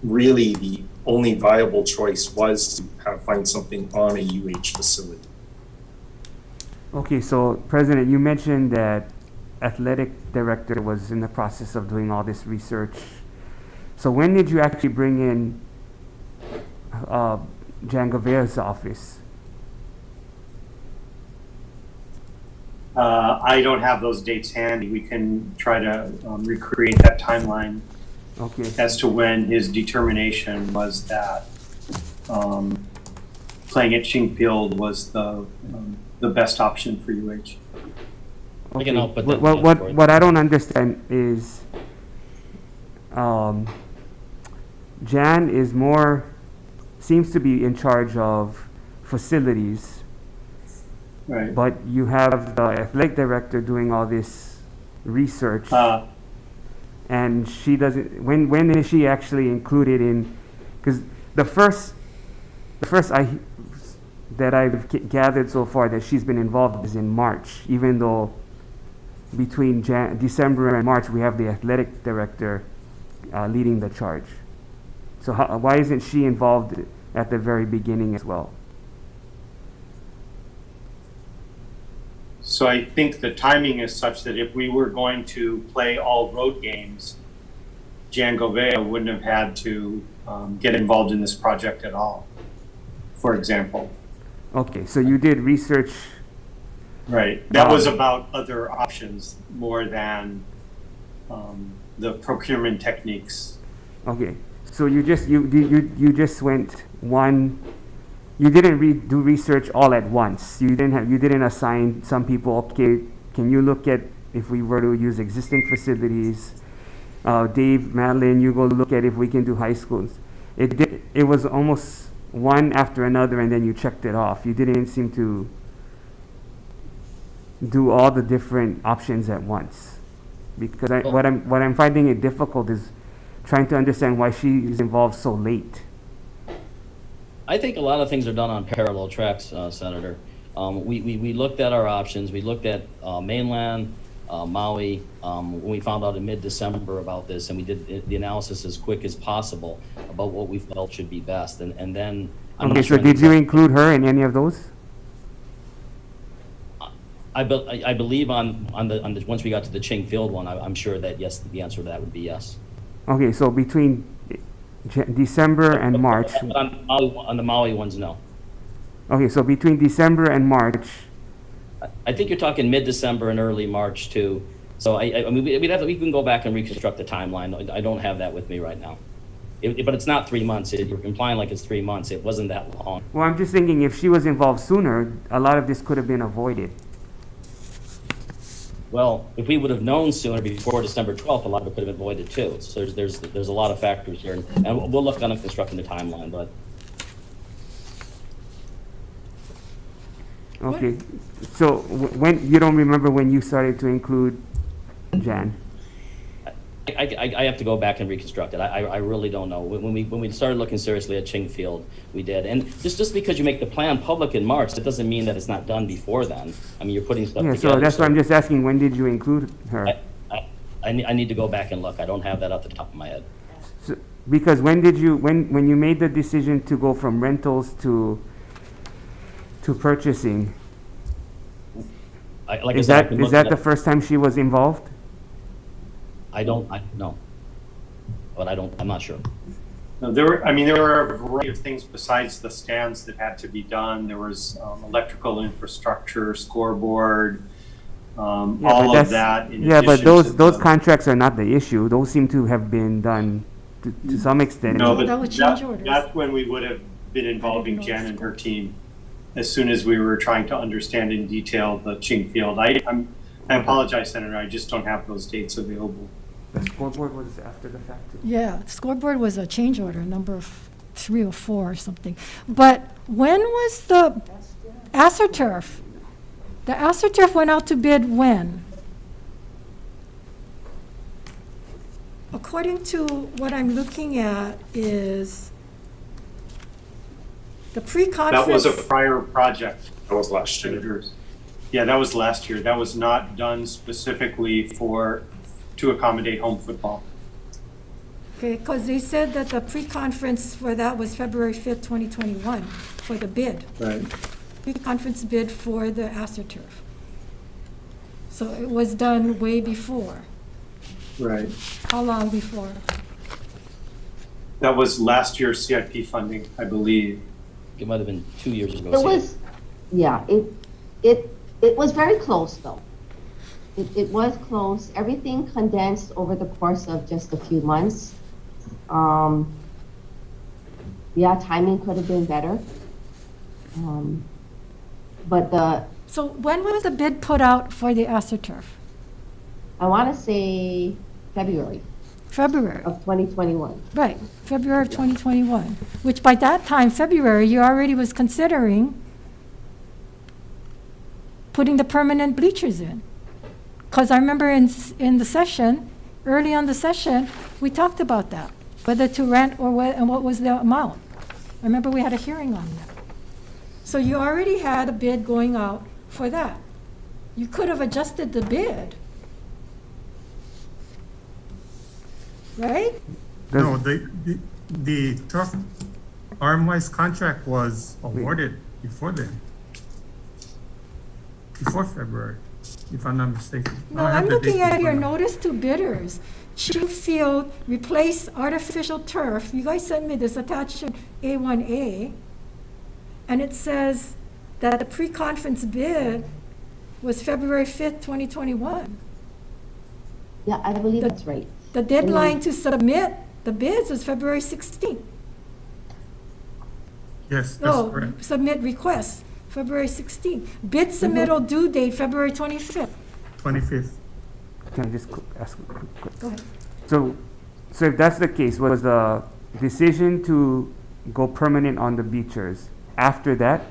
really the only viable choice was to find something on a UH facility. Okay, so President, you mentioned that athletic director was in the process of doing all this research. So when did you actually bring in Jan Gavea's office? I don't have those dates handy. We can try to recreate that timeline as to when his determination was that playing at Ching Field was the best option for UH. Okay. What I don't understand is Jan seems to be in charge of facilities. Right. But you have the athletic director doing all this research, and she doesn't. When is she actually included in? Because the first that I've gathered so far that she's been involved is in March. Even though between December and March we have the athletic director leading the charge. So why isn't she involved at the very beginning as well? So I think the timing is such that if we were going to play all road games, Jan Govea wouldn't have had to get involved in this project at all, for example. Okay, so you did research. Right. That was about other options more than the procurement techniques. Okay, so you just went one. You didn't do research all at once. You didn't assign some people. Okay, can you look at if we were to use existing facilities? Dave, Madeline, you go look at if we can do high schools. It was almost one after another, and then you checked it off. You didn't seem to do all the different options at once. Because what I'm finding it difficult is trying to understand why she is involved so late. I think a lot of things are done on parallel tracks, Senator. We looked at our options. We looked at mainland, Maui, when we found out in mid-December about this, and we did the analysis as quick as possible about what we felt should be best. And then... Okay, so did you include her in any of those? I believe on the once we got to the Ching Field one, I'm sure that yes, the answer to that would be yes. Okay, so between December and March. On the Maui ones, no. Okay, so between December and March. I think you're talking mid-December and early March too. So I mean, we can go back and reconstruct the timeline. I don't have that with me right now. But it's not 3 months. You're implying like it's 3 months. It wasn't that long. Well, I'm just thinking if she was involved sooner, a lot of this could have been avoided. Well, if we would have known sooner before December 12th, a lot of it could have been avoided too. So there's a lot of factors here, and we'll look on constructing the timeline. But okay, so when you don't remember when you started to include Jan? I have to go back and reconstruct it. I really don't know. When we started looking seriously at Ching Field, we did. And just because you make the plan public in March, that doesn't mean that it's not done before then. I mean, you're putting stuff Yeah, together. so that's why I'm just asking, when did you include her? I need to go back and look. I don't have that off the top of my head. So, because when did you, when you made the decision to go from rentals to purchasing, Like is I said, that, I've been is that looking the at- first time she was involved? I know. But I'm not sure. No, there were a variety of things besides the stands that had to be done. There was electrical infrastructure, scoreboard, all of that. In Yeah, but addition those to those the- contracts are not the issue. Those seem to have been done to some extent. No, but That would change orders. that's when we would have been involving Jen and her team as soon as we were trying to understand in detail the Ching Field. I apologize, Senator, I just don't have those dates available. The scoreboard was after the fact too. Yeah, scoreboard was a change order, number of 3 or 4 or something. But when was the AstroTurf? The AstroTurf went out to bid when? According to what I'm looking at is the pre-conference. That was a prior project. That was last year. Senators. Yeah, that was last year. That was not done specifically to accommodate home football. Okay, because they said that the pre-conference for that was February 5th, 2021, for the bid. Right. Pre-conference bid for the AstroTurf. So it was done way before. Right. How long before? That was last year's CIP funding, I believe. It might have been 2 years ago. It was, yeah, it was very close though. It was close. Everything condensed over the course of just a few months. Yeah, timing could have been better. So when was the bid put out for the AstroTurf? I want to say February February. of 2021. Right, February of 2021, which by that time, February, you already was considering putting the permanent bleachers in. Because I remember in the session, early on the session, we talked about that, whether to rent or what, and what was the amount. I remember we had a hearing on that. So you already had a bid going out for that. You could have adjusted the bid. Right? No, the turf arm-wise contract was awarded before then. Before February, if I'm not mistaken. No, I'm looking at your notice to bidders. Ching Field replace artificial turf. You guys sent me this attachment A1A. And it says that the pre-conference bid was February 5th, 2021. Yeah, I believe that's right. The deadline to submit the bids was February 16th. Yes, that's No, correct. submit requests, February 16th. Bid submittal due date, February 25th. 25th. Can I just ask a quick question? Go ahead. So if that's the case, was the decision to go permanent on the bleachers after that?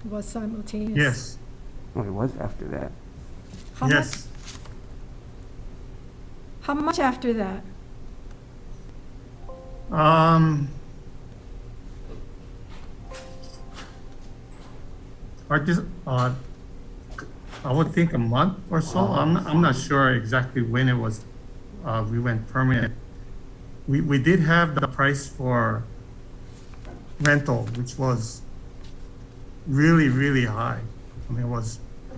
It was simultaneous. Yes, Oh, it was after that. How much, yes. how much after that? I would think a month or so. I'm not sure exactly when it was, we went permanent. We did have the price for rental, which was really, really high. I mean,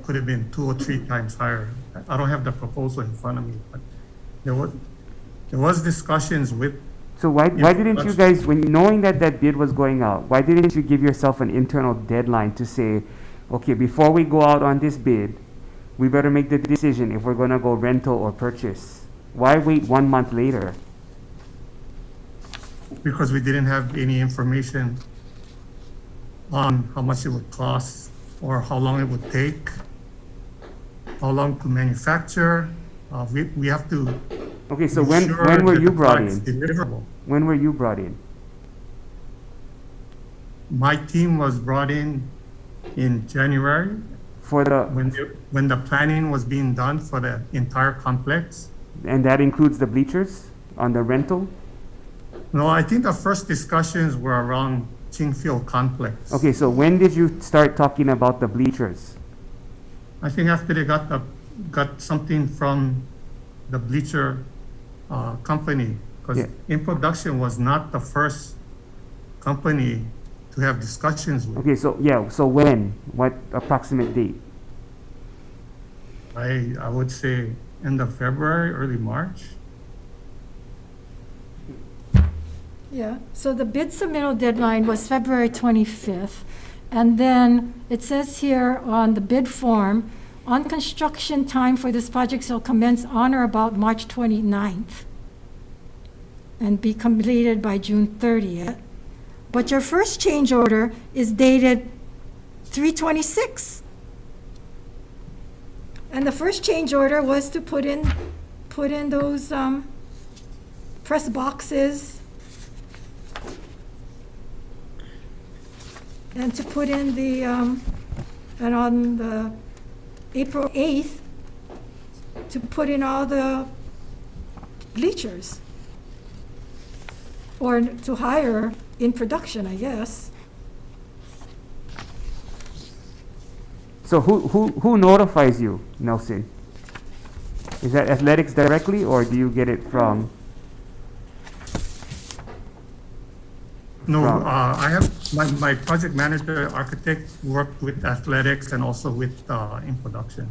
could have been 2 or 3 times higher. I don't have the proposal in front of me, but there was discussions with. So why didn't you guys, when knowing that bid was going out, why didn't you give yourself an internal deadline to say, okay, before we go out on this bid, we better make the decision if we're gonna go rental or purchase? Why wait 1 month later? Because we didn't have any information on how much it would cost or how long it would take, how long to manufacture. We have to. Okay, so be when sure were that you the brought product's in? deliverable. When were you brought in? My team was brought in January. For the, when the planning was being done for the entire complex. and that includes the bleachers on the rental? No, I think the first discussions were around Ching Field complex. Okay, so when did you start talking about the bleachers? I think after they got something from the bleacher company, because Yeah. In Production was not the first company to have discussions with. Okay, so yeah, so when? What approximate date? I would say end of February, early March. Yeah, so the bid submittal deadline was February 25th. And then it says here on the bid form, on construction time for this project shall commence on or about March 29th and be completed by June 30th. But your first change order is dated 3/26. And the first change order was to put in those press boxes and to put in the, and on the April 8th, to put in all the bleachers. Or to hire in production, I guess. So who notifies you, Nelson? Is that athletics directly, or do you get it from? No, From- I have, my project manager, architect worked with athletics and also with in production.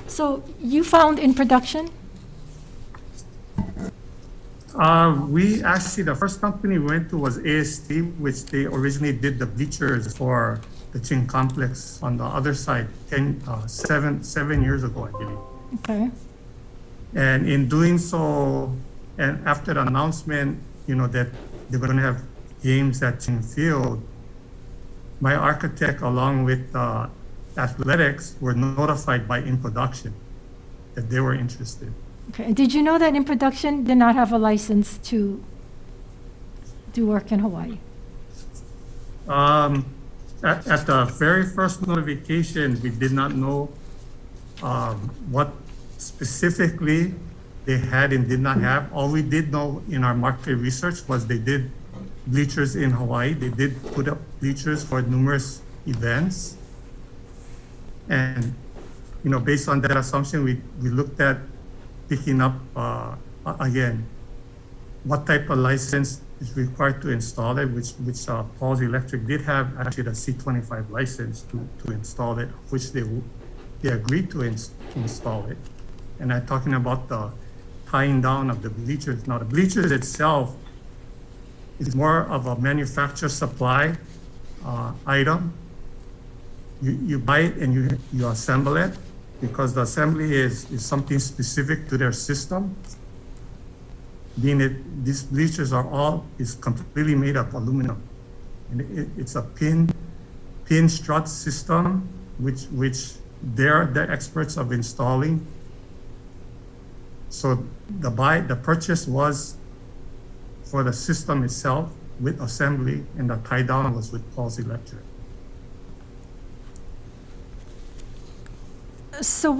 So you found in production? We actually, the first company we went to was AST, which they originally did the bleachers for the Ching complex on the other side, 7 years ago, I believe. Okay. And in doing so, and after the announcement, that they were going to have games at Ching Field, my architect, along with athletics, were notified by in production that they were interested. Okay, and did you know that in production did not have a license to do work in Hawaii? At the very first notification, we did not know what specifically they had and did not have. All we did know in our market research was they did bleachers in Hawaii. They did put up bleachers for numerous events. And, based on that assumption, we looked at picking up, again, what type of license is required to install it, which Paul's Electric did have actually the C25 license to install it, which they agreed to install it. And I'm talking about the tying down of the bleachers. Now, the bleachers itself is more of a manufacturer supply item. You buy it and you assemble it, because the assembly is something specific to their system. Being that these bleachers is completely made of aluminum. And it's a pin strut system, which they're the experts of installing. So the purchase was for the system itself with assembly, and the tie down was with Paul's Electric. So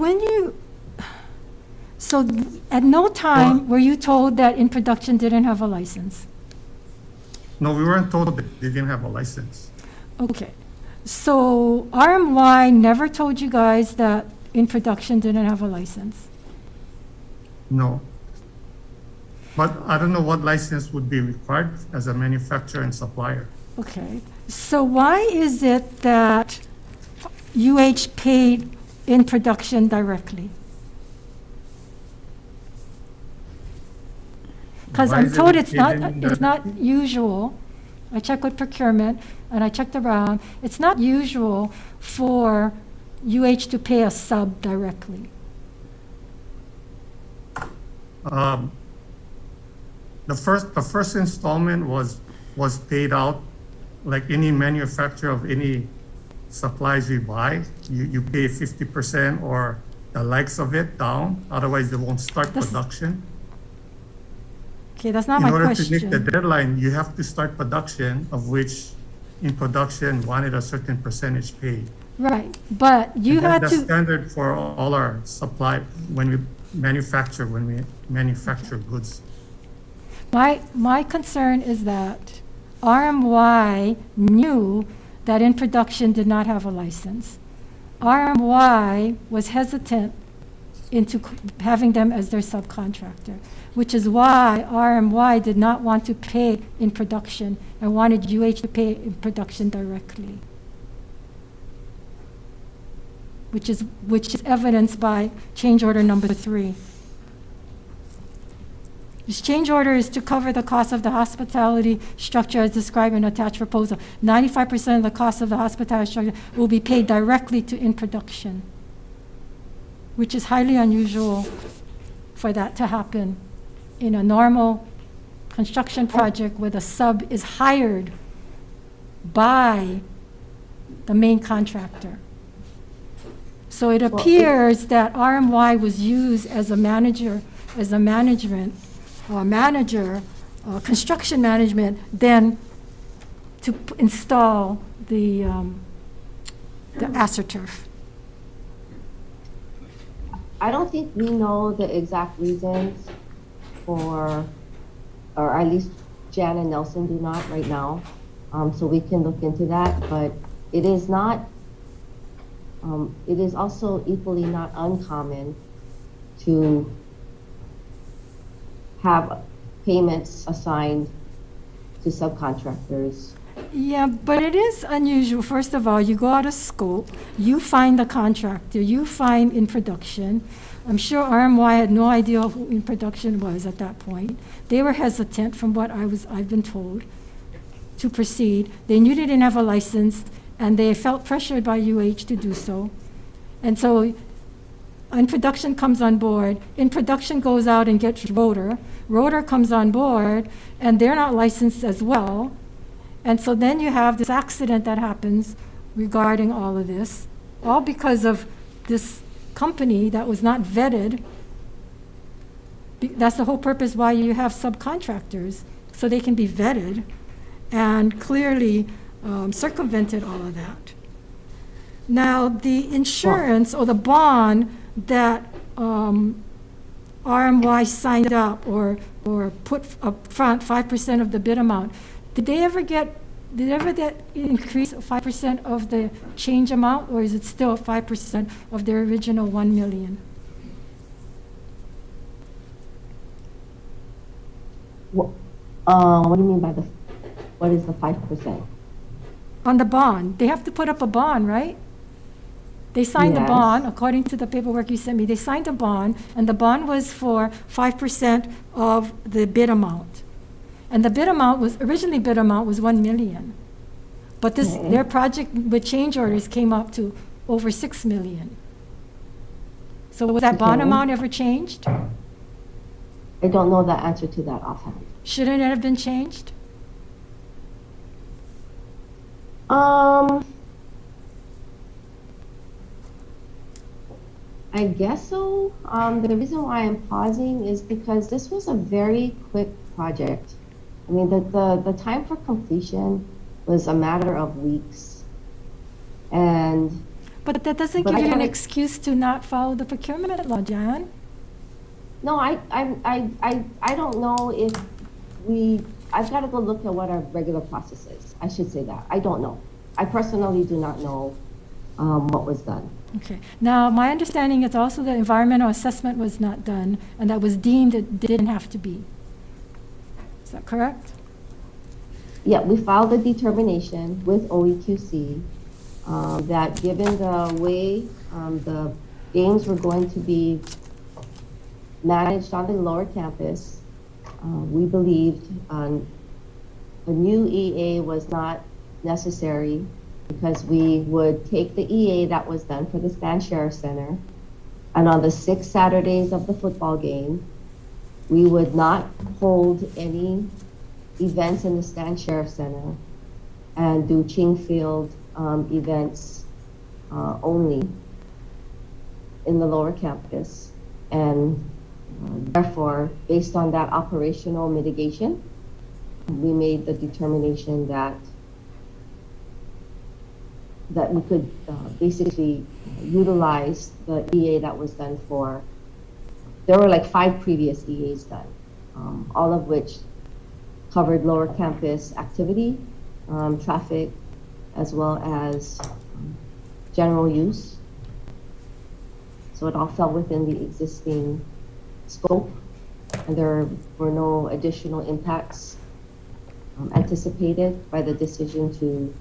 at no time were you told that in production didn't have a license? No, we weren't told that they didn't have a license. Okay, so RMY never told you guys that in production didn't have a license? No. But I don't know what license would be required as a manufacturer and supplier. Okay, so why is it that UH paid in production directly? Because Why I'm is it told paid it's not indirectly? usual. I checked with procurement and I checked around. It's not usual for UH to pay a sub directly. The first installment was paid out like any manufacturer of any supplies we buy. You pay 50% or the likes of it down, otherwise they won't start production. Okay, that's not my question. In order to meet the deadline, you have to start production, of which in production wanted a certain percentage paid. Right, but you And had that's to, standard for all our supply when we manufacture goods. my concern is that RMY knew that in production did not have a license. RMY was hesitant into having them as their subcontractor, which is why RMY did not want to pay in production and wanted UH to pay in production directly. Which is evidenced by change order number 3. This change order is to cover the cost of the hospitality structure as described in attached proposal. 95% of the cost of the hospitality structure will be paid directly to in production, which is highly unusual for that to happen in a normal construction project where the sub is hired by the main contractor. So it appears that RMY was used as a manager, construction management, then to install the AstroTurf. I don't think we know the exact reasons for, or at least Jan and Nelson do not right now. So we can look into that, but it is not, it is also equally not uncommon to have payments assigned to subcontractors. Yeah, but it is unusual. First of all, you go out of scope, you find the contractor, you find in production. I'm sure RMY had no idea who in production was at that point. They were hesitant, from what I've been told, to proceed. They knew they didn't have a license, and they felt pressured by UH to do so. And so in production comes on board, in production goes out and gets Rotor. Rotor comes on board, and they're not licensed as well. And so then you have this accident that happens regarding all of this, all because of this company that was not vetted. That's the whole purpose why you have subcontractors, so they can be vetted, and clearly circumvented all of that. Now, the insurance or the bond that RMY signed up or put up front 5% of the bid amount, did they ever get increase 5% of the change amount, or is it still 5% of their original 1 million? What do you mean by what is the 5%? On the bond, they have to put up a bond, right? They signed a Yes. bond, according to the paperwork you sent me, they signed a bond, and the bond was for 5% of the bid amount. And the bid amount was, originally bid amount was 1 million. But this, their project with change orders came up to over 6 million. So was that bond Okay. amount ever changed? I don't know the answer to that offhand. Shouldn't it have been changed? I guess so. The reason why I'm pausing is because this was a very quick project. I mean, the time for completion was a matter of weeks. But that doesn't give you an excuse to not follow the procurement law, Jan. No, I don't know if I've got to go look at what our regular process is. I should say that. I don't know. I personally do not know what was done. Okay. Now, my understanding is also that environmental assessment was not done, and that was deemed it didn't have to be. Is that correct? Yeah, we filed a determination with OEQC that given the way the games were going to be managed on the lower campus, we believed a new EA was not necessary, because we would take the EA that was done for the Stan Sheriff Center, and on the 6 Saturdays of the football game, we would not hold any events in the Stan Sheriff Center and do Ching Field events only in the lower campus. And therefore, based on that operational mitigation, we made the determination that that we could basically utilize the EA that was done for, there were like 5 previous EAs done, all of which covered lower campus activity, traffic, as well as general use. So it all fell within the existing scope, and there were no additional impacts anticipated by the decision to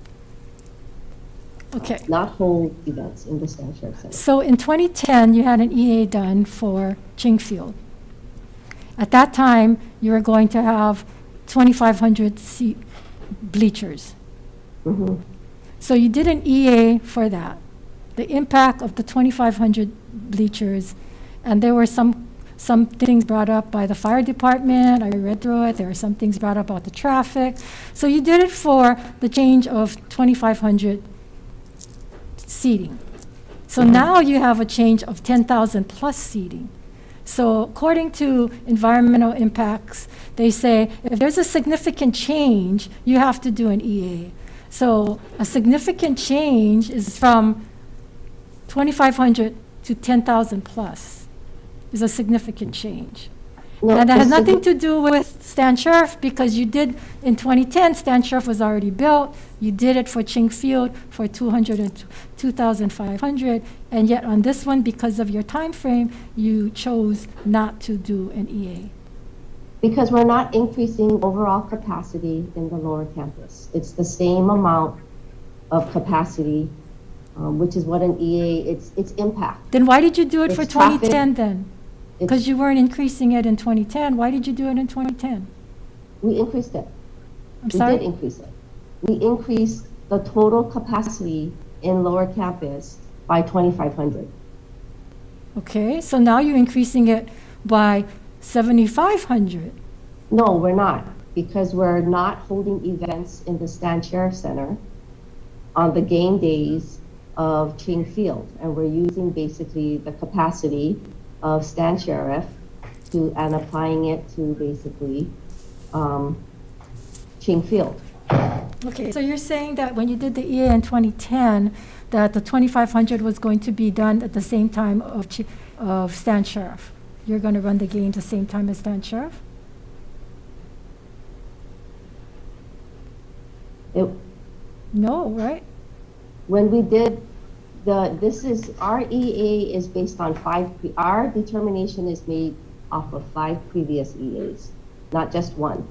not hold events in the Stan Sheriff Center. So in 2010, you had an EA done for Ching Field. At that time, you were going to have 2,500 seat bleachers. Mm-hmm. So you did an EA for that, the impact of the 2,500 bleachers, and there were some things brought up by the fire department. I read through it. There were some things brought up about the traffic. So you did it for the change of 2,500 seating. So now you have a change of 10,000 plus seating. So according to environmental impacts, they say if there's a significant change, you have to do an EA. So a significant change is from 2,500 to 10,000 plus is a significant change. No, and that has nothing to do with Stan Sheriff, because you did, in 2010, Stan Sheriff was already built. You did it for Ching Field for 2,500, and yet on this one, because of your time frame, you chose not to do an EA. Because we're not increasing overall capacity in the lower campus. It's the same amount of capacity, which is what an EA, it's impact. Then why did you do it It's for traffic. 2010 then? Because you weren't increasing it in 2010. Why did you do it in 2010? We increased it. I'm sorry? We did increase it. We increased the total capacity in lower campus by 2,500. Okay, so now you're increasing it by 7,500. No, we're not, because we're not holding events in the Stan Sheriff Center on the game days of Ching Field, and we're using basically the capacity of Stan Sheriff and applying it to basically Ching Field. Okay, so you're saying that when you did the EA in 2010, that the 2,500 was going to be done at the same time of Stan Sheriff? You're going to run the game the same time as Stan Sheriff? No, right? When we did our EA is based on our determination is made off of 5 previous EAs, not just one.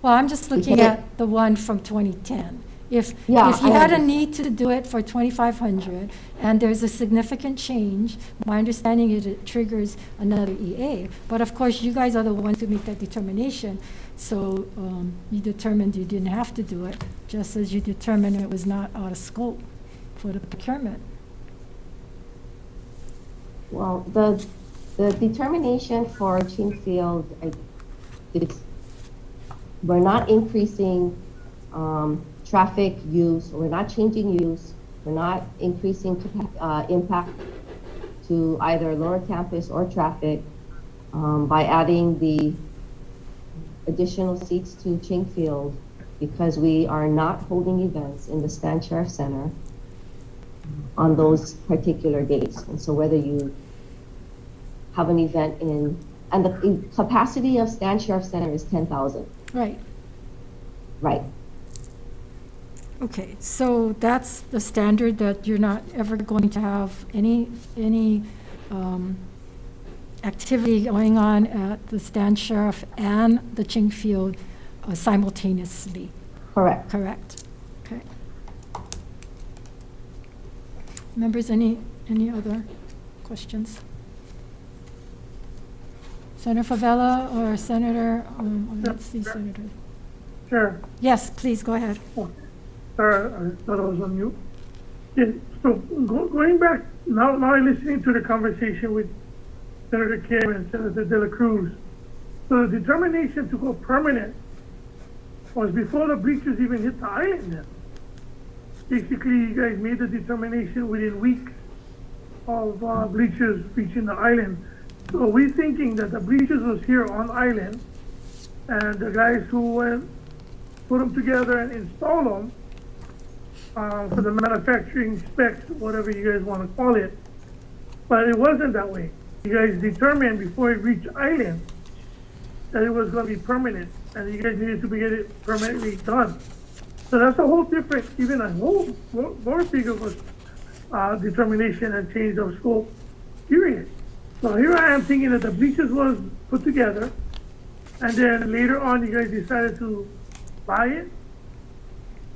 Well, I'm just looking at the one from 2010. If you had a need to do it for 2,500 and there's a significant change, my understanding is it triggers another EA. But of course, you guys are the ones who make that determination. So you determined you didn't have to do it, just as you determined it was not out of scope for the procurement. Well, the determination for Ching Field, we're not increasing traffic use, we're not changing use, we're not increasing impact to either lower campus or traffic by adding the additional seats to Ching Field, because we are not holding events in the Stan Sheriff Center on those particular days. And so whether you have an event and the capacity of Stan Sheriff Center is 10,000. Right. Right. Okay, so that's the standard, that you're not ever going to have any activity going on at the Stan Sheriff and the Ching Field simultaneously. Correct. Correct. Okay. Members, any other questions? Senator Favela or Senator, let's see, Senator. Chair. Yes, please, go ahead. Sorry, I thought I was on mute. Yeah, so going back, now listening to the conversation with Senator Kim and Senator De La Cruz, so the determination to go permanent was before the bleachers even hit the island then. Basically, you guys made the determination within weeks of bleachers reaching the island. So we're thinking that the bleachers was here on island, and the guys who went, put them together and installed them, for the manufacturing specs, whatever you guys want to call it. But it wasn't that way. You guys determined before it reached island that it was going to be permanent, and you guys needed to get it permanently done. So that's a whole different, even a whole more big of a determination and change of scope, period. So here I am thinking that the bleachers was put together, and then later on you guys decided to buy it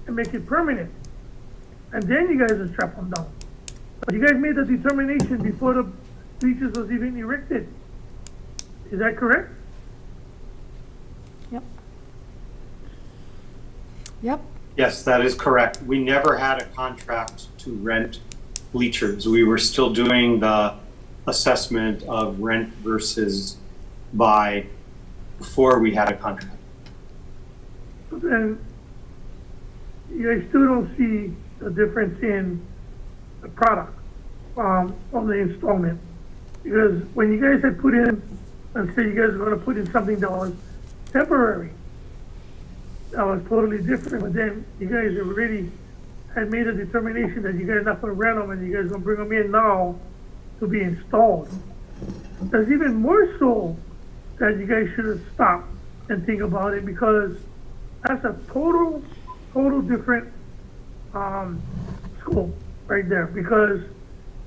and make it permanent. And then you guys just strap them down. But you guys made the determination before the bleachers was even erected. Is that correct? Yep. Yep. Yes, that is correct. We never had a contract to rent bleachers. We were still doing the assessment of rent versus buy before we had a contract. And you guys still don't see the difference in the product on the installment. Because when you guys had put in, let's say you guys were going to put in something that was temporary, that was totally different. But then you guys already had made a determination that you guys are not going to rent them and you guys are going to bring them in now to be installed. That's even more so that you guys should have stopped and think about it, because that's a total different scope right there. Because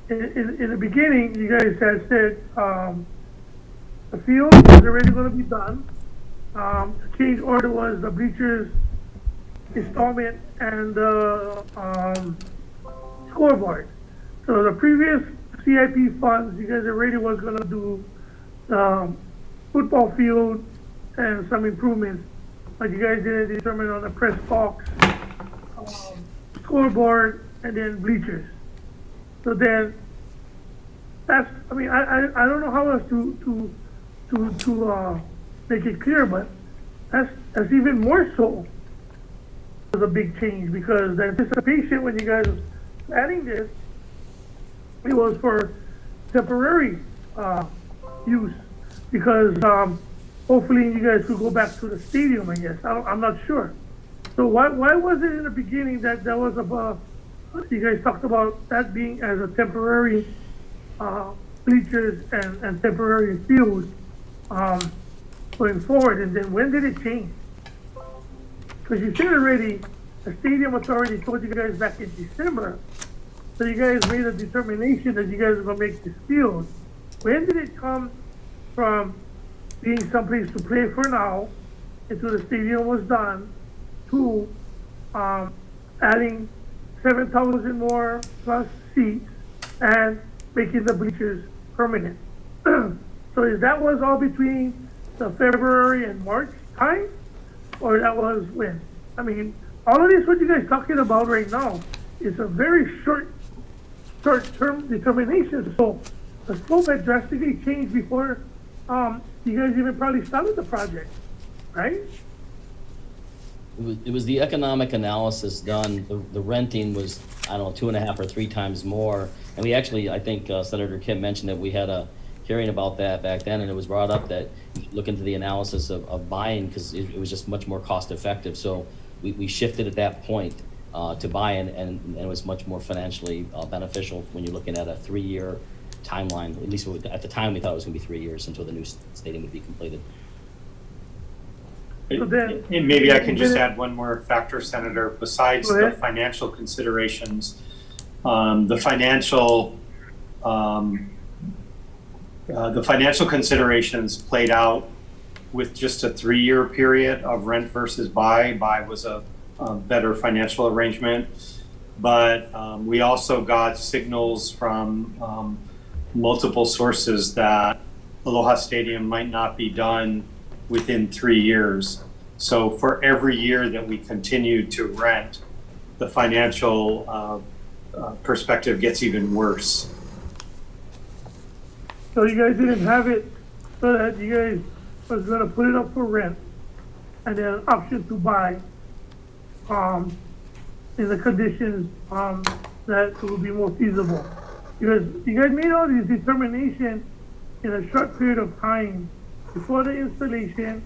in the beginning, you guys had said the field was already going to be done. The change order was the bleachers installment and the scoreboard. So the previous CIP funds, you guys already was going to do the football field and some improvements, but you guys didn't determine on the press box, scoreboard, and then bleachers. So then, that's, I mean, I don't know how else to make it clear, but that's even more so was a big change, because the anticipation when you guys were adding this, it was for temporary use, because hopefully you guys could go back to the stadium, I guess. I'm not sure. So why was it in the beginning that was about, you guys talked about that being as a temporary bleachers and temporary field going forward, and then when did it change? Because you said already, the stadium authority told you guys back in December, so you guys made a determination that you guys are going to make this field. When did it come from being someplace to play for now, until the stadium was done, to adding 7,000 more plus seats and making the bleachers permanent? So is that was all between the February and March time, or that was when? I mean, all of this what you guys talking about right now is a very short-term determination. So the scope had drastically changed before you guys even probably started the project, right? It was the economic analysis done. The renting was, I don't know, 2.5 or 3 times more. And we actually, I think Senator Kim mentioned that we had a hearing about that back then, and it was brought up that you should look into the analysis of buying, because it was just much more cost effective. So we shifted at that point to buy, and it was much more financially beneficial when you're looking at a 3-year timeline. At least at the time we thought it was going to be 3 years until the new stadium would be completed. And maybe I can just add one more factor, Senator, besides the financial considerations. The financial considerations played out with just a 3-year period of rent versus buy. Buy was a better financial arrangement, but we also got signals from multiple sources that Aloha Stadium might not be done within 3 years. So for every year that we continue to rent, the financial perspective gets even worse. So you guys didn't have it so that you guys was going to put it up for rent and then an option to buy in the conditions that it will be more feasible. Because you guys made all these determinations in a short period of time before the installation.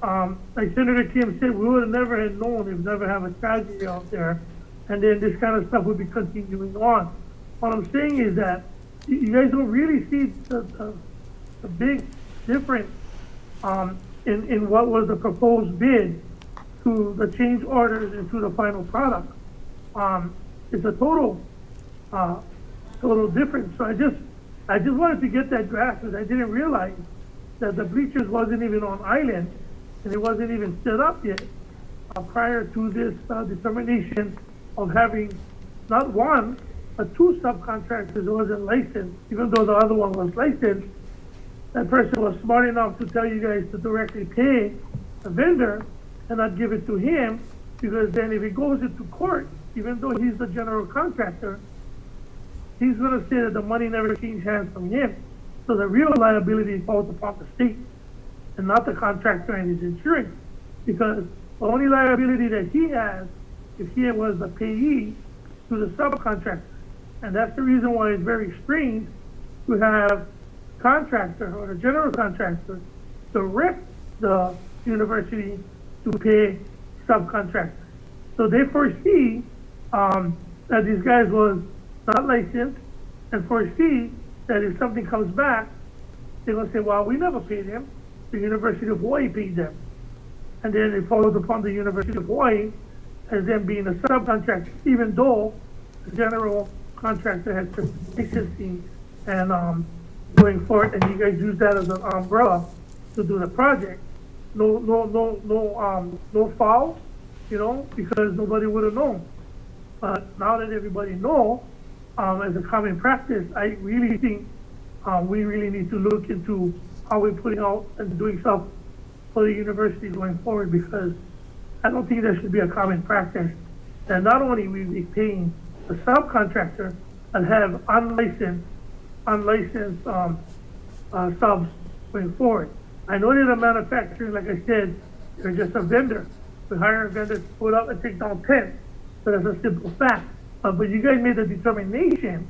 Like Senator Kim said, we would have never had known if we never have a tragedy out there and then this kind of stuff would be continuing on. What I'm saying is that you guys don't really see the big difference in what was the proposed bid to the change orders and to the final product. It's a total difference. So I just wanted to get that graph, because I didn't realize that the bleachers wasn't even on island, and it wasn't even set up yet prior to this determination of having not one, but two subcontractors who wasn't licensed, even though the other one was licensed. That person was smart enough to tell you guys to directly pay the vendor and not give it to him, because then if it goes into court, even though he's the general contractor, he's gonna say that the money never changed hands from him. So the real liability falls upon the state and not the contractor and his insurance, because the only liability that he has if he was the payee to the subcontractor. And that's the reason why it's very strange to have contractor or the general contractor direct the university to pay subcontractors. So they foresee that these guys was not licensed, and foresee that if something comes back, they're gonna say, well, we never paid him. The University of Hawaii paid them. And then it falls upon the University of Hawaii as them being a subcontractor, even though the general contractor has licensing and going forward, and you guys use that as an umbrella to do the project. No foul, because nobody would have known. But now that everybody know, as a common practice, I really think we really need to look into how we're putting out and doing stuff for the university going forward, because I don't think there should be a common practice that not only we be paying the subcontractor and have unlicensed subs going forward. I know that the manufacturing, like I said, they're just a vendor. We hire a vendor to put up and take down tents. So that's a simple fact. But you guys made the determination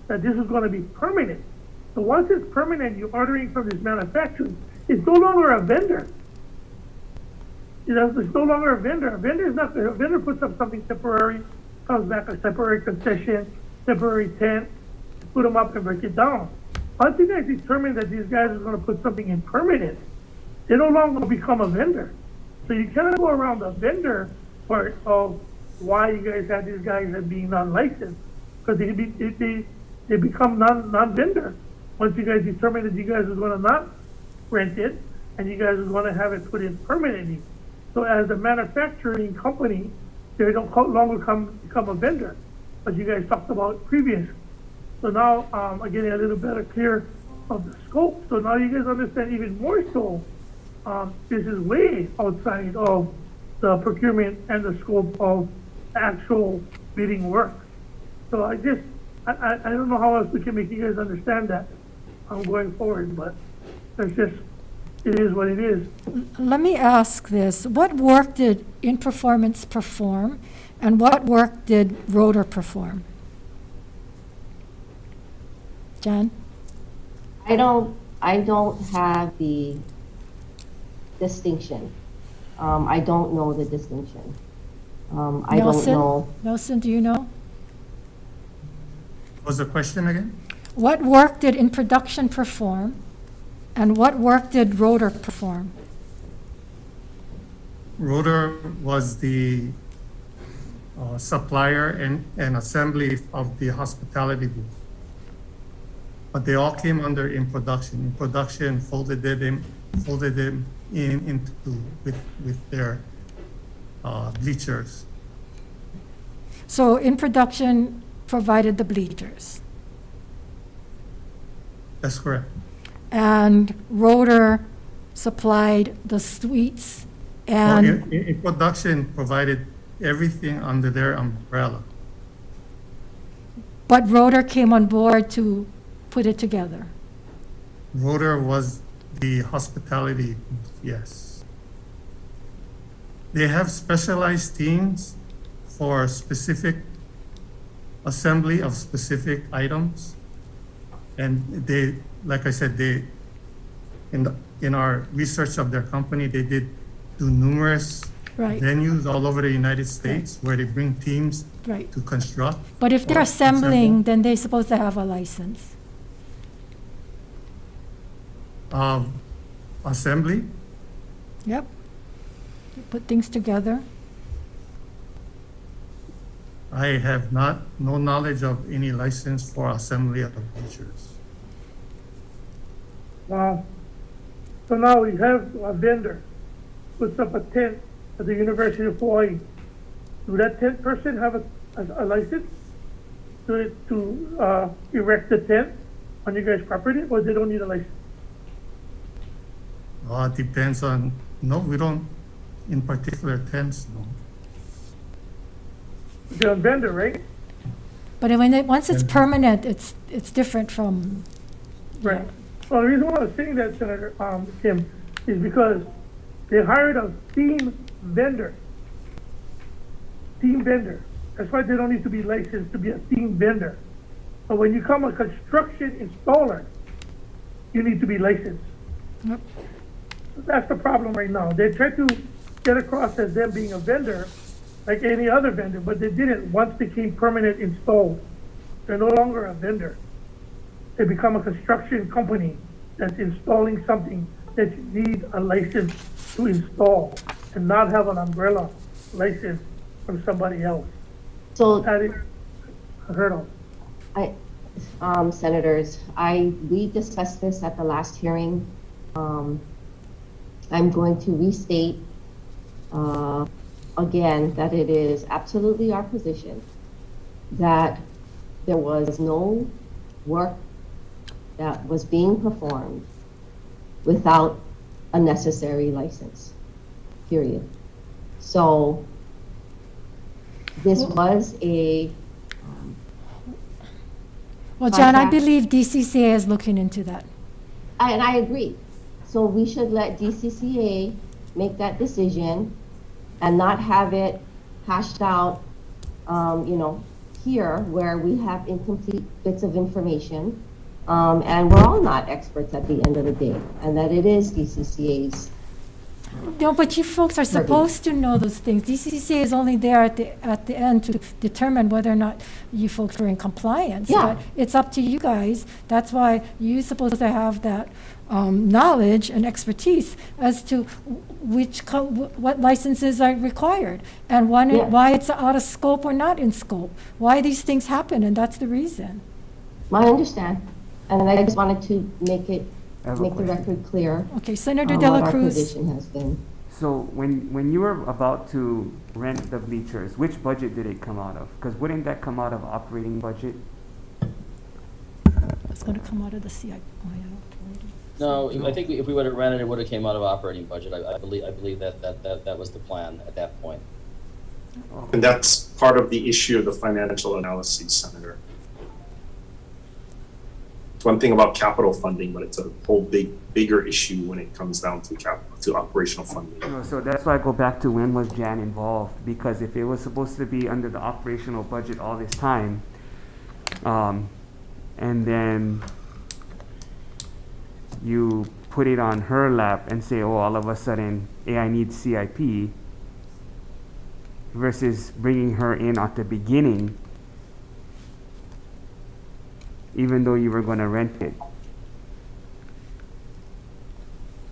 that this is going to be permanent. So once it's permanent, you're ordering from this manufacturer. It's no longer a vendor. It's no longer a vendor. A vendor puts up something temporary, comes back a temporary concession, temporary tent, put them up and break it down. Once you guys determine that these guys are going to put something in permanent, they no longer become a vendor. So you cannot go around the vendor part of why you guys had these guys as being non-licensed, because they become non-vendor. Once you guys determine that you guys are going to not rent it, and you guys are going to have it put in permanently. So as a manufacturing company, they don't longer become a vendor, as you guys talked about previous. So now I'm getting a little better clear of the scope. So now you guys understand even more so, this is way outside of the procurement and the scope of actual bidding work. So I don't know how else we can make you guys understand that going forward, but it's just, it is what it is. Let me ask this. What work did In-Performance perform, and what work did Rotor perform? Jan? I don't have the distinction. I don't know the distinction. I don't know. Nelson, do you know? What was the question again? What work did In Production perform, and what work did Rotor perform? Rotor was the supplier and assembly of the hospitality booth. But they all came under In Production. In Production folded them into with their bleachers. So In Production provided the bleachers, That's correct. and Rotor supplied the suites Well, and In Production provided everything under their umbrella. but Rotor came on board to put it together. Rotor was the hospitality booth, yes. They have specialized teams for specific assembly of specific items. And they, like I said, in our research of their company, they did do numerous Right. venues all over the United States where they bring teams Right. to construct. But if they're or assembling, assemble. then they're supposed to have a license. Assembly, Yep. You put things together. I have no knowledge of any license for assembly of bleachers. Wow. So now we have a vendor puts up a tent at the University of Hawaii. Do that tent person have a license to erect the tent on your guys' property, or they don't need a license? Depends on, no, we don't, in particular tents, no. They're a vendor, right? But once it's permanent, it's different from. Right. Well, the reason why I was saying that, Senator Kim, is because they hired a theme vendor. Theme vendor. That's why they don't need to be licensed to be a theme vendor. But when you come a construction installer, you need to be licensed. Yep. That's the problem right now. They tried to get across as them being a vendor, like any other vendor, but they didn't. Once they became permanent installed, they're no longer a vendor. They become a construction company that's installing something that you need a license to install and not have an umbrella license from somebody else. So That is unheard of. Senators, we discussed this at the last hearing. I'm going to restate again that it is absolutely our position that there was no work that was being performed without a necessary license, period. So this was a Well, John, I contract. believe DCCA is looking into that. And I agree. So we should let DCCA make that decision and not have it hashed out, here where we have incomplete bits of information. And we're all not experts at the end of the day, and that it is DCCA's. No, but you folks are supposed to know those things. DCCA is only there at the end to determine whether or not you folks are in compliance. Yeah. But it's up to you guys. That's why you're supposed to have that knowledge and expertise as to what licenses are required and Yeah. why it's out of scope or not in scope. Why these things happen, and that's the reason. I understand, and I just wanted to make the question. record clear. Okay, Senator De What La our Cruz. position has been. So when you were about to rent the bleachers, which budget did it come out of? Because wouldn't that come out of operating budget? It's going to come out of the CI. No, I think if we would have rented, it would have came out of operating budget. I believe that was the plan at that point. And that's part of the issue of the financial analysis, Senator. It's one thing about capital funding, but it's a whole bigger issue when it comes down to operational funding. So that's why I go back to when was Jan involved, because if it was supposed to be under the operational budget all this time, and then you put it on her lap and say, oh, all of a sudden, I need CIP, versus bringing her in at the beginning, even though you were going to rent it.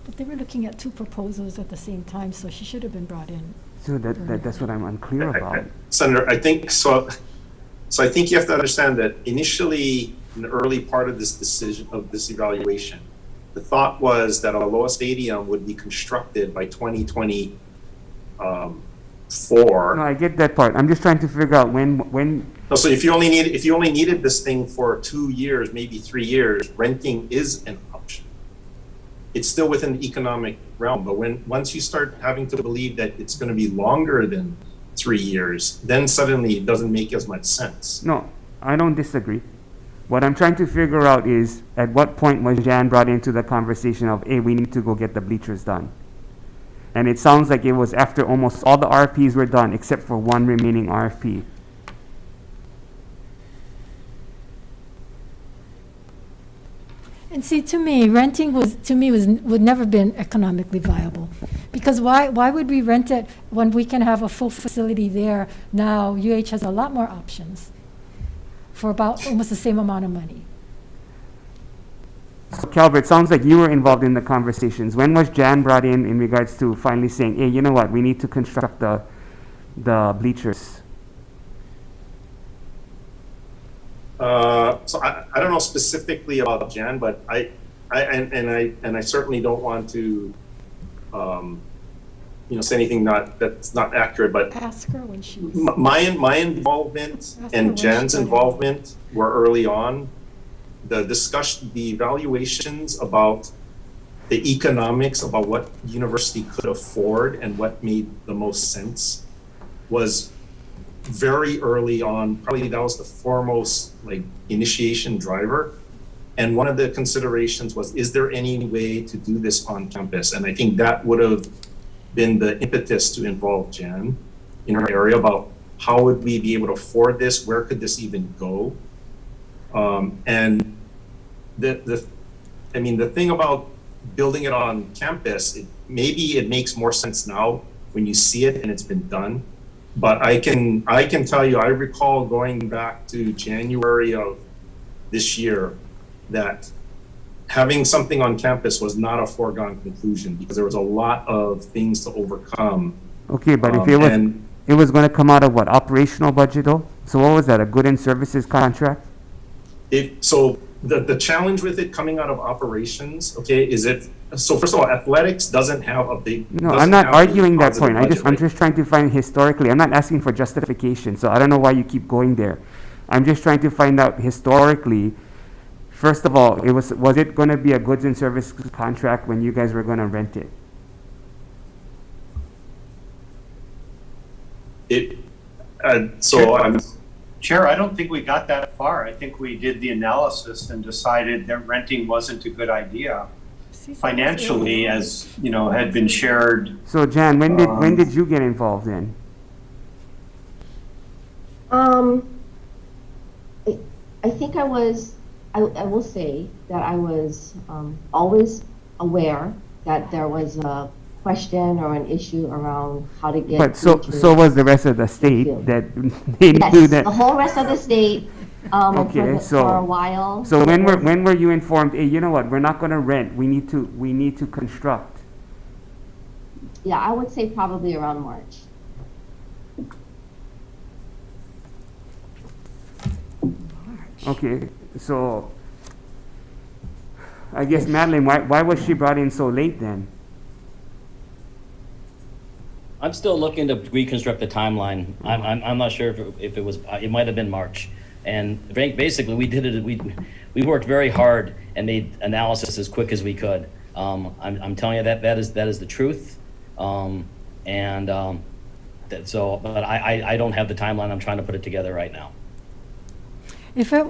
But they were looking at two proposals at the same time, so she should have been brought in. So that's what I'm unclear about. Senator, I think so. So I think you have to understand that initially, in the early part of this decision, of this evaluation, the thought was that Aloha Stadium would be constructed by 2024. No, I get that part. I'm just trying to figure out when. No, so if you only needed this thing for 2 years, maybe 3 years, renting is an option. It's still within the economic realm, but once you start having to believe that it's going to be longer than 3 years, then suddenly it doesn't make as much sense. No, I don't disagree. What I'm trying to figure out is at what point was Jan brought into the conversation of, hey, we need to go get the bleachers done. And it sounds like it was after almost all the RFPs were done except for one remaining RFP. And see, to me, renting would never been economically viable, Because why would we rent it when we can have a full facility there? Now UH has a lot more options for about almost the same amount of money. So Calvert, sounds like you were involved in the conversations. When was Jan brought in regards to finally saying, hey, you know what, we need to construct the bleachers? So I don't know specifically about Jan, but I certainly don't want to, say anything that's not accurate. But Ask her when she was. my involvement and Jan's involvement were early on. The discussion, the evaluations about the economics about what the university could afford and what made the most sense was very early on. Probably that was the foremost initiation driver. And one of the considerations was, is there any way to do this on campus? And I think that would have been the impetus to involve Jan in her area about how would we be able to afford this? Where could this even go? And the thing about building it on campus, maybe it makes more sense now when you see it and it's been done. But I can tell you, I recall going back to January of this year that having something on campus was not a foregone conclusion because there was a lot of things to overcome. Okay, but if it was going to come out of what, operational budget though? So what was that, a goods and services contract? So the challenge with it coming out of operations, okay, so first of all, athletics doesn't have a big. No, I'm not arguing that point. I'm just trying to find historically. I'm not asking for justification, so I don't know why you keep going there. I'm just trying to find out historically. First of all, was it going to be a goods and services contract when you guys were going to rent it? Chair, I don't think we got that far. I think we did the analysis and decided that renting wasn't a good idea financially, as had been shared. So Jan, when did you get involved in? I think I will say that I was always aware that there was a question or an issue around how to get. But so was the rest of the state that they knew that. The whole rest of the state. Okay, for a while. So when were you informed? Hey, you know what? We're not going to rent. We need to construct. Yeah, I would say probably around March. Okay, so I guess Madeline, why was she brought in so late then? I'm still looking to reconstruct the timeline. I'm not sure if it was, it might have been March. And basically we did it, we worked very hard and made analysis as quick as we could. I'm telling you that is the truth. But I don't have the timeline. I'm trying to put it together right now. If it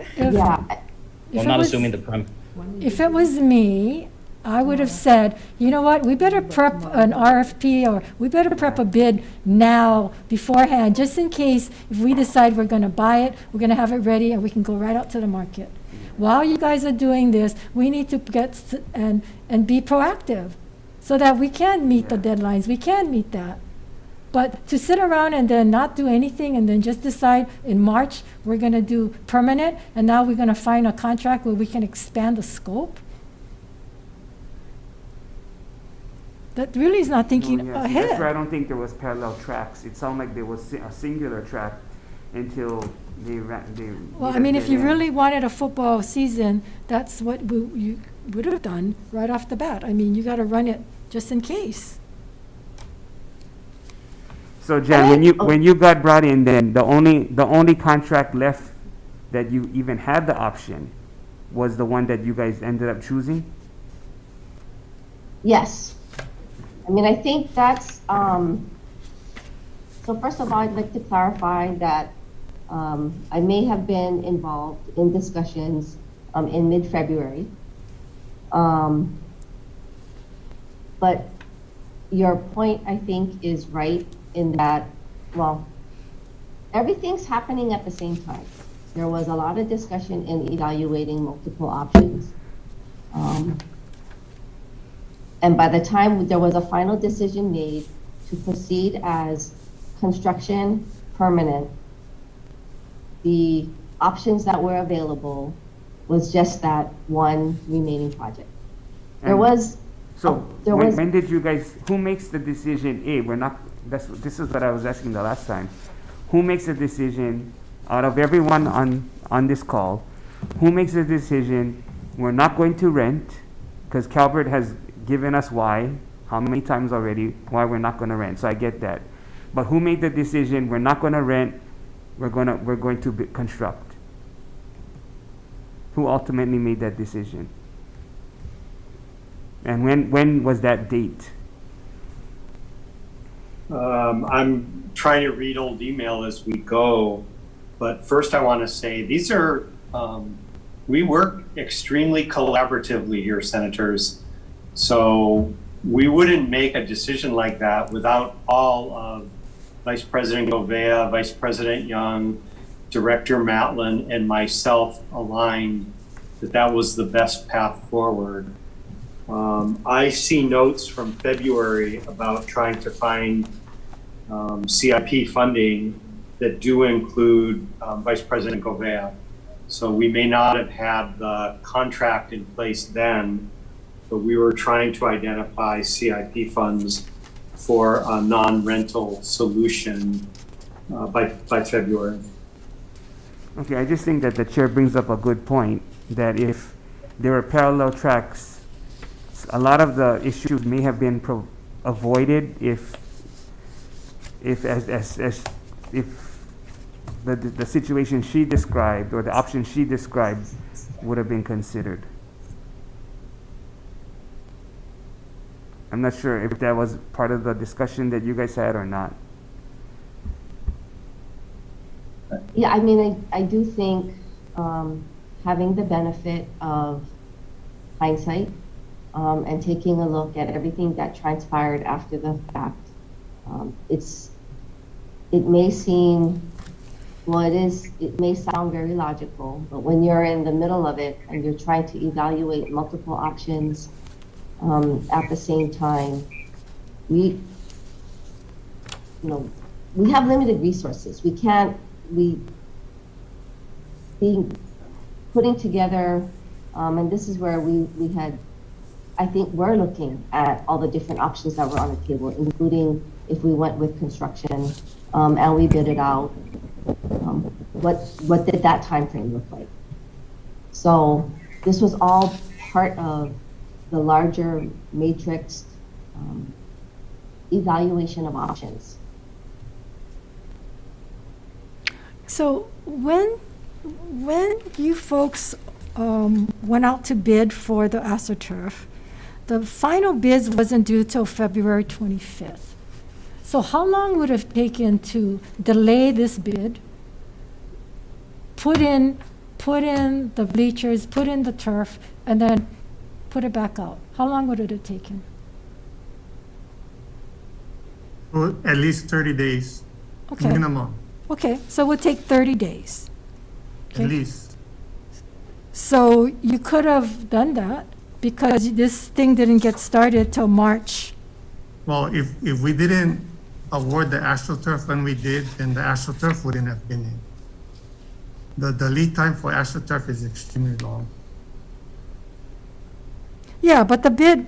was me, I would have said, you know what, we better prep an RFP or we better prep a bid now beforehand, just in case if we decide we're going to buy it, we're going to have it ready and we can go right out to the market. While you guys are doing this, we need to get and be proactive so that we can meet the deadlines. We can meet that. But to sit around and then not do anything and then just decide in March we're going to do permanent and now we're going to find a contract where we can expand the scope. That really is not thinking ahead. That's where I don't think there was parallel tracks. It sounded like there was a singular track until they ran. Well, I mean, if you really wanted a football season, that's what you would have done right off the bat. I mean, you got to run it just in case. So Jan, when you got brought in, then the only contract left that you even had the option was the one that you guys ended up choosing? Yes. I mean, I think that's, so first of all, I'd like to clarify that I may have been involved in discussions in mid-February. But your point, I think, is right in that, well, everything's happening at the same time. There was a lot of discussion in evaluating multiple options. And by the time there was a final decision made to proceed as construction permanent, the options that were available was just that one remaining project. There And was, So there was, when did you guys, who makes the decision, A, we're not, this is what I was asking the last time. Who makes the decision out of everyone on this call? Who makes the decision, we're not going to rent, because Calvert has given us why, how many times already, why we're not gonna rent, so I get that. But who made the decision, we're not gonna rent, we're going to construct? Who ultimately made that decision? And when was that date? I'm trying to read old email as we go, but first I want to say these are, we work extremely collaboratively here, senators. So we wouldn't make a decision like that without all of Vice President Govea, Vice President Young, Director Matlin, and myself aligned that that was the best path forward. I see notes from February about trying to find CIP funding that do include Vice President Govea. So we may not have had the contract in place then, but we were trying to identify CIP funds for a non-rental solution by February. Okay, I just think that the chair brings up a good point, that if there were parallel tracks, a lot of the issues may have been avoided if the situation she described or the option she described would have been considered. I'm not sure if that was part of the discussion that you guys had or not. yeah, I mean, I do think having the benefit of hindsight and taking a look at everything that transpired after the fact, it may seem, well, it may sound very logical, but when you're in the middle of it and you're trying to evaluate multiple options at the same time, we have limited resources. Putting together, and this is where we had, I think we're looking at all the different options that were on the table, including if we went with construction and we bid it out, what did that time frame look like? So this was all part of the larger matrix evaluation of options. So when you folks went out to bid for the AstroTurf, the final bids wasn't due till February 25th. So how long would it have taken to delay this bid, put in the bleachers, put in the turf, and then put it back out? How long would it have taken? Well, at least 30 days, Okay. minimum, Okay, so it would take 30 days. Okay. at least. So you could have done that because this thing didn't get started till March. Well, if we didn't award the AstroTurf when we did, then the AstroTurf wouldn't have been in. The lead time for AstroTurf is extremely long. Yeah, but the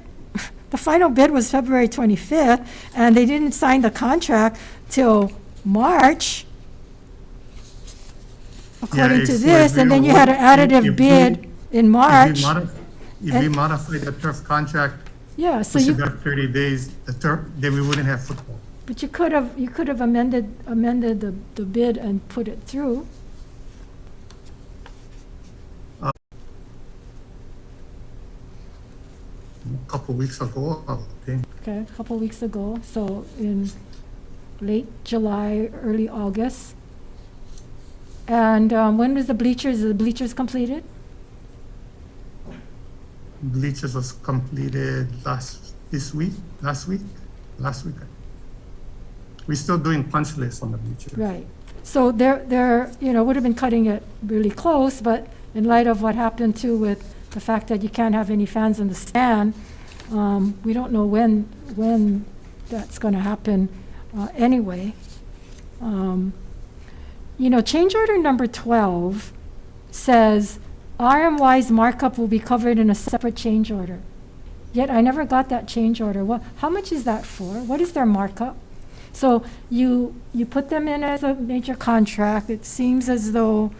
final bid was February 25th, and they didn't sign the contract till March, according to if this, we and then you had an award- additive if bid in March. If we modify the turf contract, Yeah, so which you, is got 30 days, the turf, then we wouldn't have football. but you could have amended the bid and put it through. A couple weeks ago, I think. Okay, a couple weeks ago, so in late July, early August. And when was the bleachers completed? Bleachers was completed last week. We're still doing punch lists on the bleachers. Right. So they're would have been cutting it really close, but in light of what happened too with the fact that you can't have any fans in the stand, We don't know when that's going to happen anyway. Change order number 12 says RMY's markup will be covered in a separate change order. Yet I never got that change order. How much is that for? What is their markup? So you put them in as a major contract. It seems as though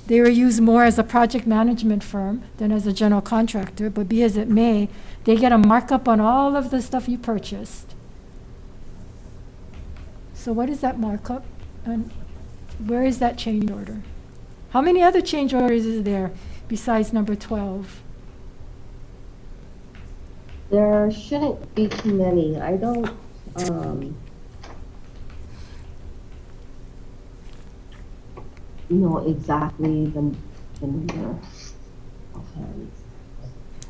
they were used more as a project management firm than as a general contractor, but be as it may, they get a markup on all of the stuff you purchased. So what is that markup, and where is that change order? How many other change orders is there besides number 12? There shouldn't be too many. I don't, know exactly the number of hands.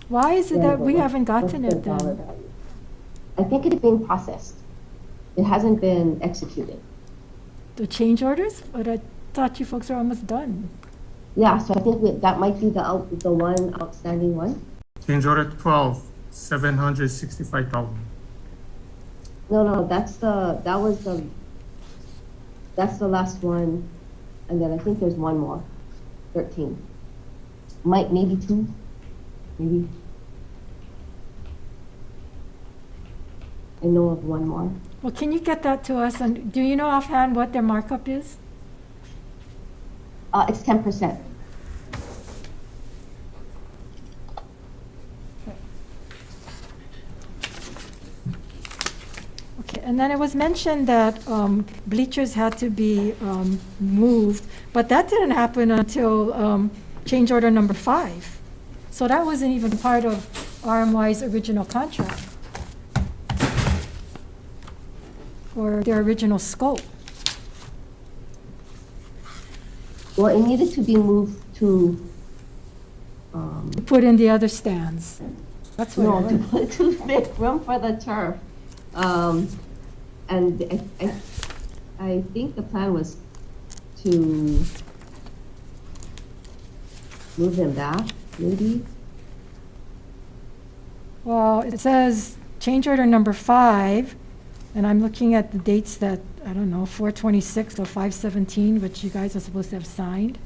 Why is it that we haven't gotten What's it the dollar then? value? I think it's being processed. It hasn't been executed. The change orders? But I thought you folks are almost done. Yeah, so I think that might be the one outstanding one. Change order 12, 765,000. No, that's the last one, and then I think there's one more, 13. Maybe two, maybe. I know of one more. Well, can you get that to us? And do you know offhand what their markup is? It's 10%. Okay, and then it was mentioned that bleachers had to be moved, but that didn't happen until change order number 5. So that wasn't even part of RMY's original contract or their original scope. Well, it needed to be moved to. Put in the other stands. That's what No, it was. to make room for the turf. And I think the plan was to move them back, maybe. Well, it says change order number 5, and I'm looking at the dates that, I don't know, 4/26 or 5/17, which you guys are supposed to have signed.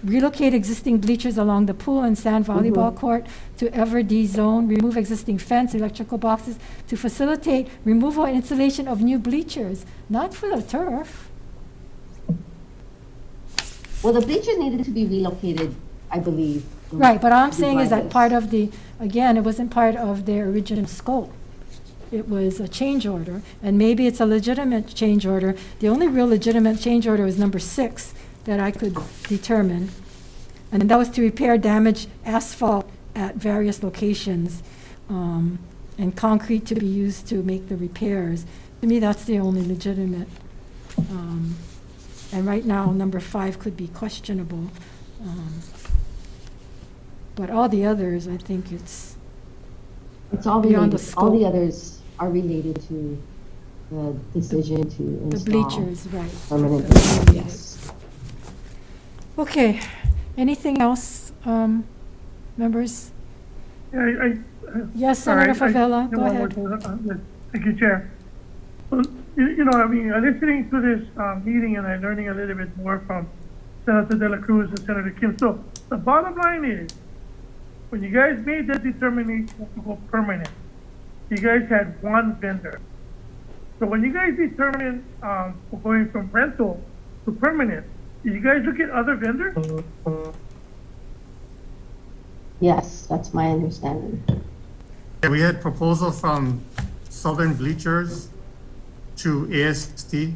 Relocate existing bleachers along the pool and sand volleyball court to Ever D zone. Remove existing fence, electrical boxes to facilitate removal and installation of new bleachers, not for the turf. Well, the bleachers needed to be relocated, I believe. Right, but all I'm saying is that regardless. part of the, again, it wasn't part of their original scope. It was a change order, and maybe it's a legitimate change order. The only real legitimate change order was number 6 that I could determine, and that was to repair damaged asphalt at various locations, and concrete to be used to make the repairs. To me, that's the only legitimate. And right now, number 5 could be questionable. But all the others, I think it's all beyond the related. All the scope. others are related to the decision to The install bleachers, right. permanent That's bleachers, related. yes. Okay, anything else, members? Yeah, Yes, sorry, Senator Favela, go one more ahead. thing. Thank you, Chair. Well, listening to this meeting and I'm learning a little bit more from Senator De La Cruz and Senator Kim. So the bottom line is, when you guys made that determination to go permanent, you guys had one vendor. So when you guys determined going from rental to permanent, did you guys look at other vendors? Yes, that's my understanding. We had proposal from Southern Bleachers to AST.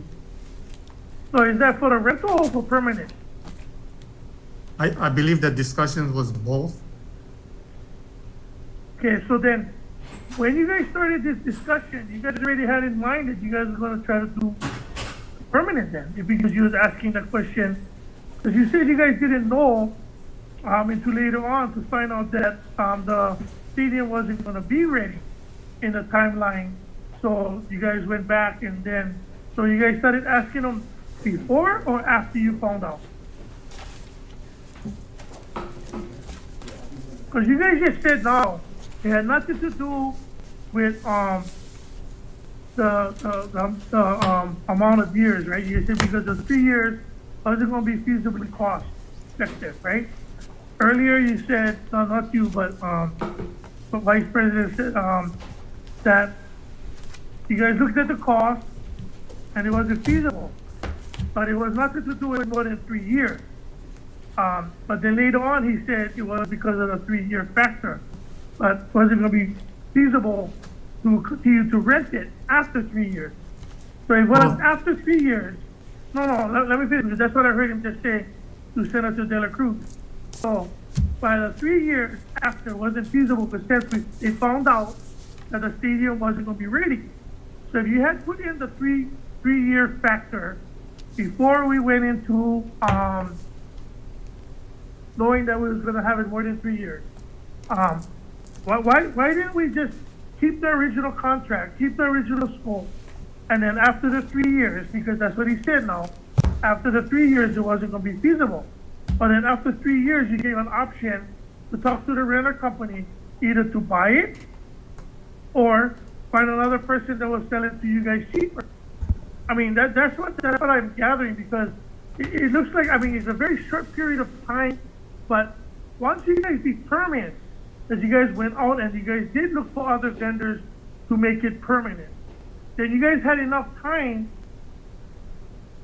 So is that for the rental or for permanent? I believe the discussion was both. Okay, so then, when you guys started this discussion, you guys already had in mind that you guys were gonna try to do permanent then, because you was asking that question, because you said you guys didn't know, until later on to find out that, the stadium wasn't gonna be ready in the timeline. So you guys went back and then, so you guys started asking them before or after you found out? Because you guys just said now It had nothing to do with the amount of years, right? You said because of 3 years wasn't going to be feasibly cost effective, right? Earlier you said, no, not you, but Vice President said that you guys looked at the cost and it wasn't feasible, but it was nothing to do with more than 3 years. But then later on he said it was because of the 3-year factor, but wasn't going to be feasible to continue to rent it after 3 years. So it was after 3 years. No, let me finish. That's what I heard him just say to Senator De La Cruz. So by the 3 years after, it wasn't feasible because they found out that the stadium wasn't going to be ready. So if you had put in the three-year factor before we went into knowing that we was going to have it more than 3 years, why didn't we just keep the original contract, keep the original scope, and then after the 3 years, because that's what he said now, after the 3 years it wasn't going to be feasible. But then after 3 years, you gave an option to talk to the renter company, either to buy it or find another person that will sell it to you guys cheaper. I mean, that's what I'm gathering, because it looks like, I mean, it's a very short period of time, but once you guys determined that you guys went out and you guys did look for other vendors to make it permanent, then you guys had enough time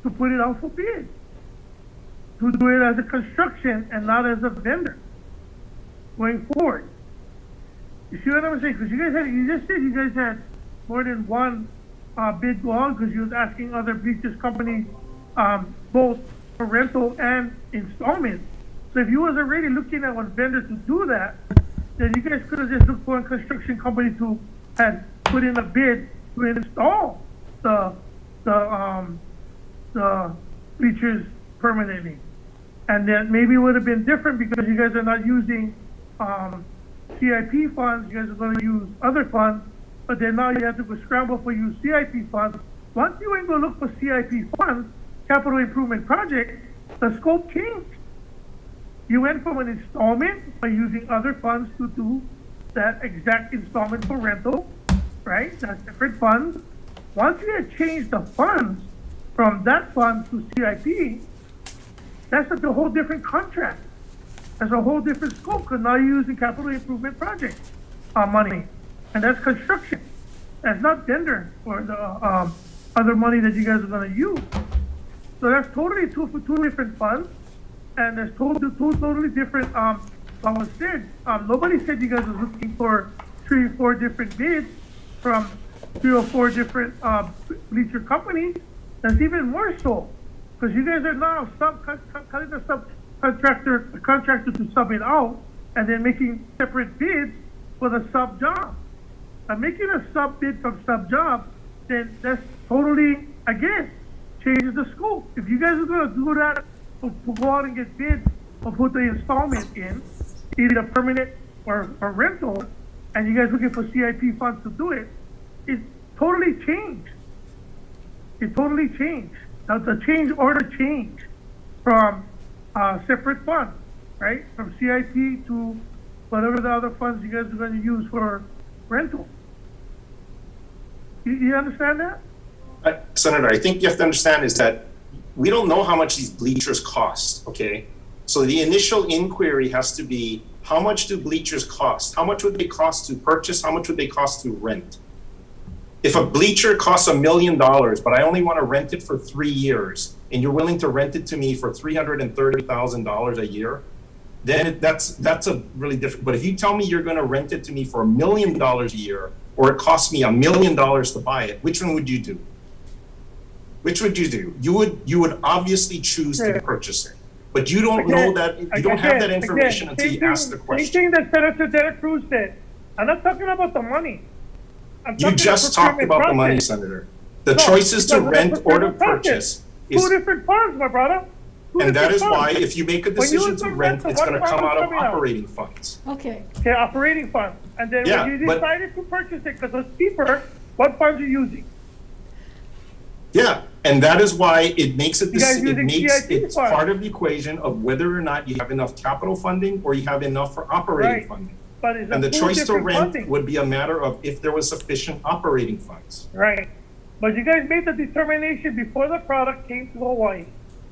to put it out for bid, to do it as a construction and not as a vendor going forward. You see what I'm saying? Because you just said you guys had more than one bid go on, because you was asking other bleachers companies both for rental and installment. So if you was already looking at one vendor to do that, then you guys could have just looked for a construction company to had put in a bid to install the bleachers permanently. And then maybe it would have been different because you guys are not using CIP funds, you guys are going to use other funds, but then now you have to go scramble for use CIP funds. Once you ain't going to look for CIP funds, capital improvement project, the scope changed. You went from an installment by using other funds to do that exact installment for rental, right? That's different funds. Once you had changed the funds from that fund to CIP, that's a whole different contract. That's a whole different scope, because now you're using capital improvement project money, and that's construction. That's not vendor or the other money that you guys are going to use. So that's totally two different funds, and there's totally different. Like I said, nobody said you guys are looking for 3 or 4 different bids from 3 or 4 different bleacher companies. That's even more so, because you guys are now cutting the contractor to sub it out, and then making separate bids for the sub job. And making a sub bid from sub job, then that's totally, again, changes the scope. If you guys are going to do that, to go out and get bids or put the installment in, either permanent or rental, and you guys looking for CIP funds to do it, it totally changed. It totally changed. Now the change order changed from separate funds, right? From CIP to whatever the other funds you guys are going to use for rental. You understand that? Senator, I think you have to understand is that we don't know how much these bleachers cost, okay? So the initial inquiry has to be, how much do bleachers cost? How much would they cost to purchase? How much would they cost to rent? If a bleacher costs $1 million, but I only want to rent it for 3 years, and you're willing to rent it to me for $330,000 a year, then that's a really different. But if you tell me you're going to rent it to me for $1 million a year, or it costs me $1 million to buy it, which one would you do? Which would you do? You would obviously choose to purchase it, but you don't know that, you don't have that information until you ask the question. Same thing that Senator De La Cruz said. I'm not talking about the money. You just talked about the money, Senator. The choices to rent or to purchase is 2 different funds, my brother. And that is why if you make a decision to rent, it's going to come out of operating funds. Okay. Okay, operating funds. And then when you decided to purchase it because it's cheaper, what funds are you using? Yeah, and that is why it makes it, it's funds. part of the equation of whether or not you have enough capital funding or you have enough for operating funding. But it's And the two choice to different rent funding. would be a matter of if there was sufficient operating funds. Right. But you guys made the determination before the product came to Hawaii.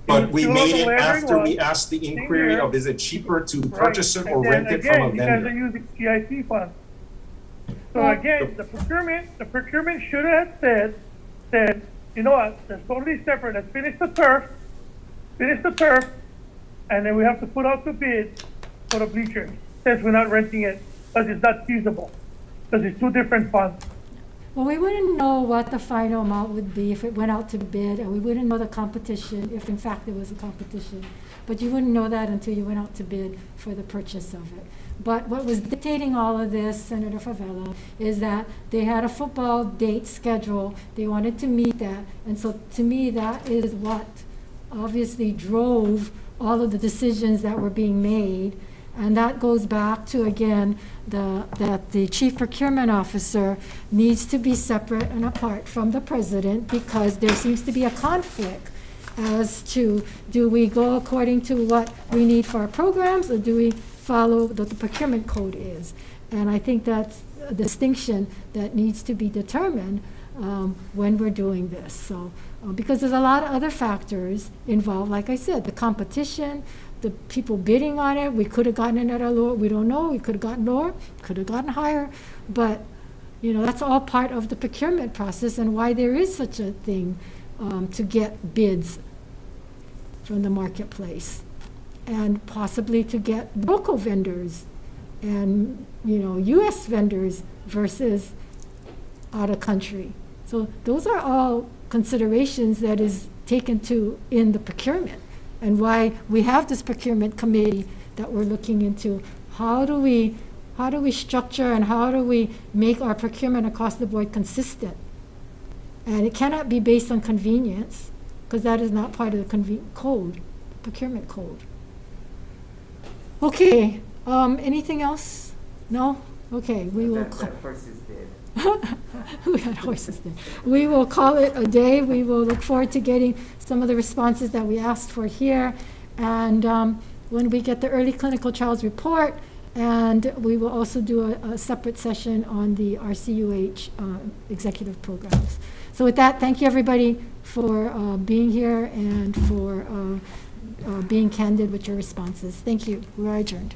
But we Still on made the it landing after we one. asked the Same inquiry here. of is it cheaper to Right. purchase it or And then rent it from a again, you guys are vendor? using CIP funds. So again, the procurement should have said, you know what, they're totally separate, let's finish the turf, and then we have to put out the bid for the bleachers, since we're not renting it, because it's not feasible, because it's two different funds. Well, we wouldn't know what the final amount would be if it went out to bid, and we wouldn't know the competition, if in fact there was a competition. But you wouldn't know that until you went out to bid for the purchase of it. But what was dictating all of this, Senator Favela, is that they had a football date schedule. They wanted to meet that. And so to me, that is what obviously drove all of the decisions that were being made. And that goes back to, again, that the chief procurement officer needs to be separate and apart from the president, because there seems to be a conflict as to, do we go according to what we need for our programs, or do we follow what the procurement code is? And I think that's a distinction that needs to be determined when we're doing this. So, because there's a lot of other factors involved, like I said, the competition, the people bidding on it. We could have gotten it at a lower, we don't know, we could have gotten lower, could have gotten higher, but that's all part of the procurement process, and why there is such a thing to get bids from the marketplace, and possibly to get local vendors and U.S. vendors versus out of country. So those are all considerations that is taken to in the procurement, and why we have this procurement committee that we're looking into. How do we structure, and how do we make our procurement across the board consistent? And it cannot be based on convenience, because that is not part of the procurement code. Okay, anything else? No? Okay, we will. That horse is dead. We had horses there. We will call it a day. We will look forward to getting some of the responses that we asked for here. And when we get the early clinical trials report, and we will also do a separate session on the RCUH executive programs. So with that, thank you everybody for being here and for being candid with your responses. Thank you. We are adjourned.